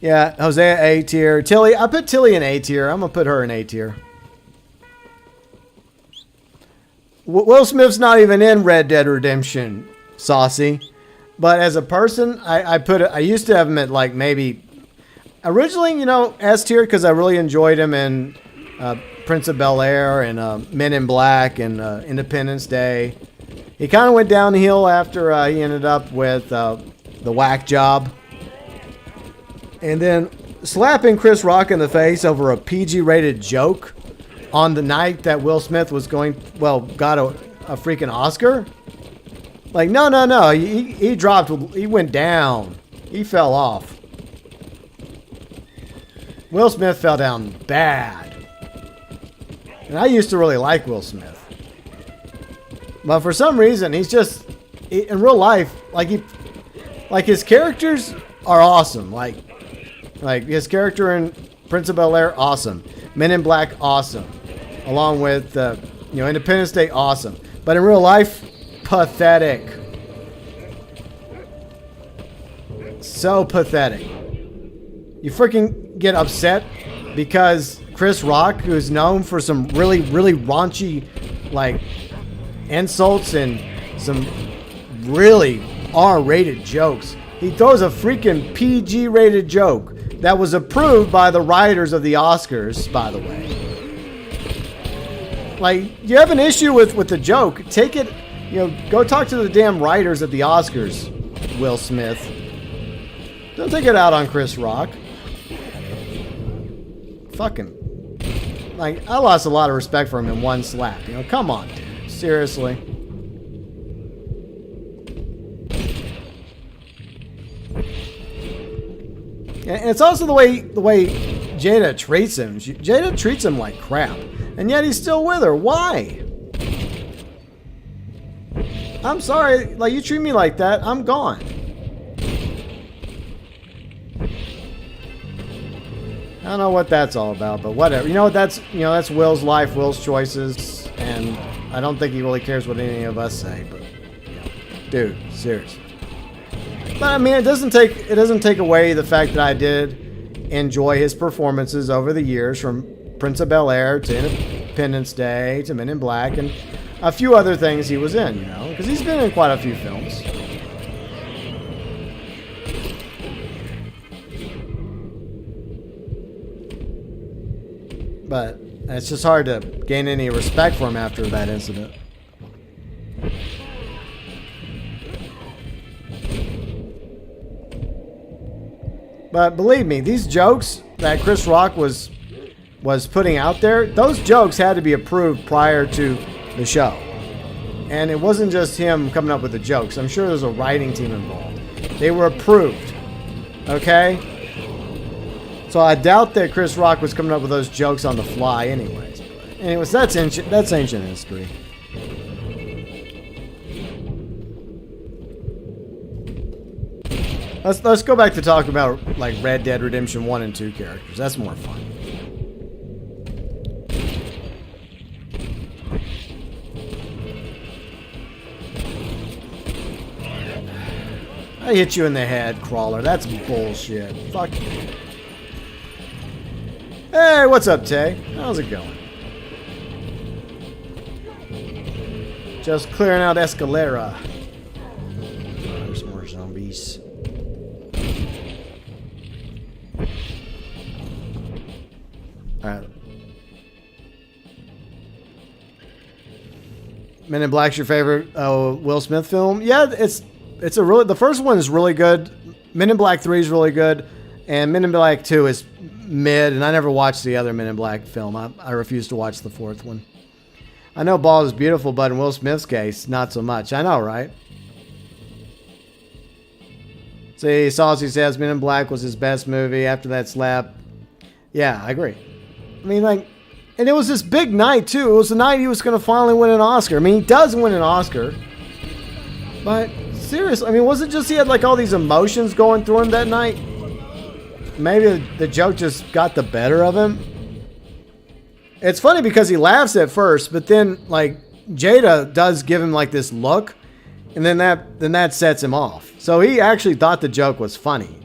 Yeah, Hosea A tier. Tilly, I put Tilly in A tier. I'm going to put her in A tier. Will Smith's not even in Red Dead Redemption, Saucy. But as a person, I used to have him at like maybe... Originally, you know, S tier because I really enjoyed him in Prince of Bel-Air and Men in Black and Independence Day. He kind of went downhill after he ended up with the whack job. And then slapping Chris Rock in the face over a PG-rated joke on the night that Will Smith was got a freaking Oscar. Like, no. He dropped, he went down. He fell off. Will Smith fell down bad. And I used to really like Will Smith. But for some reason, he's just, in real life, like his characters are awesome. Like his character in Prince of Bel-Air, awesome. Men in Black, awesome. Along with, Independence Day, awesome. But in real life, pathetic. So pathetic. You freaking get upset because Chris Rock, who's known for some really, really raunchy, like, insults and some really R-rated jokes. He throws a freaking PG-rated joke that was approved by the writers of the Oscars, by the way. Like, you have an issue with the joke, take it, go talk to the damn writers at the Oscars, Will Smith. Don't take it out on Chris Rock. Fucking, like, I lost a lot of respect for him in one slap. Come on, dude. Seriously. And it's also the way Jada treats him. Jada treats him like crap. And yet he's still with her. Why? I'm sorry. Like, you treat me like that, I'm gone. don't know what that's all about, but whatever. You know what? That's Will's life, Will's choices, and I don't think he really cares what any of us say. But dude, seriously. But I mean, it doesn't take away the fact that I did enjoy his performances over the years, from Prince of Bel-Air to Independence Day to Men in Black and a few other things he was in. Because he's been in quite a few films. But it's just hard to gain any respect for him after that incident. But believe me, these jokes that Chris Rock was putting out there, those jokes had to be approved prior to the show. And it wasn't just him coming up with the jokes. I'm sure there's a writing team involved. They were approved. Okay? So I doubt that Chris Rock was coming up with those jokes on the fly anyways. Anyways, that's ancient history. Let's go back to talk about like Red Dead Redemption 1 and 2 characters. That's more fun. I hit you in the head, Crawler. That's bullshit. Fuck you. Hey, what's up, Tay? How's it going? Just clearing out Escalera. Oh, there's more zombies. Alright. Men in Black's your favorite Will Smith film? Yeah, it's a really, the first one is really good. Men in Black 3 is really good, and Men in Black 2 is mid, and I never watched the other Men in Black film. I refuse to watch the fourth one. I know Ball is beautiful, but in Will Smith's case, not so much. I know, right? See, Saucy says Men in Black was his best movie after that slap. Yeah, I agree. I mean, like, and it was this big night, too. It was the night he was going to finally win an Oscar. I mean, he does win an Oscar. But, seriously, I mean, was it just he had, like, all these emotions going through him that night? Maybe the joke just got the better of him. It's funny because he laughs at first, but then, like, Jada does give him, like, this look, and then that sets him off. So he actually thought the joke was funny,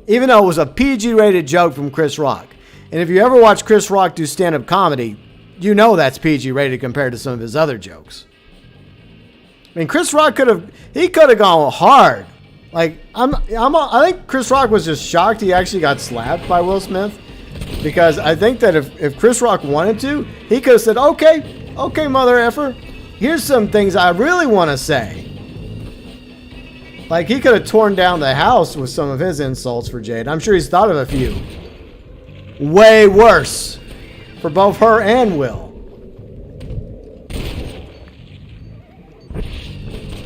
even though it was a PG-rated joke from Chris Rock. And if you ever watch Chris Rock do stand-up comedy, you know that's PG-rated compared to some of his other jokes. I mean, Chris Rock could have gone hard. Like, I think Chris Rock was just shocked he actually got slapped by Will Smith. Because I think that if Chris Rock wanted to, he could have said, okay, mother effer, here's some things I really want to say. Like, he could have torn down the house with some of his insults for Jade. I'm sure he's thought of a few. Way worse for both her and Will.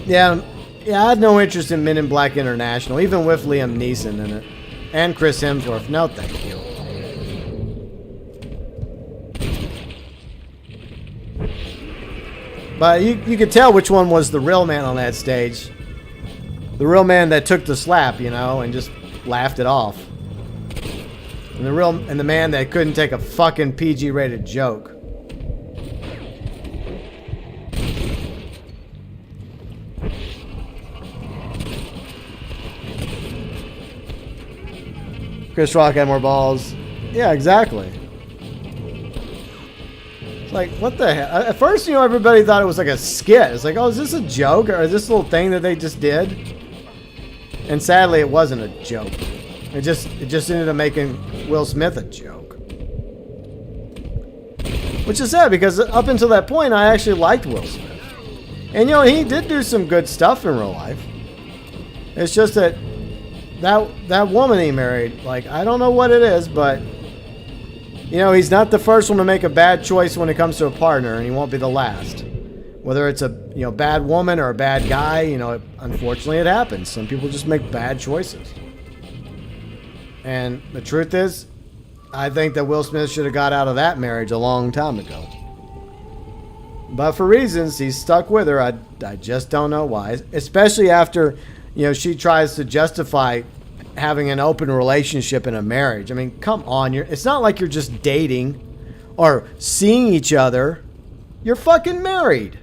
Yeah, I had no interest in Men in Black International, even with Liam Neeson in it. And Chris Hemsworth. No, thank you. But you could tell which one was the real man on that stage. The real man that took the slap, and just laughed it off. And the man that couldn't take a fucking PG-rated joke. Chris Rock had more balls. Yeah, exactly. It's like, what the hell? At first, everybody thought it was like a skit. It's like, oh, is this a joke? Or is this a little thing that they just did? And sadly, it wasn't a joke. It just ended up making Will Smith a joke. Which is sad, because up until that point, I actually liked Will Smith. And, he did do some good stuff in real life. It's just that woman he married, like, I don't know what it is, but, he's not the first one to make a bad choice when it comes to a partner, and he won't be the last. Whether it's a, bad woman or a bad guy, unfortunately it happens. Some people just make bad choices. And the truth is, I think that Will Smith should have got out of that marriage a long time ago. But for reasons, he's stuck with her. I just don't know why. Especially after, she tries to justify having an open relationship in a marriage. I mean, come on. It's not like you're just dating or seeing each other. You're fucking married.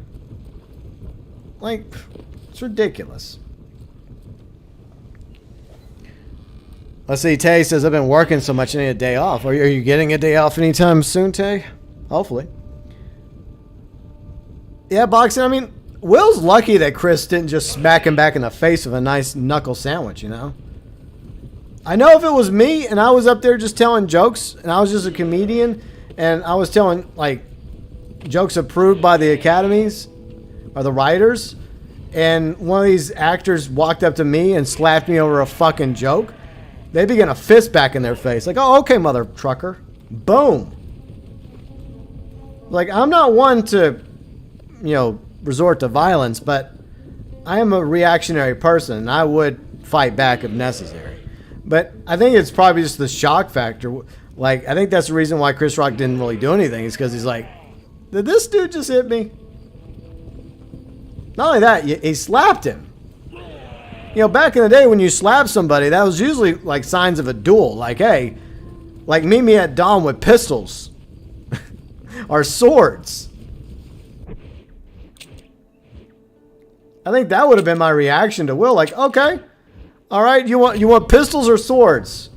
Like, it's ridiculous. Let's see. Tay says, I've been working so much I need a day off. Are you getting a day off anytime soon, Tay? Hopefully. Yeah, boxing. I mean, Will's lucky that Chris didn't just smack him back in the face with a nice knuckle sandwich, you know? I know if it was me and I was up there just telling jokes and I was just a comedian and I was telling, like, jokes approved by the academies or the writers, and one of these actors walked up to me and slapped me over a fucking joke, they'd be getting a fist back in their face. Like, oh, okay, mother trucker. Boom. Like, I'm not one to, you know, resort to violence, but I am a reactionary person and I would fight back if necessary. But I think it's probably just the shock factor. Like, I think that's the reason why Chris Rock didn't really do anything, is because he's like, did this dude just hit me? Not only that, he slapped him. You know, back in the day when you slapped somebody, that was usually like signs of a duel. Like, hey, like meet me at dawn with pistols or swords. I think that would have been my reaction to Will. Like, okay, all right, you want pistols or swords?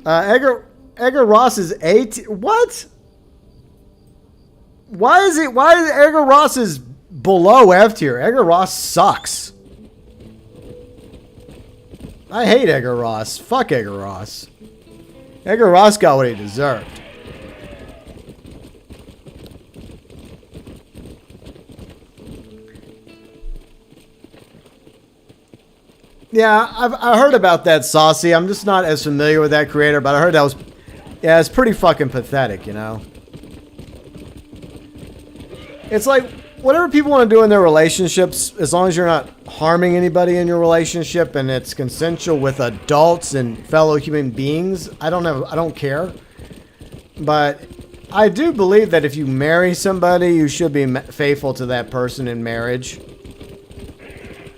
Edgar Ross is 18. What? Why is Edgar Ross is below F tier? Edgar Ross sucks. I hate Edgar Ross. Fuck Edgar Ross. Edgar Ross got what he deserved. Yeah, I heard about that, Saucy. I'm just not as familiar with that creator, but I heard that was... Yeah, it's pretty fucking pathetic, you know? It's like, whatever people want to do in their relationships, as long as you're not harming anybody in your relationship and it's consensual with adults and fellow human beings, I don't care. But I do believe that if you marry somebody, you should be faithful to that person in marriage.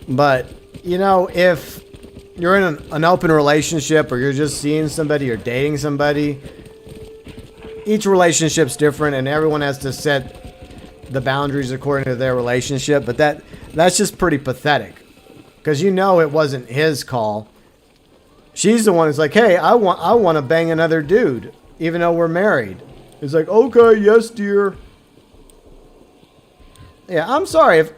But, you know, if you're in an open relationship or you're just seeing somebody or dating somebody, each relationship's different and everyone has to set the boundaries according to their relationship. But that's just pretty pathetic, because you know it wasn't his call. She's the one who's like, hey, I want to bang another dude even though we're married. He's like, okay, yes, dear. Yeah, I'm sorry.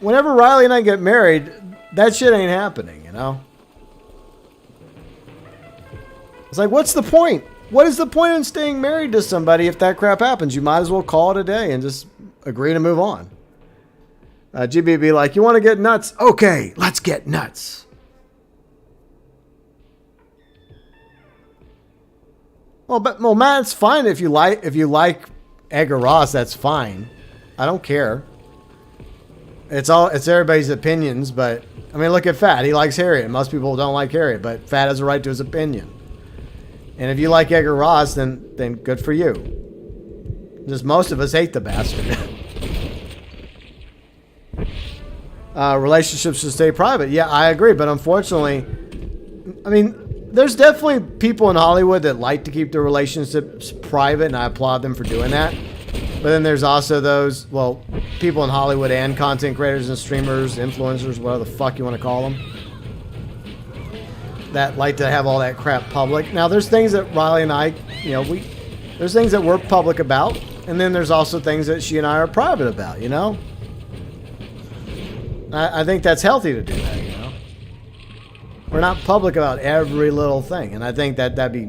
Whenever Riley and I get married, that shit ain't happening, you know? It's like, what's the point? What is the point in staying married to somebody if that crap happens? You might as well call it a day and just agree to move on. GBB like, you want to get nuts? Okay, let's get nuts. Well, Matt, it's fine if you like Edgar Ross. That's fine. I don't care. It's everybody's opinions, but I mean, look at Fat. He likes Harriet. Most people don't like Harriet, but Fat has a right to his opinion. And if you like Edgar Ross, then good for you. Just most of us hate the bastard. Relationships should stay private. Yeah, I agree. But unfortunately, I mean, there's definitely people in Hollywood that like to keep their relationships private, and I applaud them for doing that. But then there's also those, well, people in Hollywood and content creators and streamers, influencers, whatever the fuck you want to call them, that like to have all that crap public. Now, there's things that Riley and I, you know, there's things that we're public about, and then there's also things that she and I are private about, you know? I think that's healthy to do that, you know? We're not public about every little thing, and I think that that'd be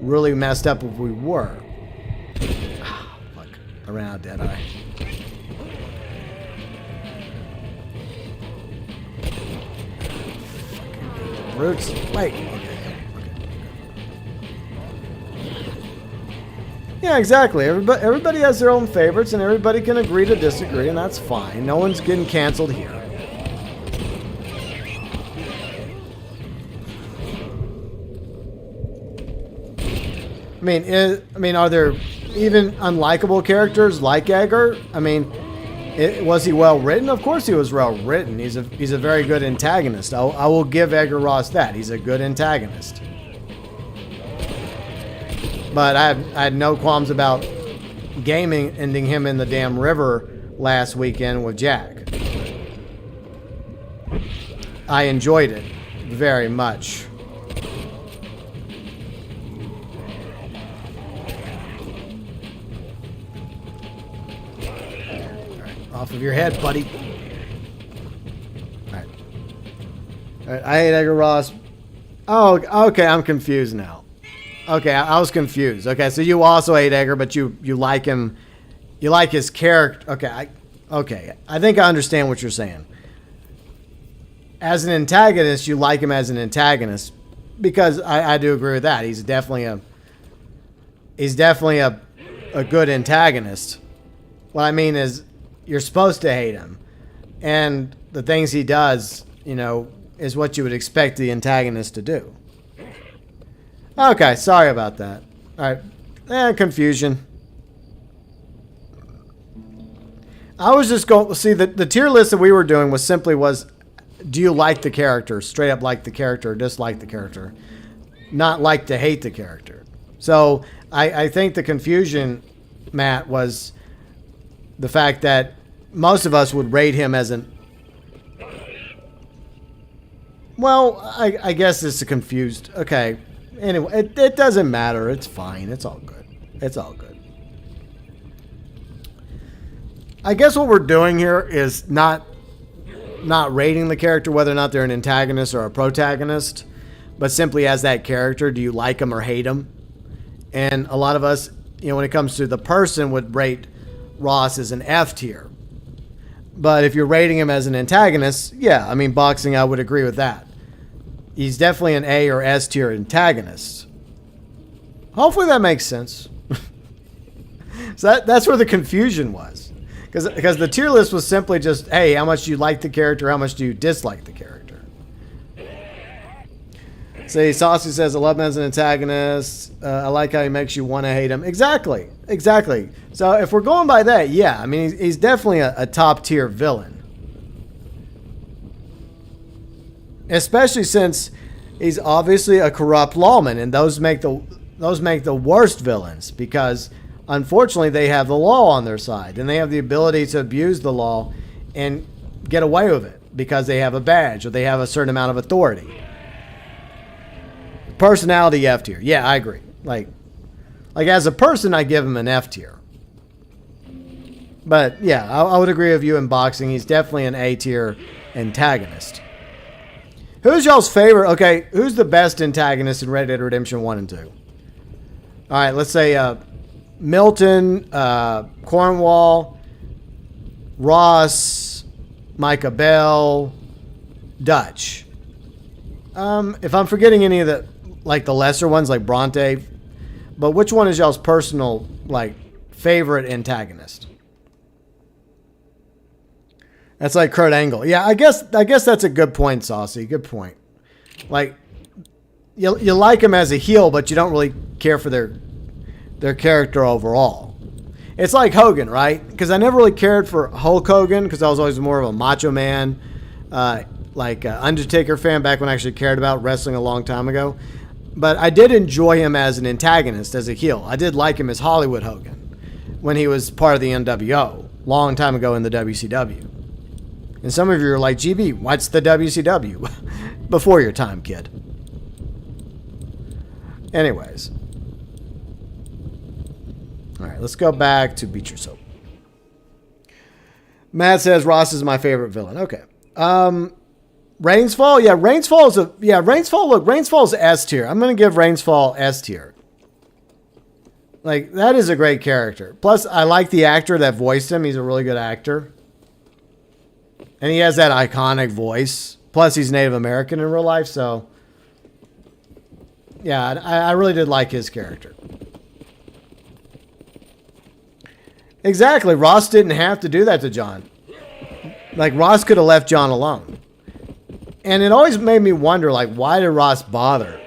really messed up if we were. Fuck, I ran out of Deadeye. Roots. Wait. Okay. Yeah, exactly. Everybody has their own favorites, and everybody can agree to disagree, and that's fine. No one's getting canceled here. I mean, are there even unlikable characters like Edgar. I mean, was he well written? Of course he was well written. He's a very good antagonist. I will give Edgar Ross that. He's a good antagonist. But I had no qualms about gaming ending him in the damn river last weekend with Jack. I enjoyed it very much. Off of your head, buddy. Alright. Alright, I hate Edgar Ross. Oh, okay, I'm confused now. Okay, I was confused. Okay, so you also hate Edgar, but you like him. You like his character. Okay, I think I understand what you're saying. As an antagonist, you like him as an antagonist. Because I do agree with that. He's definitely a good antagonist. What I mean is, you're supposed to hate him. And the things he does, you know, is what you would expect the antagonist to do. Okay, sorry about that. Alright. Confusion. I was just going... See, the tier list that we were doing was, do you like the character? Straight up like the character or dislike the character? Not like to hate the character. So, I think the confusion, Matt, was... the fact that most of us would rate him as an... Well, I guess it's confused. Okay. Anyway, it doesn't matter. It's fine. It's all good. It's all good. I guess what we're doing here is not rating the character, whether or not they're an antagonist or a protagonist, but simply as that character, do you like him or hate him? And a lot of us, you know, when it comes to the person, would rate Ross is an F tier. But if you're rating him as an antagonist, yeah, I mean, boxing, I would agree with that. He's definitely an A or S tier antagonist. Hopefully that makes sense. So that's where the confusion was. Because the tier list was simply just, hey, how much do you like the character, how much do you dislike the character? See, Saucy says, I love him as an antagonist. I like how he makes you want to hate him. Exactly. So if we're going by that, yeah, I mean, he's definitely a top tier villain. Especially since he's obviously a corrupt lawman, and those make the worst villains, because unfortunately they have the law on their side, and they have the ability to abuse the law and get away with it because they have a badge or they have a certain amount of authority. Personality F tier. Yeah, I agree. Like as a person, I give him an F tier. But yeah, I would agree with you in boxing. He's definitely an A tier antagonist. Who's y'all's favorite? Okay, who's the best antagonist in Red Dead Redemption 1 and 2? All right, let's say Milton, Cornwall, Ross, Micah Bell, Dutch. If I'm forgetting any of the lesser ones like Bronte, but which one is y'all's personal favorite antagonist? That's like Kurt Angle. Yeah, I guess that's a good point, Saucy. Good point. Like, you like him as a heel, but you don't really care for their character overall. It's like Hogan, right? Because I never really cared for Hulk Hogan because I was always more of a Macho Man, Undertaker fan back when I actually cared about wrestling a long time ago. But I did enjoy him as an antagonist, as a heel. I did like him as Hollywood Hogan when he was part of the NWO, long time ago in the WCW. And some of you are like, GB, what's the WCW? Before your time, kid. Anyways. All right, let's go back to Beat Your Soap. Matt says Ross is my favorite villain. Okay. Rainsfall? Yeah, Rainsfall's S tier. I'm going to give Rainsfall S tier. That is a great character. Plus, I like the actor that voiced him. He's a really good actor. And he has that iconic voice. Plus, he's Native American in real life, so... yeah, I really did like his character. Exactly. Ross didn't have to do that to John. Ross could have left John alone. And it always made me wonder, why did Ross bother?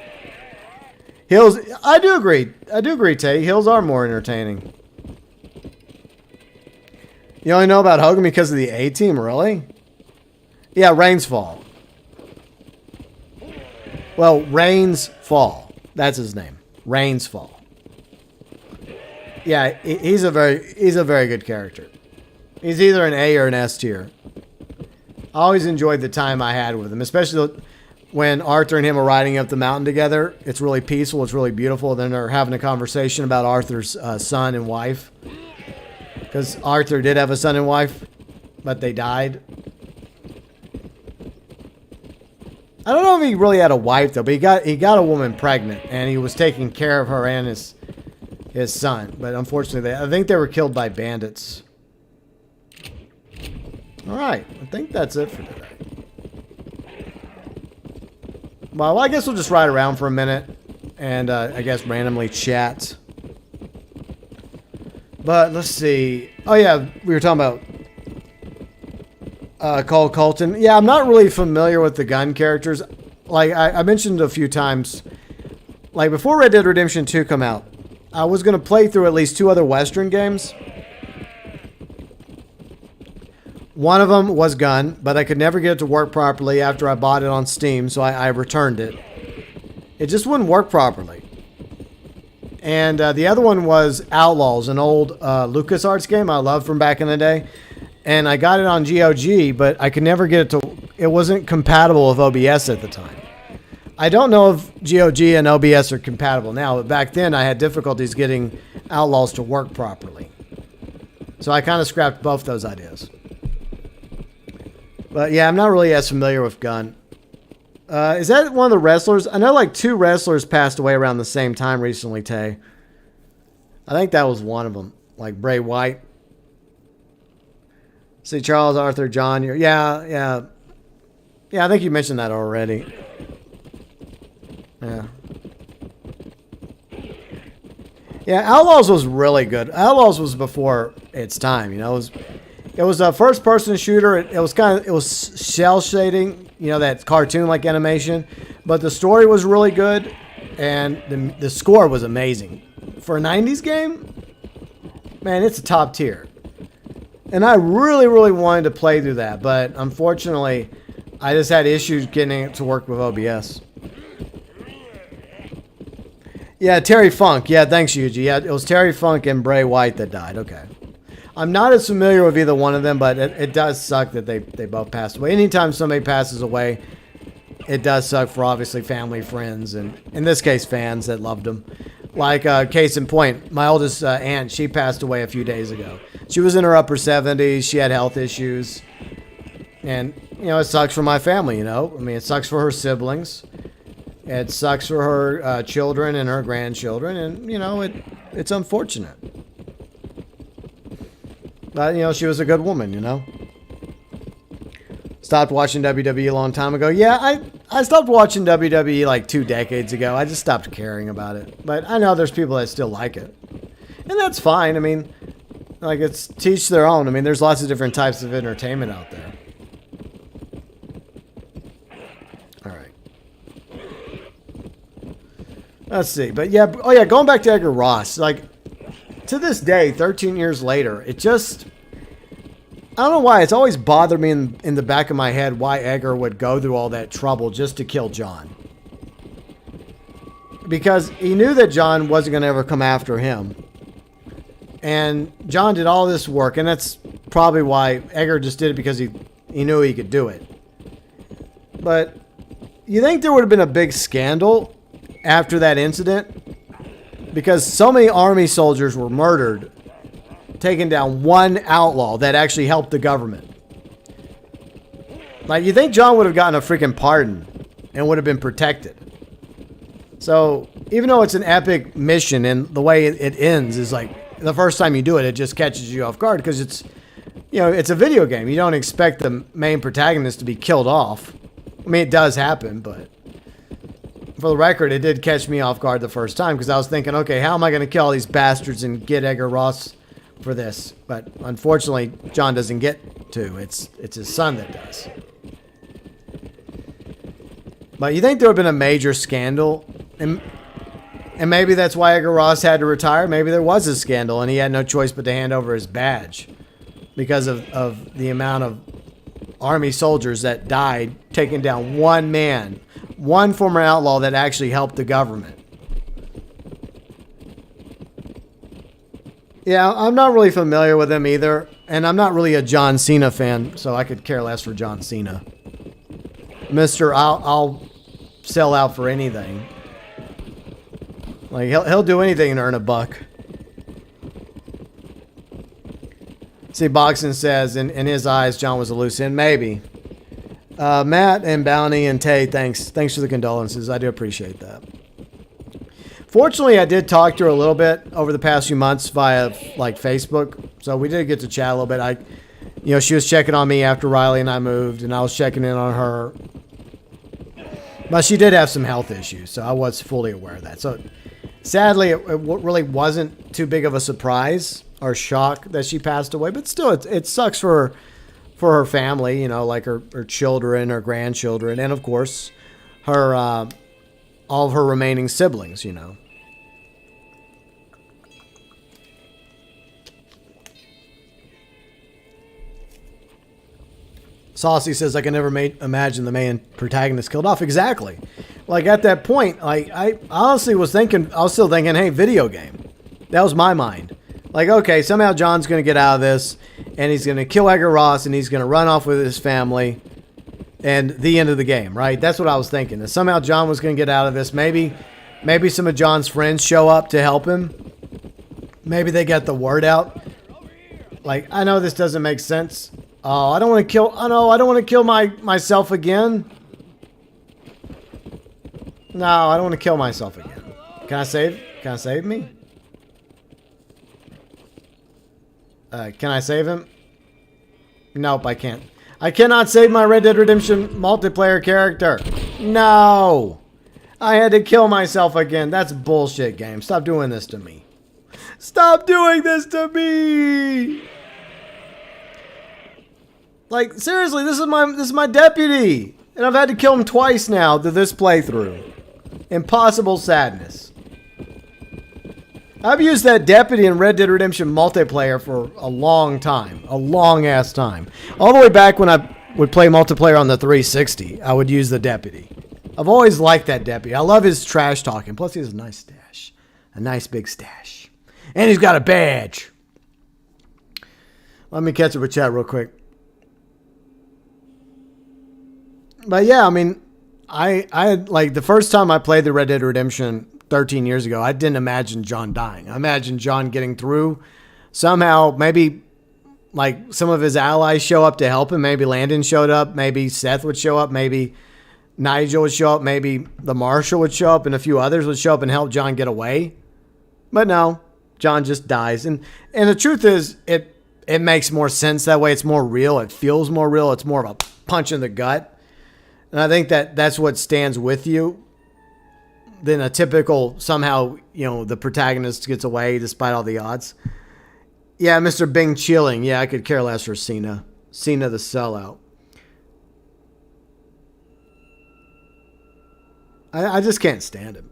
Hills, I do agree. I do agree, Tay. Hills are more entertaining. You only know about Hogan because of the A-Team, really? Yeah, Rains Fall. Well, Rains Fall. That's his name. Rains Fall. Yeah, he's a very good character. He's either an A or an S tier. I always enjoyed the time I had with him, especially when Arthur and him are riding up the mountain together. It's really peaceful. It's really beautiful. Then they're having a conversation about Arthur's son and wife. Because Arthur did have a son and wife, but they died. I don't know if he really had a wife, though, but he got a woman pregnant, and he was taking care of her and his son. But unfortunately, I think they were killed by bandits. All right, I think that's it for today. Well, I guess we'll just ride around for a minute and I guess randomly chat. But let's see. Oh, yeah, we were talking about Cole Colton. Yeah, I'm not really familiar with the gun characters. Like, I mentioned a few times, like, before Red Dead Redemption 2 come out, I was going to play through at least 2 other Western games. One of them was Gun, but I could never get it to work properly after I bought it on Steam, so I returned it. It just wouldn't work properly. And the other one was Outlaws, an old LucasArts game I loved from back in the day. And I got it on GOG, but I could never get it to... It wasn't compatible with OBS at the time. I don't know if GOG and OBS are compatible now, but back then I had difficulties getting Outlaws to work properly. So I kind of scrapped both those ideas. But yeah, I'm not really as familiar with Gun. Is that one of the wrestlers? I know like 2 wrestlers passed away around the same time recently, Tay. I think that was one of them. Like Bray Wyatt. See, Charles, Arthur, John. Yeah, I think you mentioned that already. Yeah. Yeah, Outlaws was really good. Outlaws was before its time, you know. It was a first-person shooter. It was cell shading, you know, that cartoon-like animation. But the story was really good, and the score was amazing for a '90s game. Man, it's a top tier. And I really, really wanted to play through that, but unfortunately, I just had issues getting it to work with OBS. Yeah, Terry Funk. Yeah, thanks, Yuji. Yeah, it was Terry Funk and Bray Wyatt that died. Okay. I'm not as familiar with either one of them, but it does suck that they both passed away. Anytime somebody passes away, it does suck for obviously family, friends, and in this case, fans that loved them. Like, case in point, my oldest aunt, she passed away a few days ago. She was in her upper 70s. She had health issues. And, you know, it sucks for my family, you know. I mean, it sucks for her siblings. It sucks for her children and her grandchildren. And, you know, it's unfortunate. But, you know, she was a good woman, you know. Stopped watching WWE a long time ago. Yeah, I stopped watching WWE like 2 decades ago. I just stopped caring about it. But I know there's people that still like it. And that's fine. I mean, like, it's teach their own. I mean, there's lots of different types of entertainment out there. All right. Let's see. But yeah, oh yeah, going back to Edgar Ross, like, to this day, 13 years later, it just... I don't know why. It's always bothered me in the back of my head why Edgar would go through all that trouble just to kill John. Because he knew that John wasn't going to ever come after him. And John did all this work, and that's probably why Edgar just did it, because he knew he could do it. But you think there would have been a big scandal after that incident? Because so many army soldiers were murdered, taking down one outlaw that actually helped the government. Like, you think John would have gotten a freaking pardon and would have been protected. So, even though it's an epic mission and the way it ends is like, the first time you do it, it just catches you off guard because it's, you know, it's a video game. You don't expect the main protagonist to be killed off. I mean, it does happen, but for the record, it did catch me off guard the first time because I was thinking, okay, how am I going to kill all these bastards and get Edgar Ross for this? But unfortunately, John doesn't get to. It's his son that does. But you think there would have been a major scandal? And And maybe that's why Edgar Ross had to retire. Maybe there was a scandal and he had no choice but to hand over his badge because of the amount of Army soldiers that died taking down one man, one former outlaw that actually helped the government. Yeah, I'm not really familiar with him either. And I'm not really a John Cena fan, so I could care less for John Cena. I'll sell out for anything. Like, he'll do anything to earn a buck. See, Boxing says, in his eyes, John was a loose end. Maybe. Matt and Bounty and Tay, thanks for the condolences. I do appreciate that. Fortunately, I did talk to her a little bit over the past few months via, like, Facebook. So we did get to chat a little bit. She was checking on me after Riley and I moved, and I was checking in on her. But she did have some health issues, so I was fully aware of that. So, sadly, it really wasn't too big of a surprise or shock that she passed away. But still, it sucks for her family, like her children, her grandchildren, and, of course, her all of her remaining siblings, Saucy says, I can never imagine the main protagonist killed off. Exactly. Like, at that point, I honestly was still thinking, hey, video game. That was my mind. Like, okay, somehow John's going to get out of this, and he's going to kill Edgar Ross, and he's going to run off with his family, and the end of the game, right? That's what I was thinking. That somehow John was going to get out of this. Maybe some of John's friends show up to help him. Maybe they get the word out. Like, I know this doesn't make sense. Oh, I don't want to kill myself again. No, I don't want to kill myself again. Can I save me? Can I save him? Nope, I can't. I cannot save my Red Dead Redemption multiplayer character. No. I had to kill myself again. That's bullshit, game. Stop doing this to me. Stop doing this to me. Like, seriously, this is my deputy. And I've had to kill him twice now to this playthrough. Impossible sadness. I've used that deputy in Red Dead Redemption multiplayer for a long time. A long-ass time. All the way back when I would play multiplayer on the 360, I would use the deputy. I've always liked that deputy. I love his trash talking. Plus, he has a nice stash. A nice big stash. And he's got a badge. Let me catch up with chat real quick. But yeah, I mean, I had, like, the first time I played the Red Dead Redemption 13 years ago, I didn't imagine John dying. I imagined John getting through. Somehow, maybe, like, some of his allies show up to help him. Maybe Landon showed up. Maybe Seth would show up. Maybe Nigel would show up. Maybe the Marshal would show up. And a few others would show up and help John get away. But no, John just dies. And the truth is, it makes more sense that way. It's more real. It feels more real. It's more of a punch in the gut. And I think that's what stands with you than a typical, somehow, the protagonist gets away despite all the odds. Yeah, Mr. Bing Chilling. Yeah, I could care less for Cena. Cena the sellout. I just can't stand him.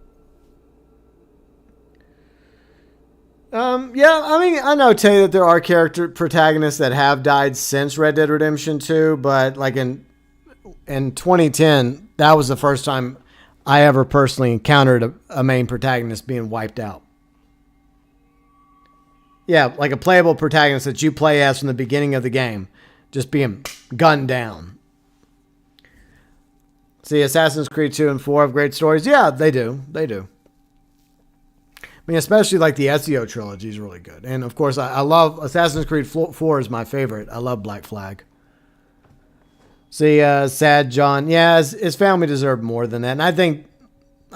Yeah, I mean, I know, Tay, that there are character protagonists that have died since Red Dead Redemption 2, but like in 2010, that was the first time I ever personally encountered a main protagonist being wiped out. Yeah, like a playable protagonist that you play as from the beginning of the game, just being gunned down. See, Assassin's Creed 2 and 4 have great stories. Yeah, they do. They do. I mean, especially like the Ezio trilogy is really good. And of course, I love Assassin's Creed 4 is my favorite. I love Black Flag. See, sad John. Yeah, his family deserved more than that. And I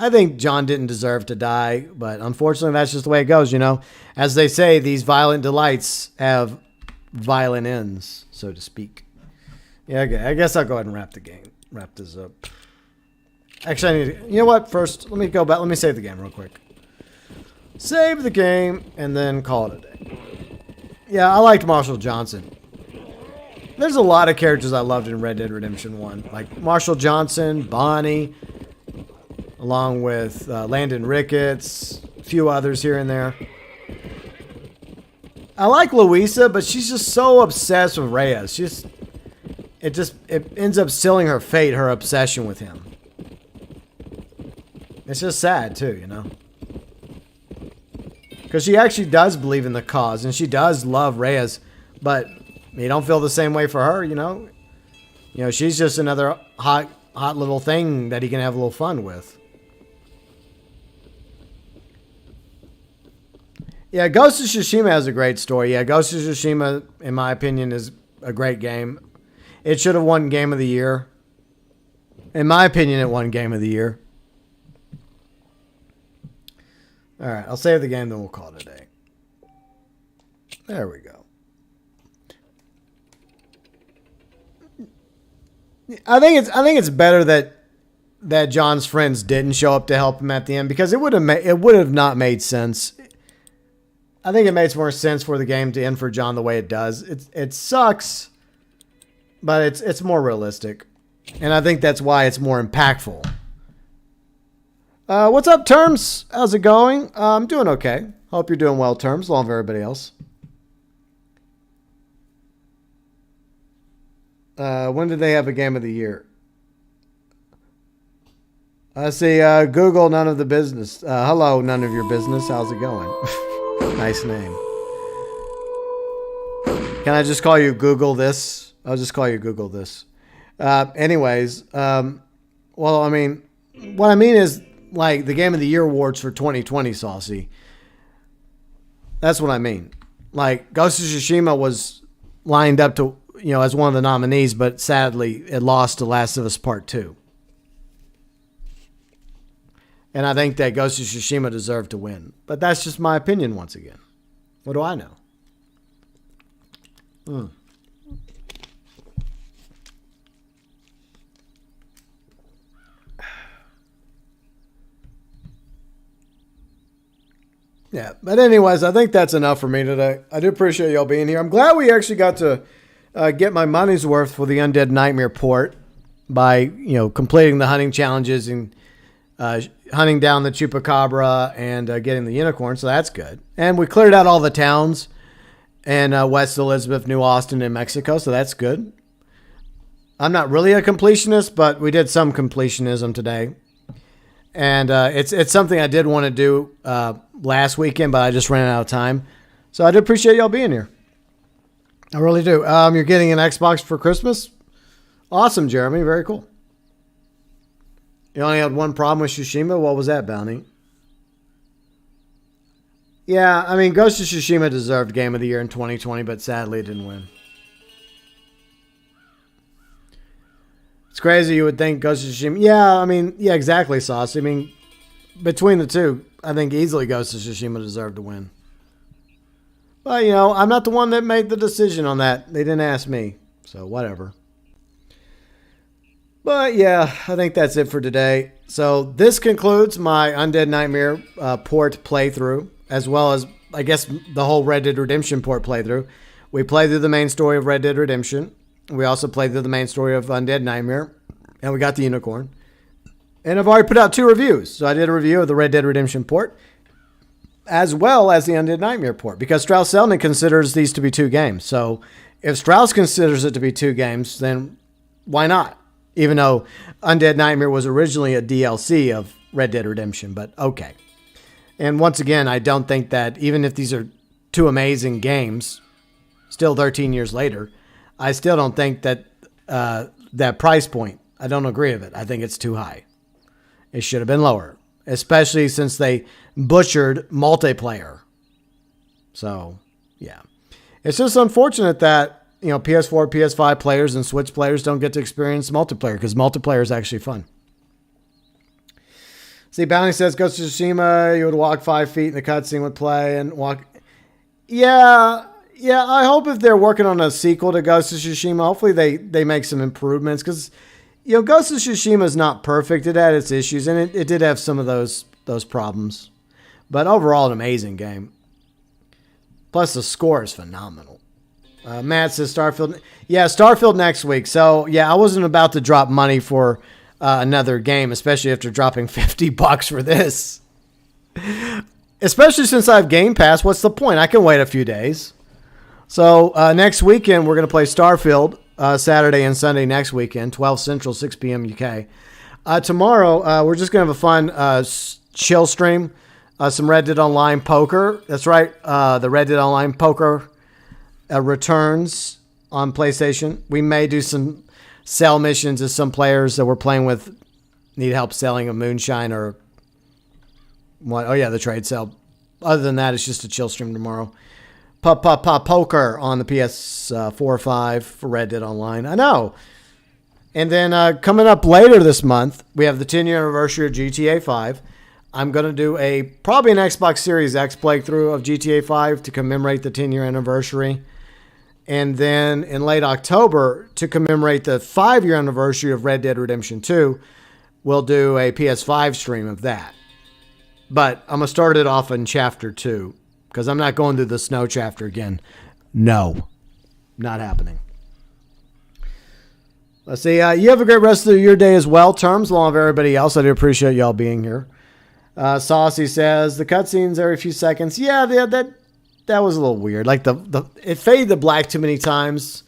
think John didn't deserve to die, but unfortunately that's just the way it goes, As they say, these violent delights have violent ends, so to speak. Yeah, okay. I guess I'll go ahead and wrap this up. Actually, I need to, you know what? First, let me go back. Let me save the game real quick. Save the game and then call it a day. Yeah, I liked Marshall Johnson. There's a lot of characters I loved in Red Dead Redemption 1. Like Marshall Johnson, Bonnie. along with Landon Ricketts, a few others here and there. I like Louisa, but she's just so obsessed with Reyes. It ends up sealing her fate, her obsession with him. It's just sad too, you know. Because she actually does believe in the cause, and she does love Reyes, but you don't feel the same way for her, you know. You know, she's just another hot little thing that he can have a little fun with. Yeah, Ghost of Tsushima has a great story. Yeah, Ghost of Tsushima, in my opinion, is a great game. It should have won Game of the Year. In my opinion, it won Game of the Year. All right, I'll save the game, then we'll call it a day. There we go. I think it's better that John's friends didn't show up to help him at the end, because it would have not made sense. I think it makes more sense for the game to end for John the way it does. It sucks, but it's more realistic, and I think that's why it's more impactful. What's up, Terms? How's it going? I'm doing okay. Hope you're doing well, Terms, along with everybody else. When did they have a Game of the Year? I see Google, none of the business. Hello, none of your business. How's it going? Nice name. Can I just call you Google this? I'll just call you Google this. Anyways, well, I mean, what I mean is, like, the Game of the Year awards for 2020, Saucy. That's what I mean. Like, Ghost of Tsushima was lined up to, you know, as one of the nominees, but sadly it lost to Last of Us Part 2. And I think that Ghost of Tsushima deserved to win. But that's just my opinion once again. What do I know? Yeah, but anyways, I think that's enough for me today. I do appreciate y'all being here. I'm glad we actually got to get my money's worth for the Undead Nightmare port by, you know, completing the hunting challenges and hunting down the chupacabra and getting the unicorn, so that's good. And we cleared out all the towns in West Elizabeth, New Austin, and Mexico, so that's good. I'm not really a completionist, but we did some completionism today. And it's something I did want to do last weekend, but I just ran out of time. So I do appreciate y'all being here. I really do. You're getting an Xbox for Christmas? Awesome, Jeremy. Very cool. You only had one problem with Tsushima? What was that, Bounty? Yeah, I mean, Ghost of Tsushima deserved Game of the Year in 2020, but sadly it didn't win. It's crazy you would think Ghost of Tsushima. Yeah, I mean, yeah, exactly, Sauce. I mean, between the two, I think easily Ghost of Tsushima deserved to win. But, you know, I'm not the one that made the decision on that. They didn't ask me, so whatever. But, yeah, I think that's it for today. So this concludes my Undead Nightmare port playthrough, as well as, I guess, the whole Red Dead Redemption port playthrough. We played through the main story of Red Dead Redemption. We also played through the main story of Undead Nightmare, and we got the unicorn. And I've already put out 2 reviews. So I did a review of the Red Dead Redemption port, as well as the Undead Nightmare port, because Strauss-Zelnick considers these to be 2 games. So if Strauss considers it to be 2 games, then why not? Even though Undead Nightmare was originally a DLC of Red Dead Redemption, but okay. And once again, I don't think that even if these are 2 amazing games, still 13 years later, I still don't think that that price point, I don't agree with it. I think it's too high. It should have been lower, especially since they butchered multiplayer. So, yeah. It's just unfortunate that, you know, PS4, PS5 players and Switch players don't get to experience multiplayer, because multiplayer is actually fun. See, Bounty says, Ghost of Tsushima, you would walk 5 feet in the cutscene would play and walk. Yeah, I hope if they're working on a sequel to Ghost of Tsushima, hopefully they make some improvements, because, you know, Ghost of Tsushima is not perfect. It had its issues, and it did have some of those problems. But overall, an amazing game. Plus, the score is phenomenal. Matt says Starfield. Yeah, Starfield next week. So, yeah, I wasn't about to drop money for another game, especially after dropping $50 for this. Especially since I have Game Pass, what's the point? I can wait a few days. So next weekend, we're going to play Starfield, Saturday and Sunday next weekend, 12 Central, 6 p.m. UK. Tomorrow, we're just going to have a fun chill stream, some Red Dead Online poker. That's right, the Red Dead Online poker returns on PlayStation. We may do some sell missions as some players that we're playing with need help selling a moonshine or what? Oh yeah, the trade sale. Other than that, it's just a chill stream tomorrow. Poker on the PS4 5 for Red Dead Online. I know. And then coming up later this month, we have the 10-year anniversary of GTA 5. I'm going to do probably an Xbox Series X playthrough of GTA 5 to commemorate the 10-year anniversary. And then in late October, to commemorate the 5-year anniversary of Red Dead Redemption 2, we'll do a PS5 stream of that. But I'm going to start it off in Chapter 2, because I'm not going through the snow chapter again. No, not happening. Let's see. You have a great rest of your day as well, Terms, along with everybody else. I do appreciate y'all being here. Saucy says, the cutscenes every few seconds. Yeah, that was a little weird. Like it faded to black too many times.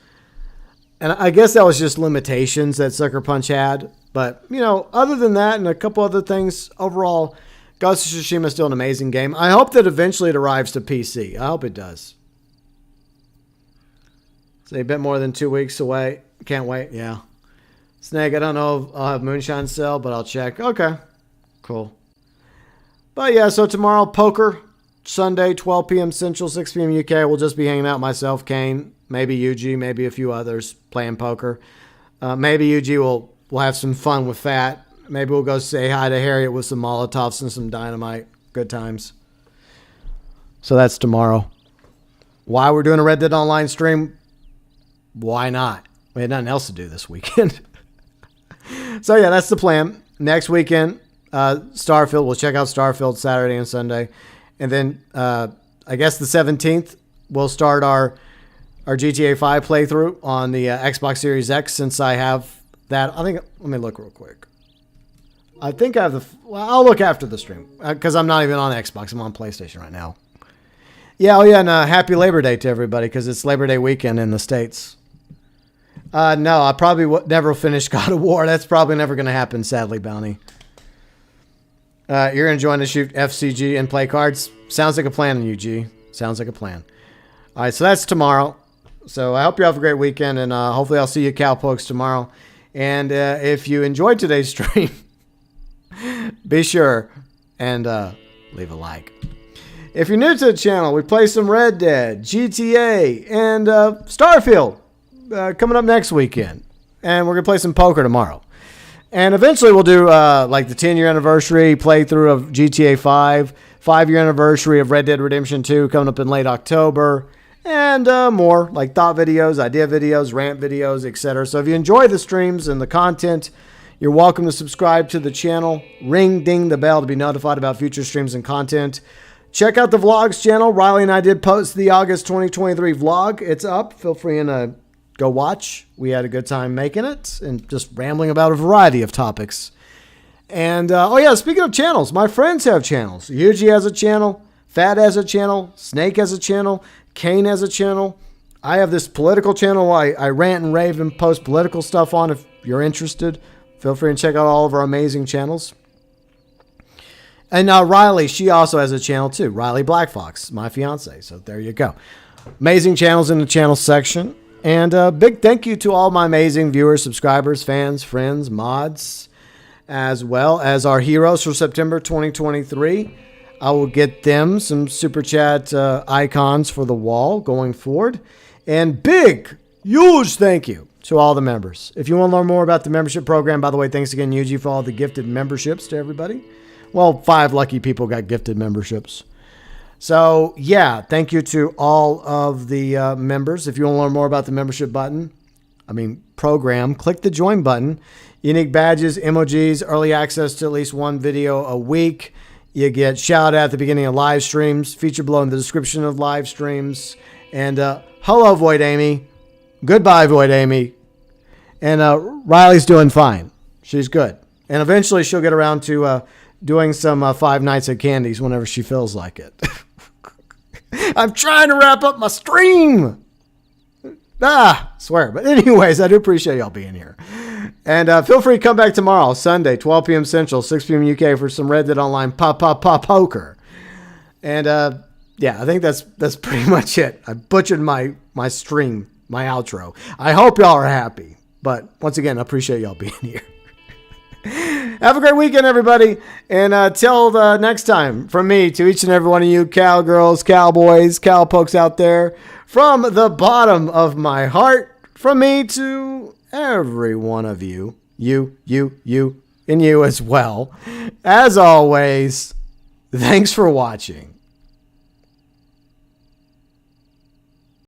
And I guess that was just limitations that Sucker Punch had. But, other than that and a couple other things, overall, Ghost of Tsushima is still an amazing game. I hope that eventually it arrives to PC. I hope it does. It's a bit more than 2 weeks away. Can't wait. Yeah. Snake, I don't know if I'll have Moonshine sell, but I'll check. Okay. Cool. But yeah, so tomorrow, poker. Sunday, 12 p.m. Central, 6 p.m. UK. We'll just be hanging out, myself, Kane, maybe UG, maybe a few others playing poker. Maybe UG will have some fun with that. Maybe we'll go say hi to Harriet with some Molotovs and some dynamite. Good times. So that's tomorrow. Why we're doing a Red Dead Online stream? Why not? We had nothing else to do this weekend. So yeah, that's the plan. Next weekend, Starfield. We'll check out Starfield Saturday and Sunday. And then I guess the 17th, we'll start our GTA 5 playthrough on the Xbox Series X since I have that. Let me look real quick. I think I have I'll look after the stream because I'm not even on Xbox. I'm on PlayStation right now. Yeah, and happy Labor Day to everybody because it's Labor Day weekend in the States. No, I probably never finish God of War. That's probably never going to happen, sadly, Bounty. You're going to join to shoot FCG and play cards? Sounds like a plan, UG. Sounds like a plan. All right, so that's tomorrow. So I hope you have a great weekend, and hopefully I'll see you cowpokes tomorrow. And if you enjoyed today's stream, be sure and leave a like. If you're new to the channel, we play some Red Dead, GTA, and Starfield coming up next weekend. And we're going to play some poker tomorrow. And eventually we'll do like the 10-year anniversary playthrough of GTA 5, 5-year anniversary of Red Dead Redemption 2 coming up in late October, and more like thought videos, idea videos, rant videos, etc. So if you enjoy the streams and the content, you're welcome to subscribe to the channel. Ding the bell to be notified about future streams and content. Check out the vlogs channel. Riley and I did post the August 2023 vlog. It's up. Feel free and go watch. We had a good time making it and just rambling about a variety of topics. And, speaking of channels, my friends have channels. Yuji has a channel. Fat has a channel. Snake has a channel. Kane has a channel. I have this political channel I rant and rave and post political stuff on. If you're interested, feel free and check out all of our amazing channels. And Riley, she also has a channel too. Riley Black Fox, my fiance. So there you go. Amazing channels in the channel section. And a big thank you to all my amazing viewers, subscribers, fans, friends, mods, as well as our heroes for September 2023. I will get them some super chat icons for the wall going forward. And big, huge thank you to all the members. If you want to learn more about the membership program, by the way, thanks again, Yuji, for all the gifted memberships to everybody. Well, 5 lucky people got gifted memberships. So, yeah, thank you to all of the members. If you want to learn more about the membership program, click the join button. Unique badges, emojis, early access to at least one video a week. You get shout out at the beginning of live streams, featured below in the description of live streams. And hello, Void Amy. Goodbye, Void Amy. And Riley's doing fine. She's good. And eventually she'll get around to doing some Five Nights at Candy's whenever she feels like it. I'm trying to wrap up my stream. Swear. But anyways, I do appreciate y'all being here. And feel free to come back tomorrow, Sunday, 12 p.m. Central, 6 p.m. UK for some Red Dead Online poker. And yeah, I think that's pretty much it. I butchered my stream, my outro. I hope y'all are happy. But once again, I appreciate y'all being here. Have a great weekend, everybody. And till the next time, from me to each and every one of you cowgirls, cowboys, cowpokes out there, from the bottom of my heart, from me to every one of you, you, and you as well. As always, thanks for watching.